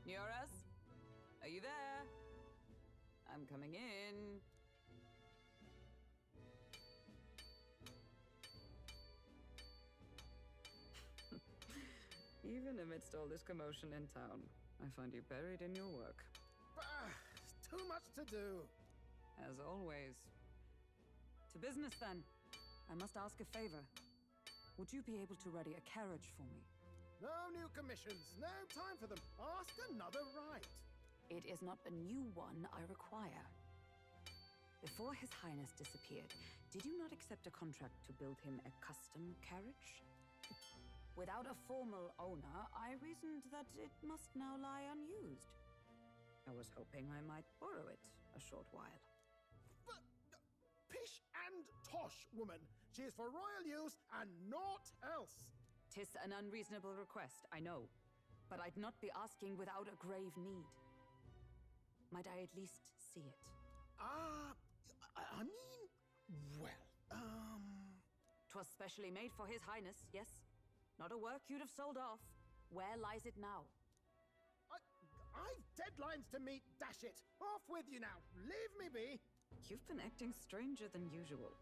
Neuras? Are you there? I'm coming in. Even amidst all this commotion in town, I find you buried in your work. Too much to do. As always. To business, then. I must ask a favor. Would you be able to ready a carriage for me? No new commissions, no time for them. Ask another right. It is not a new one I require. Before His Highness disappeared, did you not accept a contract to build him a custom carriage? Without a formal owner, I reasoned that it must now lie unused. I was hoping I might borrow it a short while. But, pish and tosh, woman. She is for royal use and naught else. 'Tis an unreasonable request, I know. But I'd not be asking without a grave need. Might I at least see it? I mean, well, 'Twas specially made for His Highness, yes? Not a work you'd have sold off. Where lies it now? I've deadlines to meet, dash it! Off with you now! Leave me be! You've been acting stranger than usual.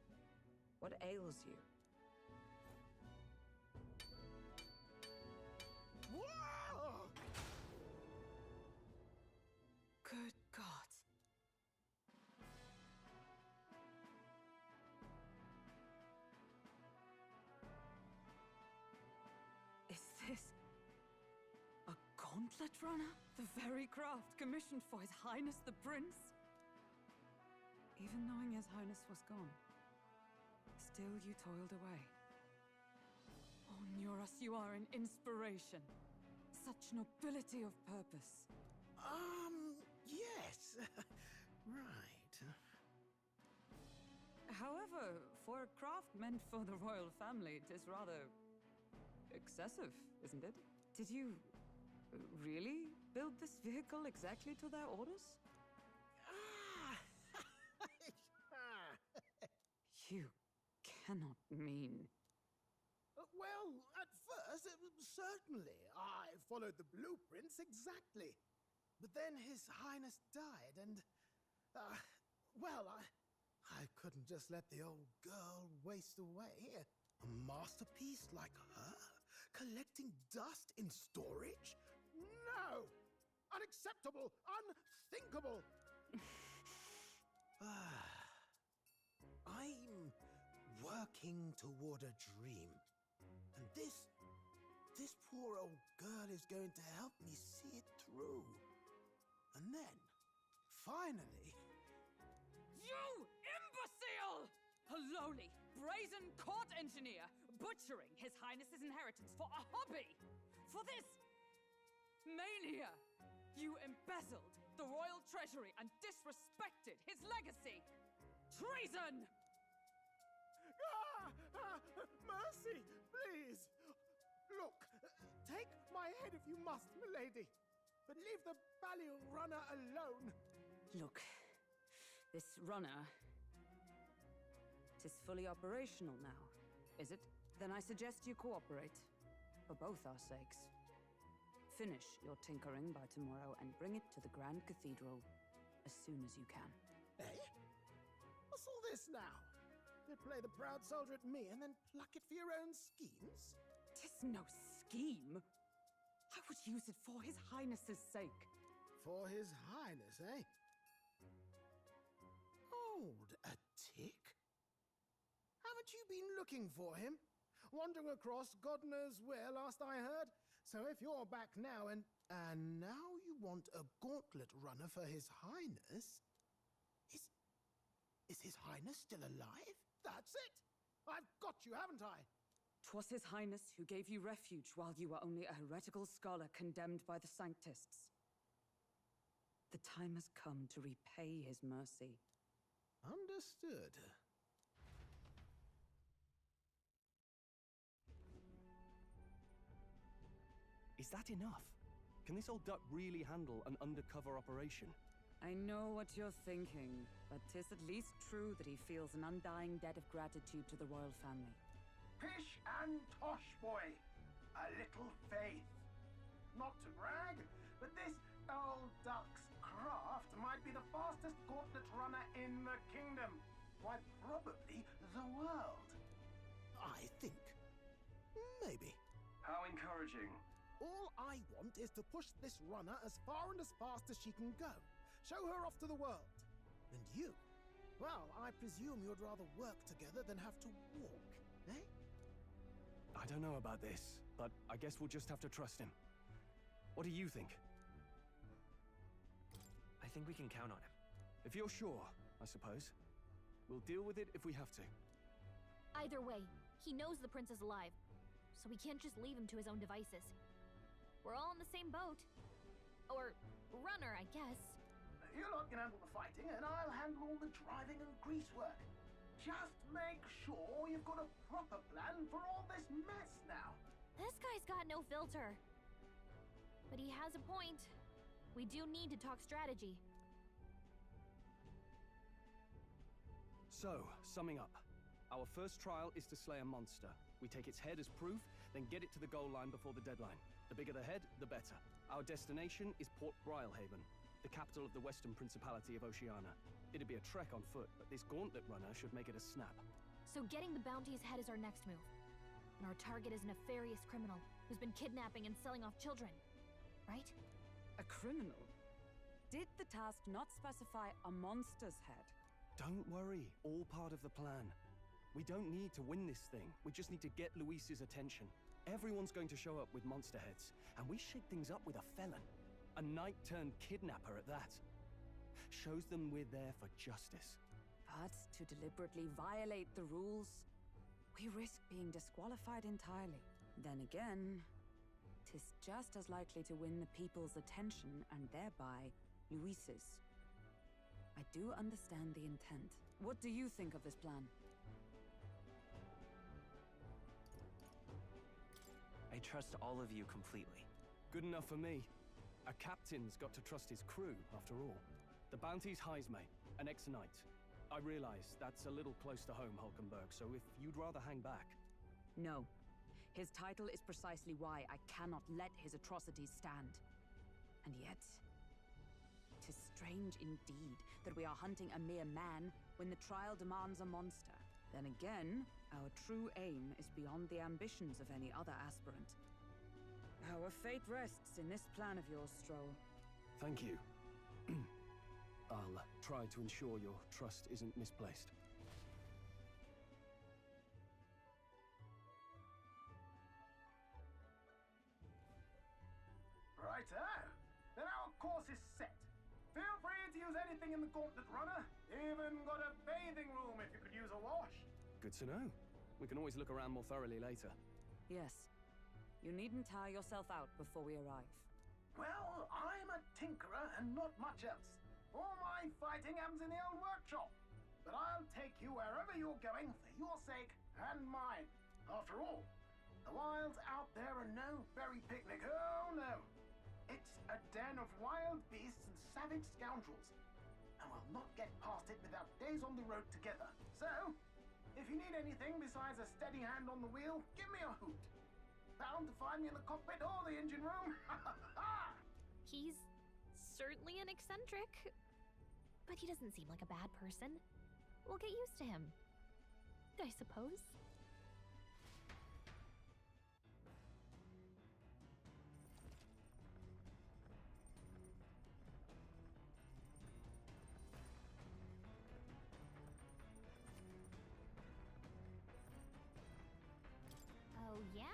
What ails you? Whoa! Good God. Is this a Gauntlet runner? The very craft commissioned for His Highness the Prince? Even knowing His Highness was gone, still you toiled away. Oh, Neuras, you are an inspiration. Such nobility of purpose. Yes. Right. However, for a craft meant for the royal family, it is rather excessive, isn't it? Did you really build this vehicle exactly to their orders? You cannot mean... Well, at first, certainly. I followed the blueprints exactly. But then His Highness died, and... well, I couldn't just let the old girl waste away. A masterpiece like her? Collecting dust in storage? No! Unacceptable! Unthinkable! I'm working toward a dream. And this poor old girl is going to help me see it through. And then, finally... You imbecile! A lowly, brazen court engineer butchering His Highness's inheritance for a hobby! For this mania! You embezzled the royal treasury and disrespected his legacy! Treason! Mercy, please! Look, take my head if you must, milady. But leave the Balliol runner alone. Look, this runner... 'tis fully operational now, is it? Then I suggest you cooperate, for both our sakes. Finish your tinkering by tomorrow and bring it to the Grand Cathedral as soon as you can. Eh? What's all this now? You play the proud soldier at me and then pluck it for your own schemes? 'Tis no scheme. I would use it for His Highness's sake. For His Highness, eh? Hold a tick. Haven't you been looking for him? Wandering across God knows where, last I heard. So if you're back now and now you want a gauntlet runner for His Highness? Is His Highness still alive? That's it! I've got you, haven't I? 'Twas His Highness who gave you refuge while you were only a heretical scholar condemned by the Sanctists. The time has come to repay His mercy. Understood. Is that enough? Can this old duck really handle an undercover operation? I know what you're thinking, but 'tis at least true that he feels an undying debt of gratitude to the royal family. Pish and tosh, boy. A little faith. Not to brag, but this old duck's craft might be the fastest gauntlet runner in the kingdom. Why, probably the world. I think. Maybe. How encouraging. All I want is to push this runner as far and as fast as she can go. Show her off to the world. And you? Well, I presume you'd rather work together than have to walk, eh? I don't know about this, but I guess we'll just have to trust him. What do you think? I think we can count on him. If you're sure, I suppose. We'll deal with it if we have to. Either way, he knows the prince is alive, so we can't just leave him to his own devices. We're all in the same boat. Or runner, I guess. You lot can handle the fighting, and I'll handle all the driving and grease work. Just make sure you've got a proper plan for all this mess now. This guy's got no filter. But he has a point. We do need to talk strategy. So, summing up. Our first trial is to slay a monster. We take its head as proof, then get it to the goal line before the deadline. The bigger the head, the better. Our destination is Port Brilehaven, the capital of the Western Principality of Oceania. It'd be a trek on foot, but this Gauntlet runner should make it a snap. So getting the bounty's head is our next move. And our target is a nefarious criminal who's been kidnapping and selling off children. Right? A criminal? Did the task not specify a monster's head? Don't worry, all part of the plan. We don't need to win this thing. We just need to get Luis's attention. Everyone's going to show up with monster heads, and we shake things up with a felon. A knight-turned-kidnapper at that. Shows them we're there for justice. But to deliberately violate the rules, we risk being disqualified entirely. Then again, 'tis just as likely to win the people's attention and thereby Luis's. I do understand the intent. What do you think of this plan? I trust all of you completely. Good enough for me. A captain's got to trust his crew, after all. The bounty's Heisme, an ex-knight. I realize that's a little close to home, Hulkenberg, so if you'd rather hang back... No. His title is precisely why I cannot let his atrocities stand. And yet, 'tis strange indeed that we are hunting a mere man when the trial demands a monster. Then again, our true aim is beyond the ambitions of any other aspirant. Our fate rests in this plan of yours, Stroll. Thank you. I'll try to ensure your trust isn't misplaced. Righto! Then our course is set. Feel free to use anything in the Gauntlet runner. Even got a bathing room if you could use a wash. Good to know. We can always look around more thoroughly later. Yes. You needn't tire yourself out before we arrive. Well, I'm a tinkerer and not much else. All my fighting happens in the old workshop. But I'll take you wherever you're going for your sake and mine. After all, the wilds out there are no berry picnic. Oh no. It's a den of wild beasts and savage scoundrels. And we'll not get past it without days on the road together. So, if you need anything besides a steady hand on the wheel, give me a hoot. Bound to find me in the cockpit or the engine room. He's certainly an eccentric, but he doesn't seem like a bad person. We'll get used to him, I suppose. Oh, yeah?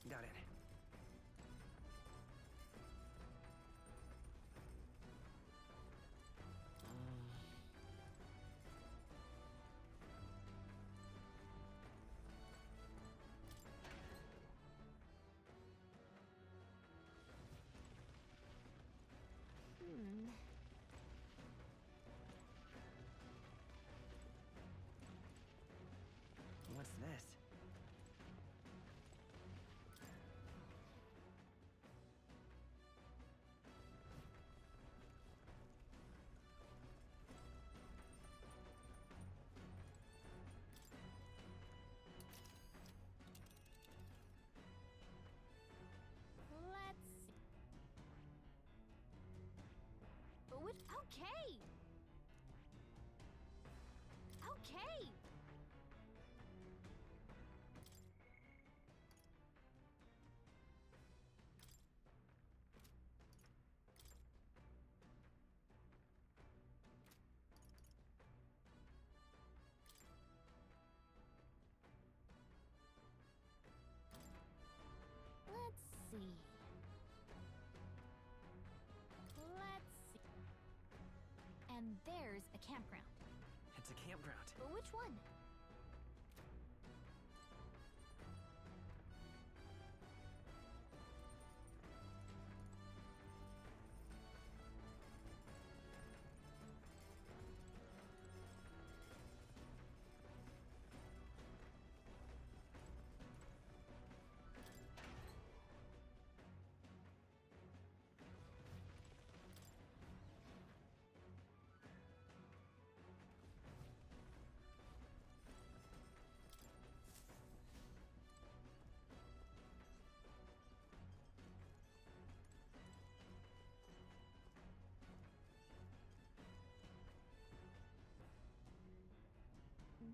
Got it. What's this? Okay! Okay! Let's And there's a campground. It's a campground. But which one?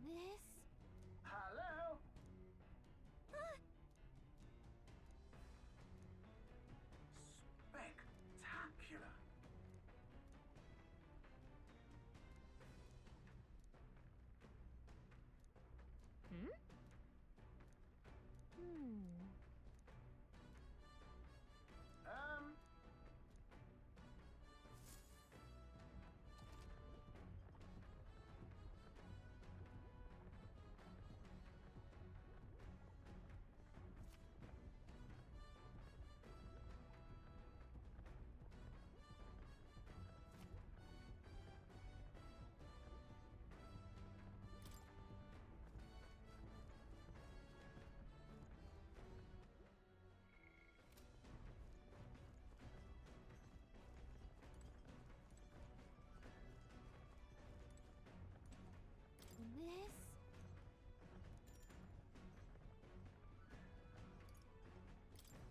This? Hello? Spectacular. Hmm? This?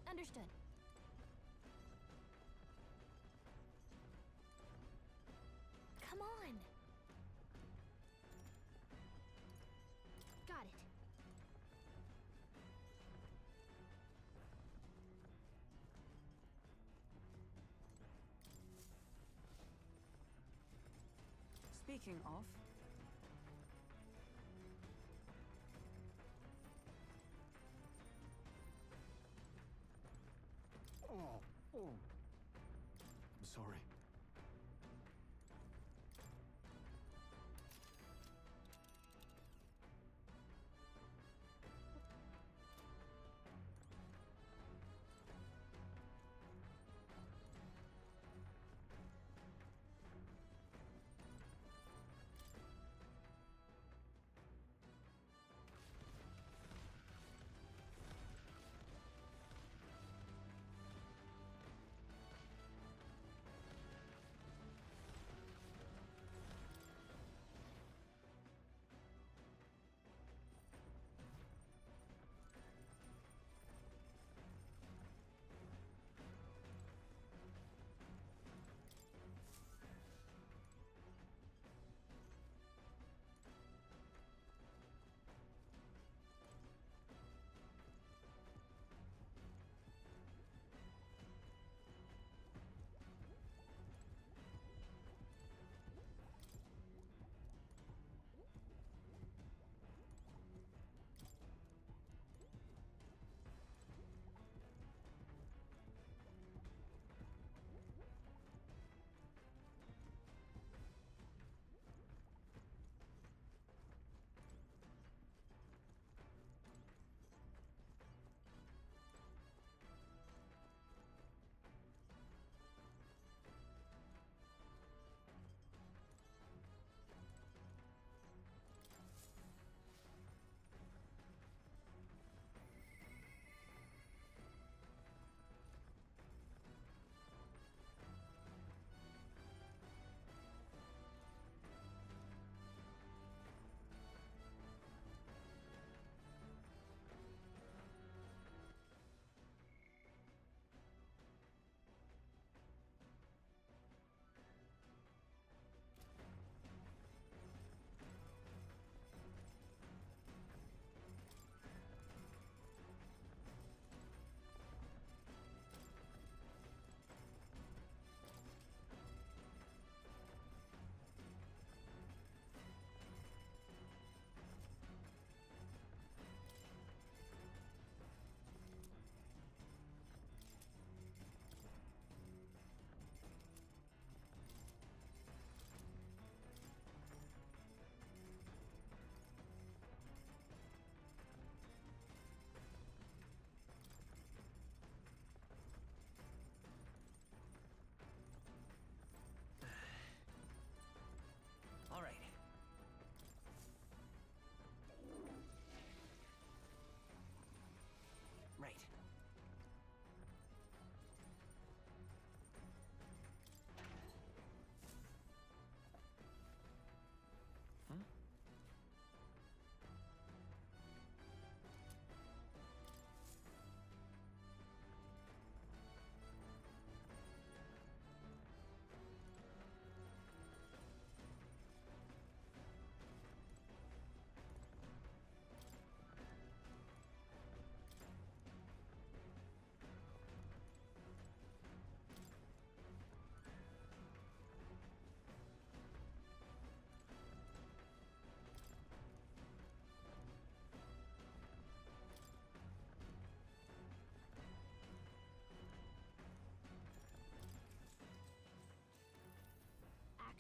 Understood. Come on. Got it. Speaking of, I'm sorry.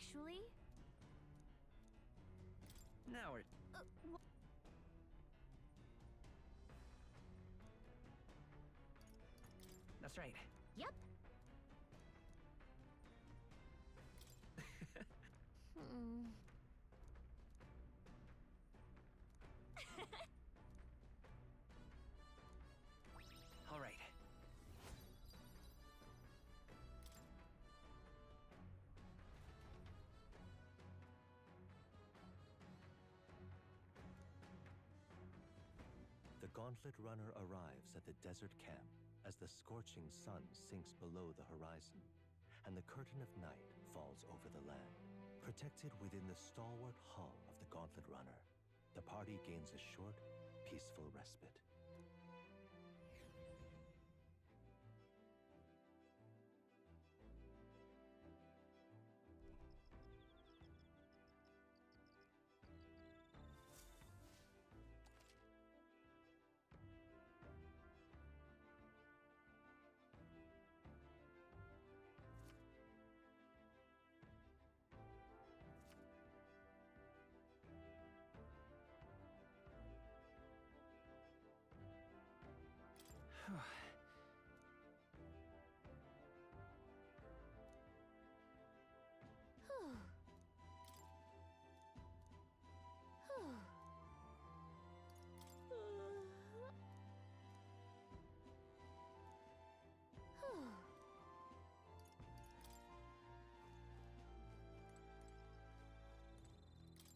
Actually? Now we're... That's right. Yep. All right. The Gauntlet runner arrives at the desert camp as the scorching sun sinks below the horizon, and the curtain of night falls over the land. Protected within the stalwart hull of the Gauntlet runner, the party gains a short, peaceful respite.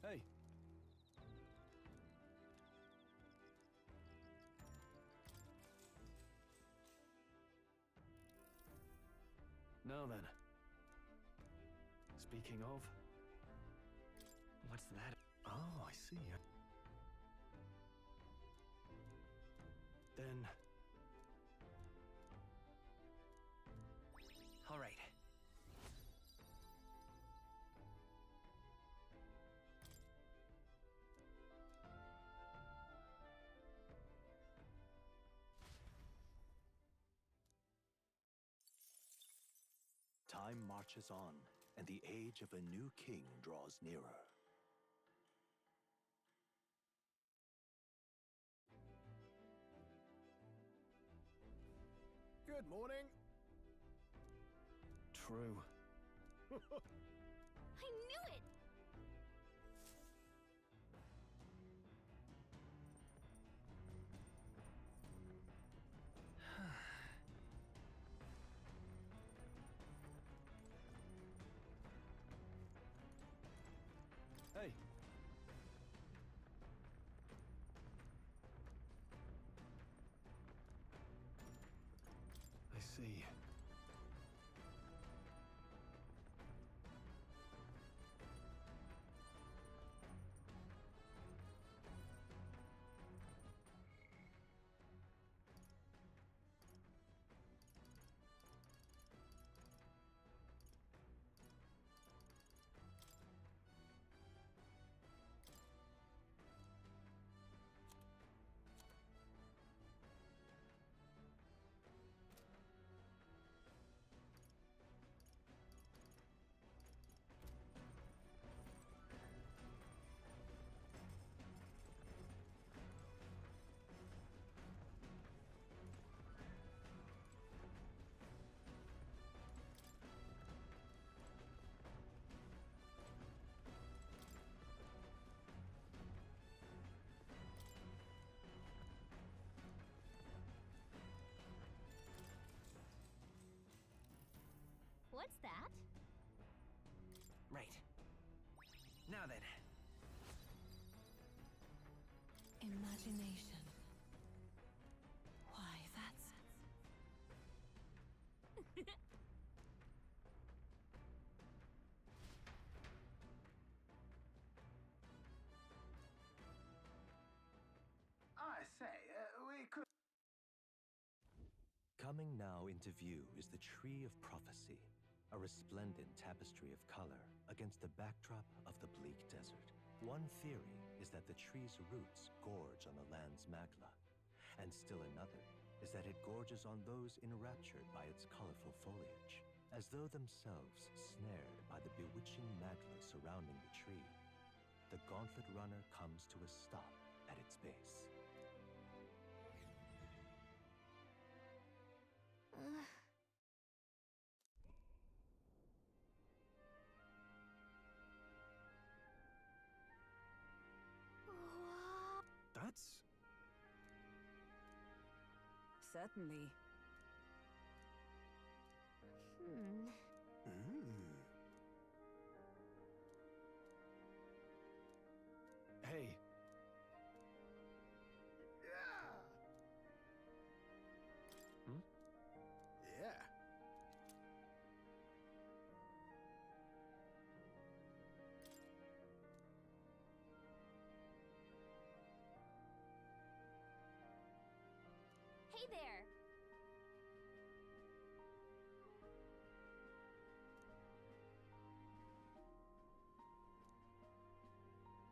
Hey. Now then. Speaking of... What's that? Oh, I see. Then... All right. Time marches on, and the age of a new king draws nearer. Good morning. True. I knew it! Hey. I see. What's that? Right. Now then. Imagination. Why, that's... I say, we could... Coming now into view is the Tree of Prophecy, a resplendent tapestry of color against the backdrop of the bleak desert. One theory is that the tree's roots gorge on the land's magla, and still another is that it gorges on those enraptured by its colorful foliage, as though themselves snared by the bewitching magla the Gauntlet runner comes to a stop at its base. That's... Certainly. Hey. Yeah. Hmm? Yeah. Hey there!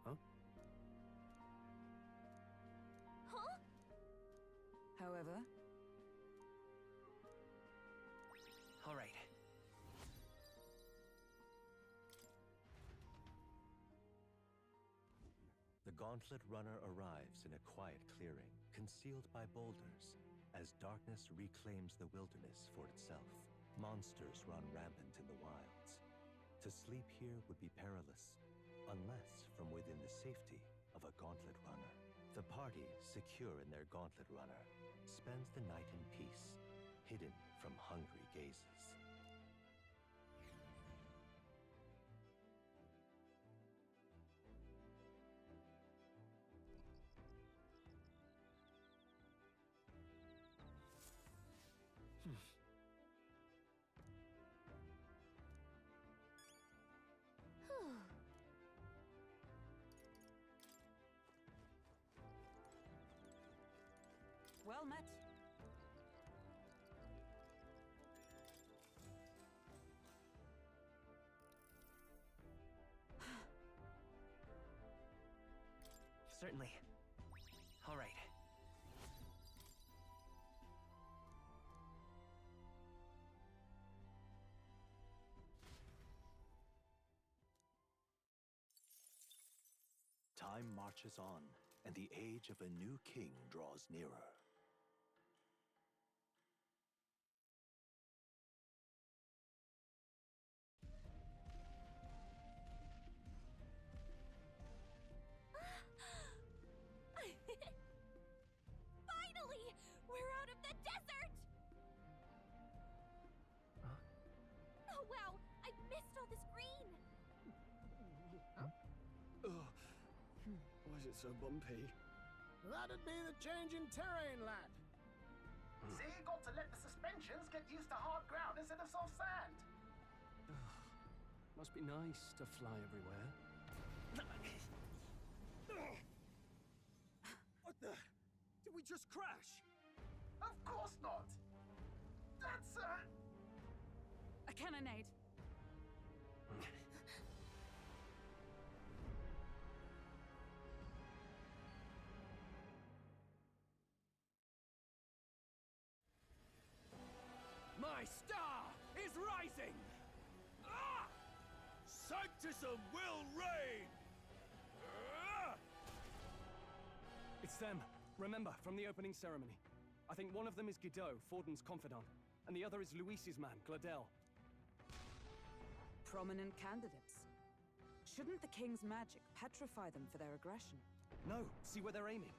Huh? Huh? However... All right. The Gauntlet runner arrives in a quiet clearing, concealed by boulders, as darkness reclaims the wilderness for itself. Monsters run rampant in the wilds. To sleep here would be perilous, unless from within the safety of a Gauntlet runner. The party, secure in their Gauntlet runner, spends the night in peace, hidden from hungry gazes. Well met. Certainly. All right. Time marches on, and the age of a new king draws nearer. Finally! We're out of the desert! Oh wow! I've missed all this green! Why is it so bumpy? That'd be the change in terrain, lad. See, got to let the suspensions get used to hard ground instead of soft sand. Must be nice to fly everywhere. What the? Did we just crash? Of course not. That's A cannonade. My star is rising! Ah! Sanctism will reign! Ah! It's them. Remember, from the opening ceremony. I think one of them is Gideaux, Forden's confidant, and the other is Luis's man, Gladel. Prominent candidates. Shouldn't the king's magic petrify them for their aggression? No, see where they're aiming.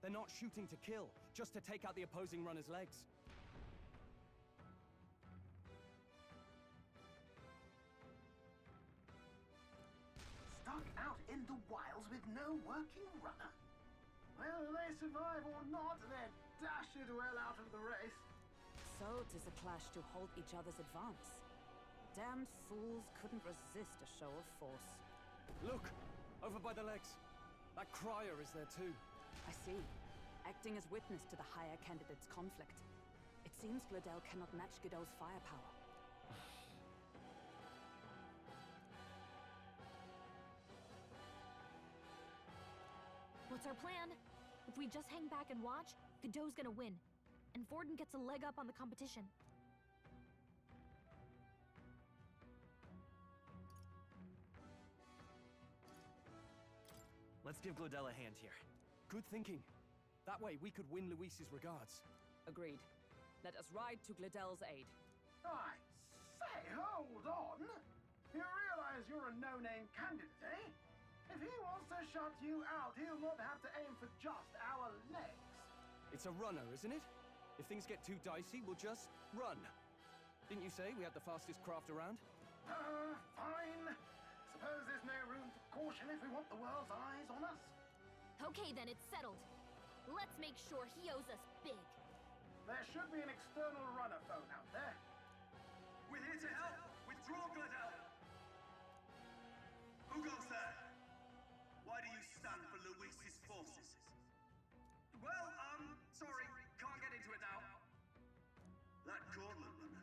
They're not shooting to kill, just to take out the opposing runner's legs. stuck out in the wilds with no working runner. Whether they survive or not, they're dashed well out of the race. So 'tis a clash to halt each other's advance. Damned fools couldn't resist a show of force. Look! Over by the legs. That crier is there too. I see. Acting as witness to the higher candidate's conflict. It seems Gladel cannot match Gideaux's firepower. What's our plan? If we just hang back and watch, Gideaux's gonna win. And Forden gets a leg up on the competition. Let's give Glodell a hand here. Good thinking. That way we could win Luis's regards. Agreed. Let us ride to Glodell's aid. I say, hold on. You realize you're a no-name candidate, eh? If he wants to shut you out, he'll not have to aim for just our legs. It's a runner, isn't it? If things get too dicey, we'll just run. Didn't you say we had the fastest craft around? Fine. Suppose there's no room for caution if we want the world's eyes on us. Okay then, it's settled. Let's make sure he owes us big. There should be an external runner phone out there. We're here to help! Withdraw, Glodell! Who goes there? Why do you stand for Luis's forces? Well, sorry, can't get into it now. That Gauntlet runner.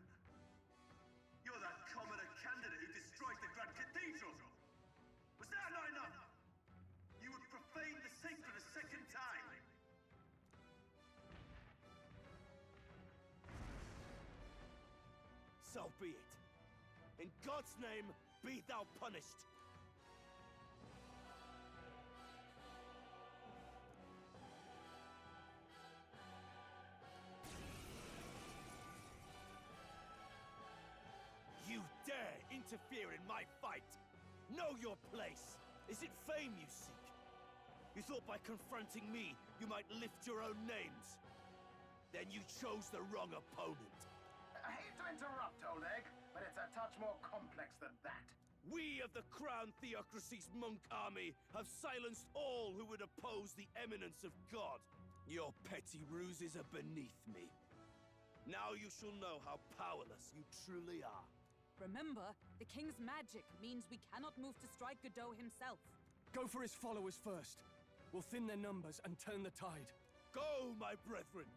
You're that commoner candidate who destroyed the Grand Cathedral! Was that not enough? You would profane the sacred a second time! So be it. In God's name, be thou punished. You dare interfere in my fight! Know your place! Is it fame you seek? You thought by confronting me, you might lift your own names? Then you chose the wrong opponent. I hate to interrupt, Old Egg, but it's a touch more complex than that. We of the Crown Theocracy's monk army have silenced all who would oppose the eminence of God. Your petty ruses are beneath me. Now you shall know how powerless you truly are. Remember, the king's magic means we cannot move to strike Gideaux himself. Go for his followers first. We'll thin their numbers and turn the tide. Go, my brethren!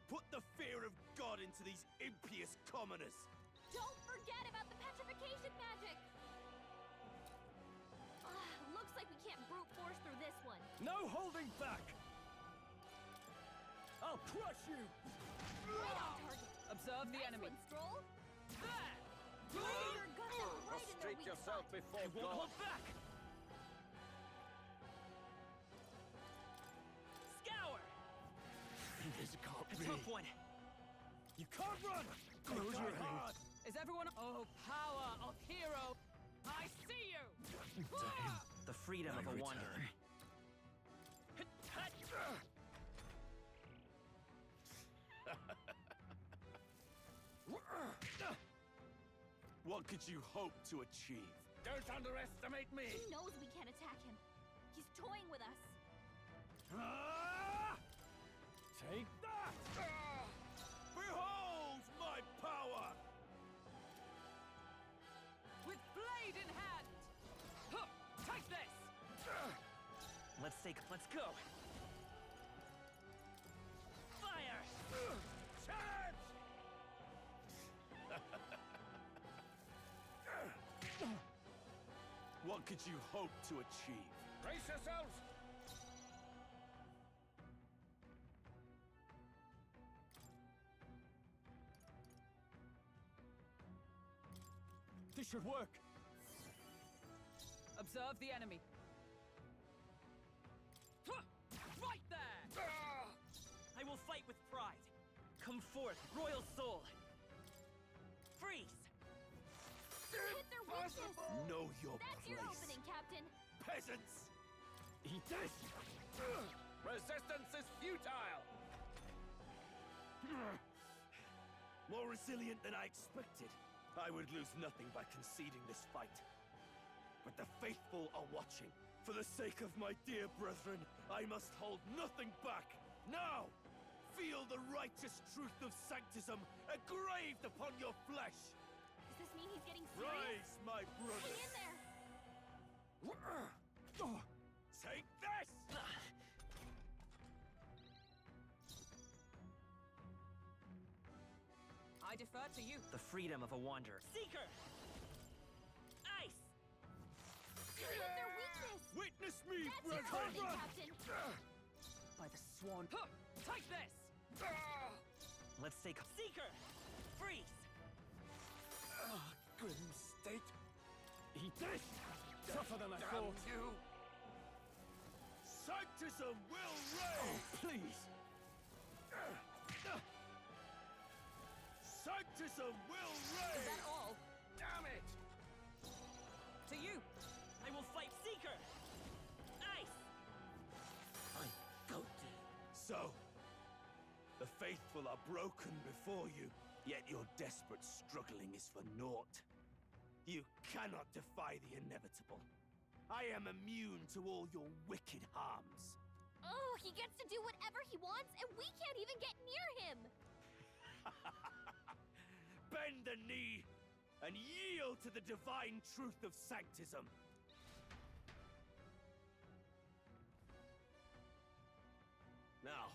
Put the fear of God into these impious commoners! Don't forget about the petrification magic! Looks like we can't brute force through this one. No holding back! I'll crush you! Right on target. Observe the Nice enemy. one, Stroll. There! Your gun right in their Prostrate weak yourself spot. before I won't God. hold back! Scour! This can't A be. tough one. You can't run! Close your hard. Is everyone... Oh, power of hero! I see you! The freedom of a wanderer. What could you hope to achieve? Don't underestimate me! He knows we can't attack him. He's toying with us. Take that! Behold my power! With blade in hand! Huh, take this! Let's go! Fire! Charge! What could you hope to achieve? Brace yourselves! This should work. Observe the enemy. Huh, right there! I will fight with pride. Come forth, royal soul. Freeze! Hit their weakness. Know your That's place. your opening, Captain. Peasants! Eat this! Resistance is futile! More resilient than I expected. I would lose nothing by conceding this fight. But the faithful are watching. For the sake of my dear brethren, I must hold nothing back. Now, feel the righteous truth of sanctism engraved upon your flesh. Does this mean he's getting serious? Rise, my brothers. Hang in there. Take this! I defer to you. The freedom of a wanderer. Seeker! Ice! Hit their weakness. Witness me, That's your brethren! opening, Captain. By the swan. Huh, take this! Let's take Seeker! Freeze! Grim state. Eat this! Tougher than I thought. You! Sanctism will reign! Oh, please! Sanctism will reign! Is that all? Damn it! To you! I will fight Seeker! Ice! I'm guilty. So, the faithful are broken before you, yet your desperate struggling is for naught. You cannot defy the inevitable. I am immune to all your wicked harms. Oh, he gets to do whatever he wants, and we can't even get near him! Bend the knee and yield to the divine truth of sanctism. Now,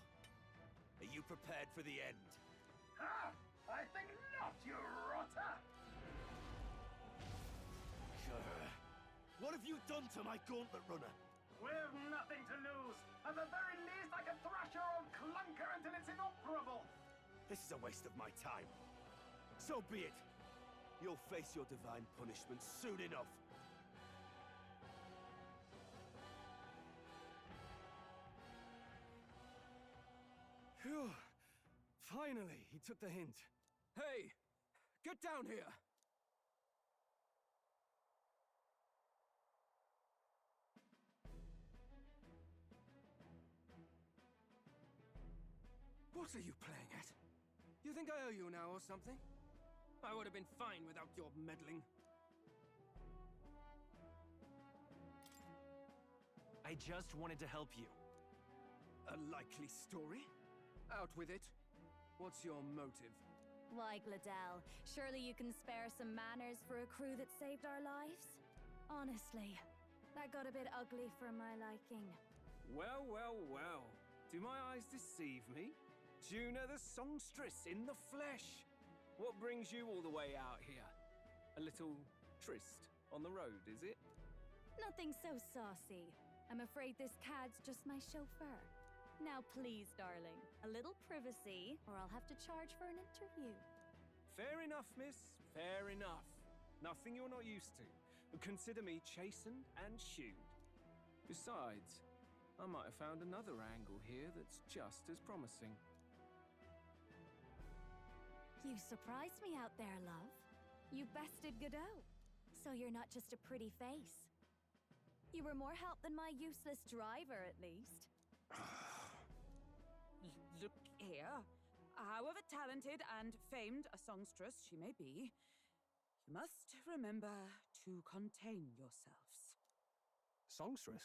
are you prepared for the end? Ha! I think not, you rotter! What have you done to my Gauntlet runner? We've nothing to lose. At the very least, I can thrash your old clunker until it's inoperable. This is a waste of my time. So be it. You'll face your divine punishment soon enough. Phew. Finally, he took the hint. Hey! Get down here! What are you playing at? You think I owe you now or something? I would have been fine without your meddling. I just wanted to help you. A likely story? Out with it. What's your motive? Why, Gideaux, surely you can spare some manners for a crew that saved our lives? Honestly, that got a bit ugly for my liking. Well, well, well. Do my eyes deceive me? Junah the songstress in the flesh. What brings you all the way out here? A little tryst on the road, is it? Nothing so saucy. I'm afraid this cad's just my chauffeur. Now please, darling, a little privacy, or I'll have to charge for an interview. Fair enough, miss. Fair enough. Nothing you're not used to. Consider me chastened and shooed. Besides, I might have found another angle here that's just as promising. You surprised me out there, love. You bested Gideaux. So you're not just a pretty face. You were more help than my useless driver, at least. Look here. However talented and famed a songstress she may be, you must remember to contain yourselves. Songstress?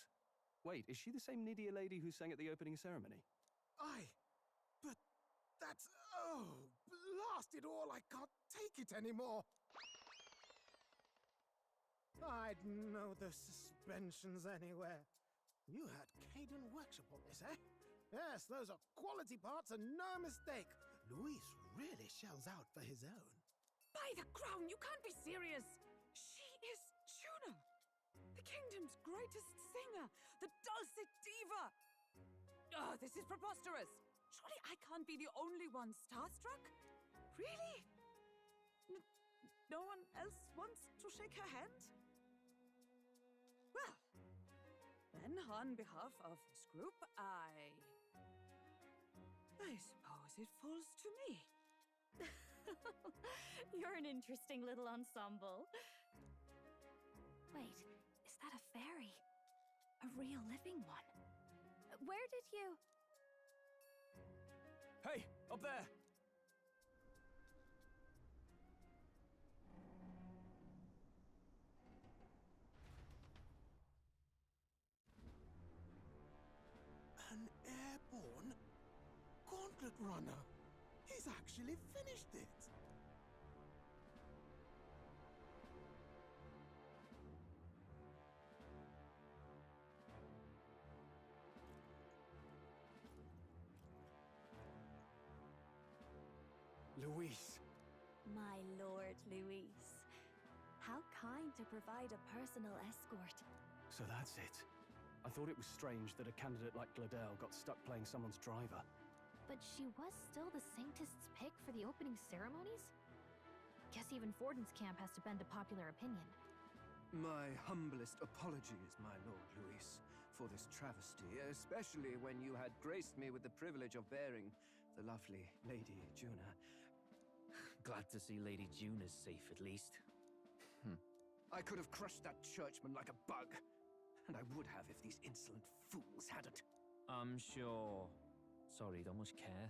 Wait, is she the same Nydia lady who sang at the opening ceremony? Aye, but that's... oh, blast it all, I can't take it anymore. I'd know the suspensions anywhere. You had Caden workshop on this, eh? Yes, those are quality parts and no mistake. Luis really shells out for his own. By the crown, you can't be serious! She is Junah, the kingdom's greatest singer, the dulcet diva! Oh, this is preposterous! Surely I can't be the only one starstruck? Really? No one else wants to shake her hand? Well, then on behalf of this group, I suppose it falls to me. You're an interesting little ensemble. Wait, is that a fairy? A real living one? Where did you... Hey, up there! An airborne Gauntlet runner. He's actually finished it. Luis. My lord, Luis. How kind to provide a personal escort. So that's it. I thought it was strange that a candidate like Gideaux got stuck playing someone's driver. But she was still the Sanctist's pick for the opening ceremonies? Guess even Forden's camp has to bend to popular opinion. My humblest apologies, my lord Luis, for this travesty, especially when you had graced me with the privilege of bearing the lovely Lady Junah. Glad to see Lady Junah's safe, at least. I could have crushed that churchman like a bug. And I would have if these insolent fools hadn't. I'm sure. Sorry, don't much care.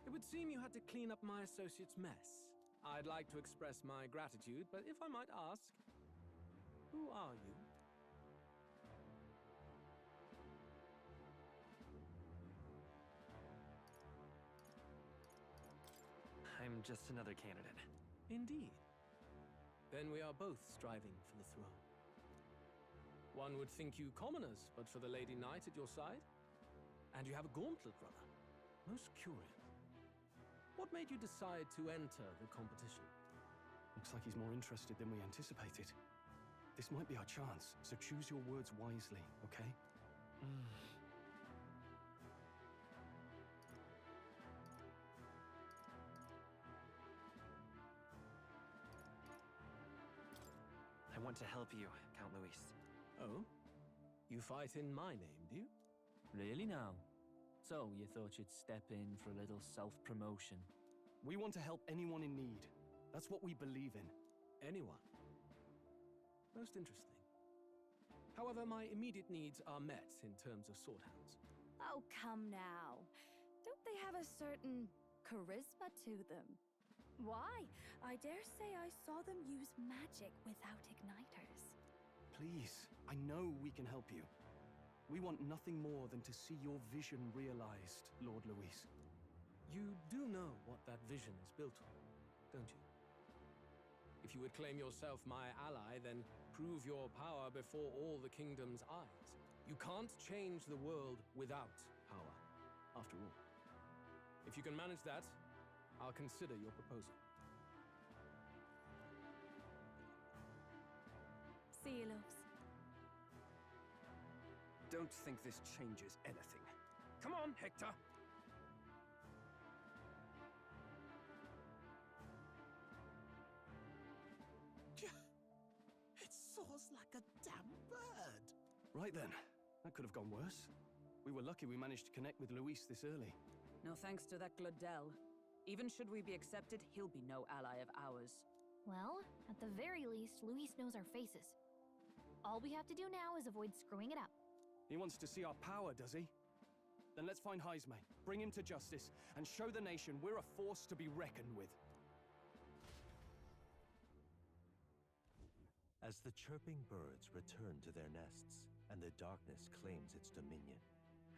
It would seem you had to clean up my associate's mess. I'd like to express my gratitude, but if I might ask, who are you? I'm just another candidate. Indeed. Then we are both striving for the throne. One would think you commoners, but for the Lady Knight at your side. And you have a Gauntlet runner. Most curious. What made you decide to enter the competition? Looks like he's more interested than we anticipated. This might be our chance, so choose your words wisely, okay? I want to help you, Count Luis. Oh? You fight in my name, do you? Really now? So, you thought you'd step in for a little self-promotion? We want to help anyone in need. That's what we believe in. Anyone? Most interesting. However, my immediate needs are met in terms of swordhounds. Oh, come now. Don't they have a certain charisma to them? Why? I dare say I saw them use magic without igniters. Please, I know we can help you. We want nothing more than to see your vision realized, Lord Luis. You do know what that vision is built on, don't you? If you would claim yourself my ally, then prove your power before all the kingdom's eyes. You can't change the world without power, after all. If you can manage that, I'll consider your proposal. See you, loves. Don't think this changes anything. Come on, Hector! It soars like a damn bird. Right then. That could have gone worse. We were lucky we managed to connect with Luis this early. No thanks to that Glodell. Even should we be accepted, he'll be no ally of ours. Well, at the very least, Luis knows our faces. All we have to do now is avoid screwing it up. He wants to see our power, does he? Then let's find Jaime, bring him to justice, and show the nation we're a force to be reckoned with. As the chirping birds return to their nests, and the darkness claims its dominion,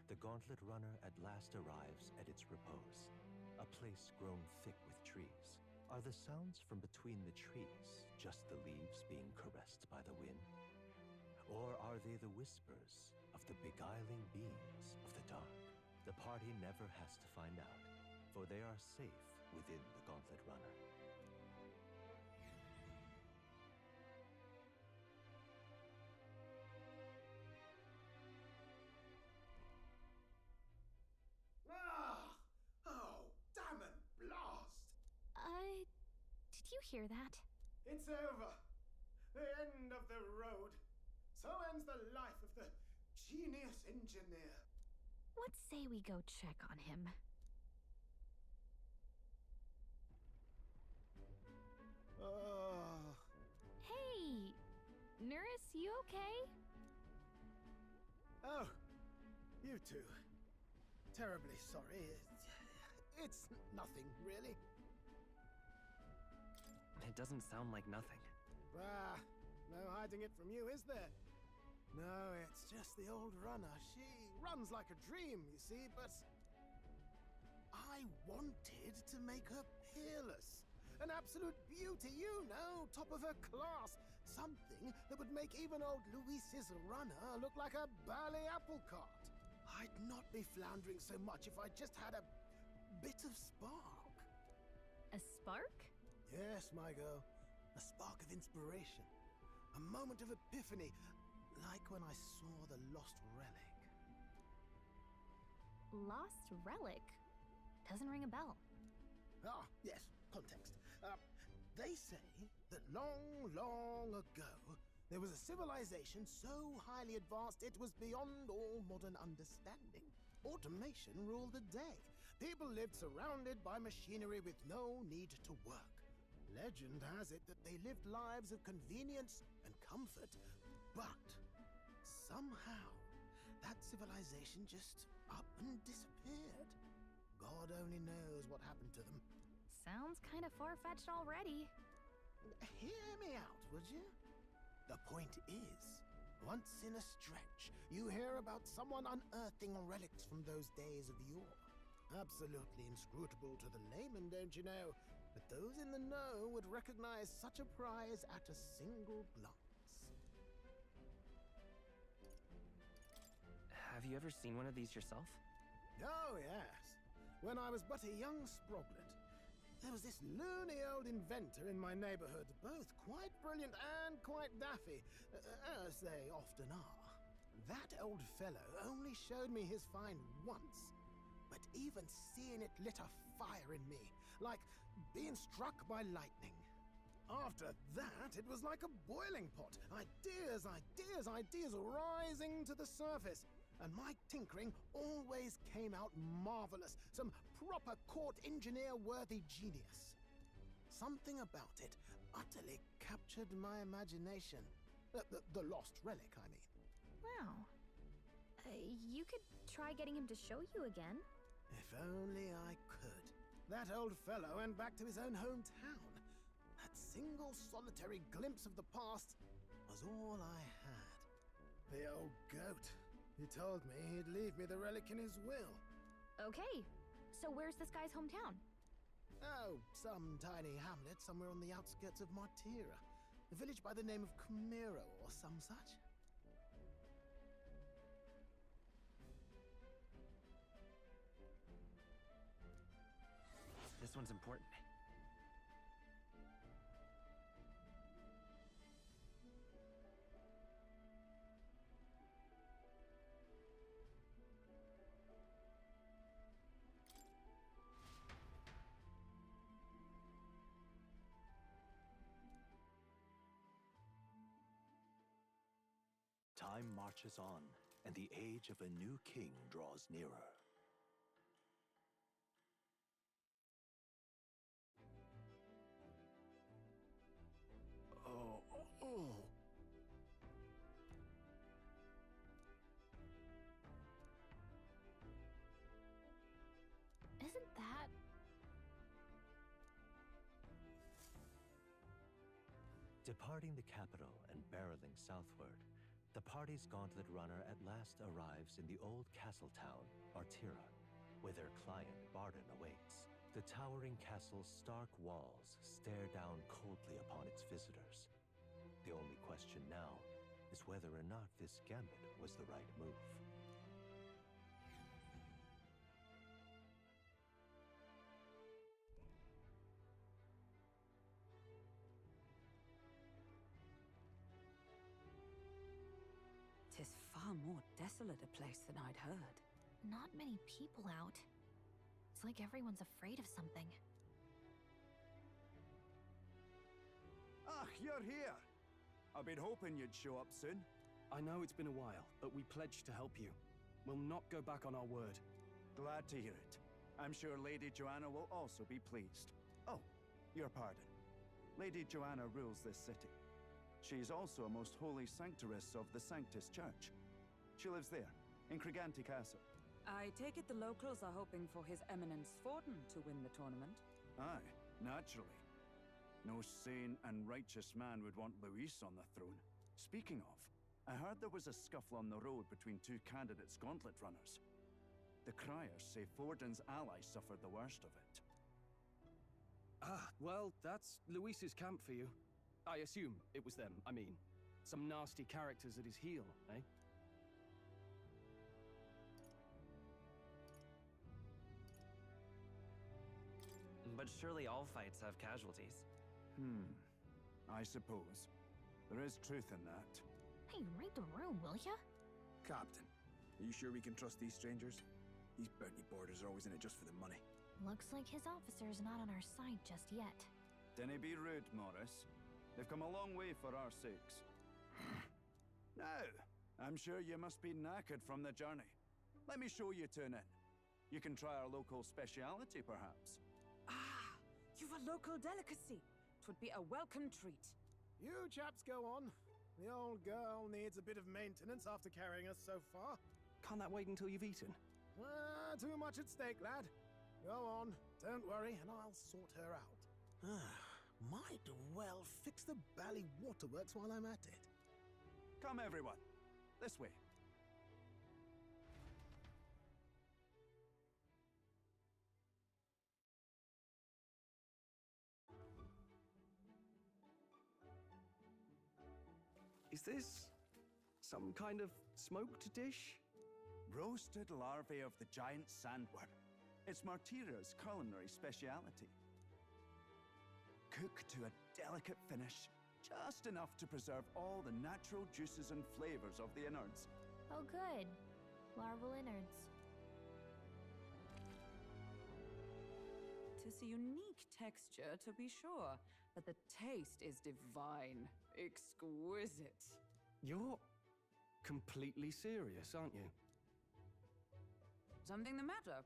the Gauntlet Runner at last arrives at its repose. A place grown thick with trees. Are the sounds from between the trees just the leaves being caressed by the wind? Or are they the whispers of the beguiling beings of the dark? The party never has to find out, for they are safe within the Gauntlet Runner. Did you hear that? It's over. The end of the road. So ends the life of the genius engineer. What say we go check on him? Hey! Neuras, you okay? Oh, you two. Terribly sorry. It's nothing, really. It doesn't sound like nothing. Ah, no hiding it from you, is there? No, it's just the old runner. She runs like a dream, you see, but I wanted to make her peerless. An absolute beauty, you know, top of her class. Something that would make even old Luis's runner look like a bally apple cart. I'd not be floundering so much if I just had a bit of spark. A spark? Yes, my girl. A spark of inspiration. A moment of epiphany, like when I saw the lost relic. Lost relic? Doesn't ring a bell. Ah, yes, context. They say that long, long ago, There was a civilization so highly advanced it was beyond all modern understanding. Automation ruled the day. People lived surrounded by machinery with no need to work. Legend has it that they lived lives of convenience and comfort, but somehow that civilization just up and disappeared. God only knows what happened to them. Sounds kind of far-fetched already. Hear me out, would you? The point is, once in a stretch, you hear about someone unearthing relics from those days of yore. Absolutely inscrutable to the layman, don't you know? But those in the know would recognize such a prize at a single glance. Have you ever seen one of these yourself? Oh, yes. When I was but a young sproglet, there was this loony old inventor in my neighborhood, both quite brilliant and quite daffy, as they often are. That old fellow only showed me his find once, but even seeing it lit a fire in me, like being struck by lightning. After that, it was like a boiling pot. Ideas, ideas, ideas rising to the surface. And my tinkering always came out marvelous. Some proper court engineer-worthy genius. Something about it utterly captured my imagination. The lost relic, I mean. Wow. You could try getting him to show you again. If only I could. That old fellow went back to his own hometown. That single solitary glimpse of the past was all I had. The old goat. He told me he'd leave me the relic in his will. Okay, so where's this guy's hometown? Oh, some tiny hamlet somewhere on the outskirts of Martira. A village by the name of Camiro or some such. This one's important. Time marches on, and the age of a new king draws nearer. Oh. Isn't that... Departing the capital and barreling southward, the party's Gauntlet runner at last arrives in the old castle town, Artira, where their client Barden awaits. The towering castle's stark walls stare down coldly upon its visitors. The only question now is whether or not this gambit was the right move. Tis far more desolate a place than I'd heard. Not many people out. It's like everyone's afraid of something. Ah, you're here! I've been hoping you'd show up soon. I know it's been a while, but we pledged to help you. We'll not go back on our word. Glad to hear it. I'm sure Lady Joanna will also be pleased. Oh, your pardon. Lady Joanna rules this city. She's also a most holy sanctoress of the Sanctus Church. She lives there, in Criganti Castle. I take it the locals are hoping for His Eminence Forden to win the tournament? Aye, naturally. No sane and righteous man would want Luis on the throne. Speaking of, I heard there was a scuffle on the road between two candidates Gauntlet runners. The criers say Forden's allies suffered the worst of it. Ah, well, that's Luis's camp for you. I assume it was them, I mean. Some nasty characters at his heel, eh? But surely all fights have casualties. I suppose. There is truth in that. Hey, read the room, will ya? Captain, are you sure we can trust these strangers? These bounty boarders are always in it just for the money. Looks like his officer's not on our side just yet. Dinna be rude, Morris. They've come a long way for our sakes. Now, I'm sure you must be knackered from the journey. Let me show you to an inn. You can try our local speciality, perhaps. Ah, you've a local delicacy. 'Twould be a welcome treat. You chaps go on. The old girl needs a bit of maintenance after carrying us so far. Can't that wait until you've eaten? Too much at stake, lad. Go on, don't worry, and I'll sort her out. Might well fix the bally waterworks while I'm at it. Come, everyone. This way. Is this some kind of smoked dish? Roasted larvae of the giant sandworm. It's Martira's culinary speciality. Cooked to a delicate finish, just enough to preserve all the natural juices and flavors of the innards. Oh, good. Larval innards. Tis a unique texture, to be sure, but the taste is divine. Exquisite. You're completely serious, aren't you? Something the matter?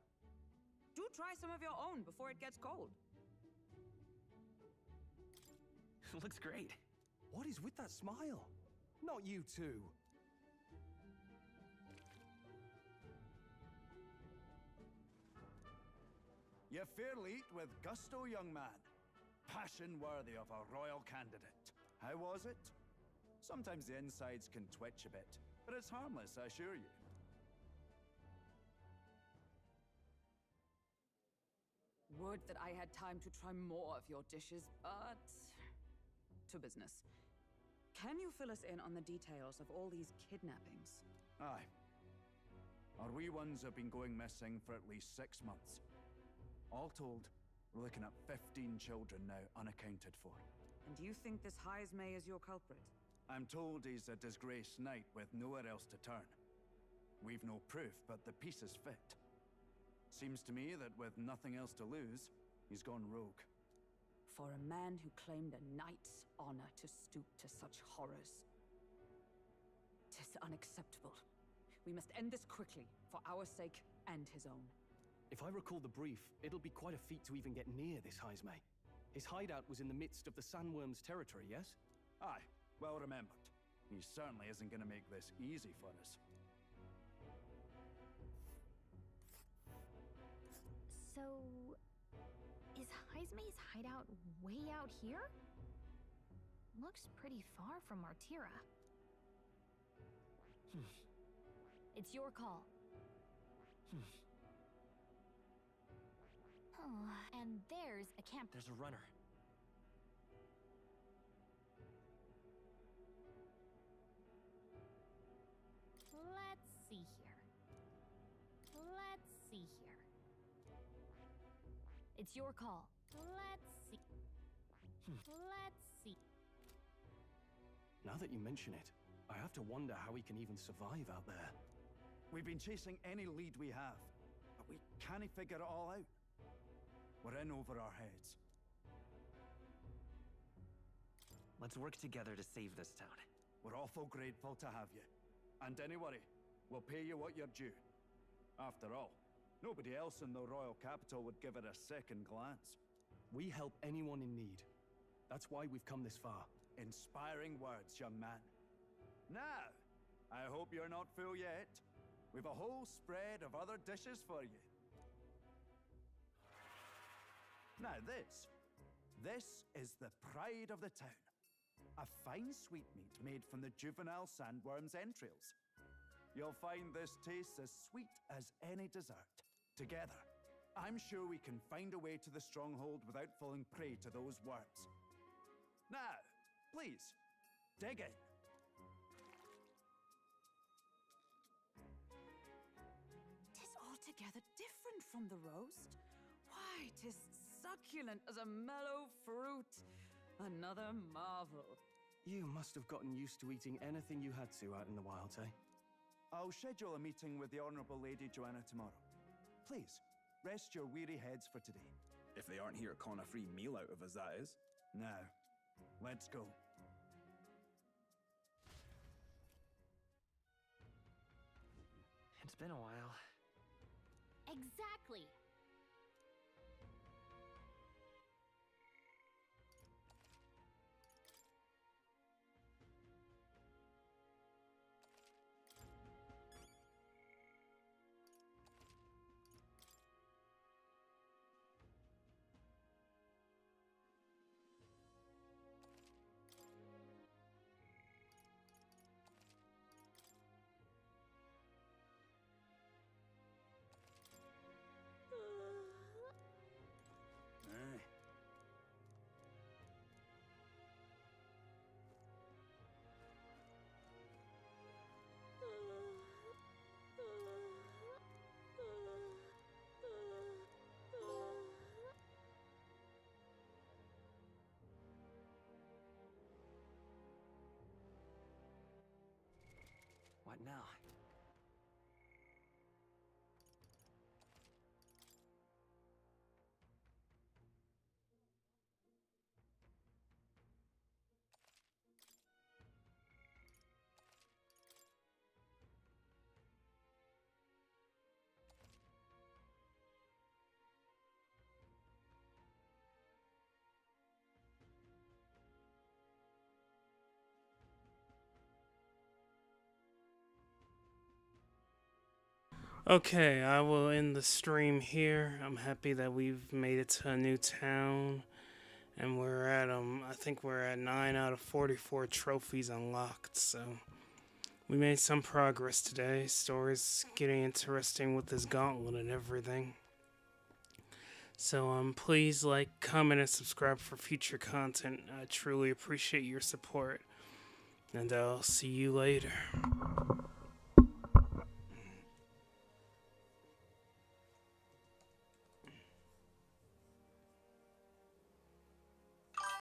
Do try some of your own before it gets cold. Looks great. What is with that smile? Not you too. You fairly eat with gusto, young man. Passion worthy of a royal candidate. How was it? Sometimes the insides can twitch a bit, but it's harmless, I assure you. Would that I had time to try more of your dishes, but... to business. Can you fill us in on the details of all these kidnappings? Aye. Our wee ones have been going missing for at least 6 months. All told, we're looking at 15 children now unaccounted for. And you think this Heismay is your culprit? I'm told he's a disgraced knight with nowhere else to turn. We've no proof, but the pieces fit. Seems to me that with nothing else to lose, he's gone rogue. For a man who claimed a knight's honor to stoop to such horrors. 'Tis unacceptable. We must end this quickly, for our sake and his own. If I recall the brief, it'll be quite a feat to even get near this Heismay. His hideout was in the midst of the sandworm's territory, yes? Aye, well remembered. He certainly isn't going to make this easy for us. So, is Heismay's hideout way out here? Looks pretty far from Martira. It's your call. Oh, and there's a camp. There's a runner. Let's see here. Let's see here. It's your call. Let's see. Let's see. Now that you mention it, I have to wonder how he can even survive out there. We've been chasing any lead we have, but we can't figure it all out. We're in over our heads. Let's work together to save this town. We're awful grateful to have you. And don't worry, we'll pay you what you're due. After all, nobody else in the royal capital would give it a second glance. We help anyone in need. That's why we've come this far. Inspiring words, young man. Now, I hope you're not full yet. We've a whole spread of other dishes for you. Now this is the pride of the town. A fine sweetmeat made from the juvenile sandworm's entrails. You'll find this tastes as sweet as any dessert. Together, I'm sure we can find a way to the stronghold without falling prey to those worms. Now, please, dig in. Tis altogether different from the roast. Why, 'tis succulent as a mellow fruit. Another marvel. You must have gotten used to eating anything you had to out in the wilds, eh? I'll schedule a meeting with the Honourable Lady Junah tomorrow. Please, rest your weary heads for today. If they aren't here to con a free meal out of us, that is. Now, let's go. It's been a while. Exactly. What now? Okay, I will end the stream here. I'm happy that we've made it to a new town. And we're at, I think we're at 9 out of 44 trophies unlocked, so we made some progress today. Story's getting interesting with this gauntlet and everything. So please like, comment, and subscribe for future content. I truly appreciate your support. And I'll see you later.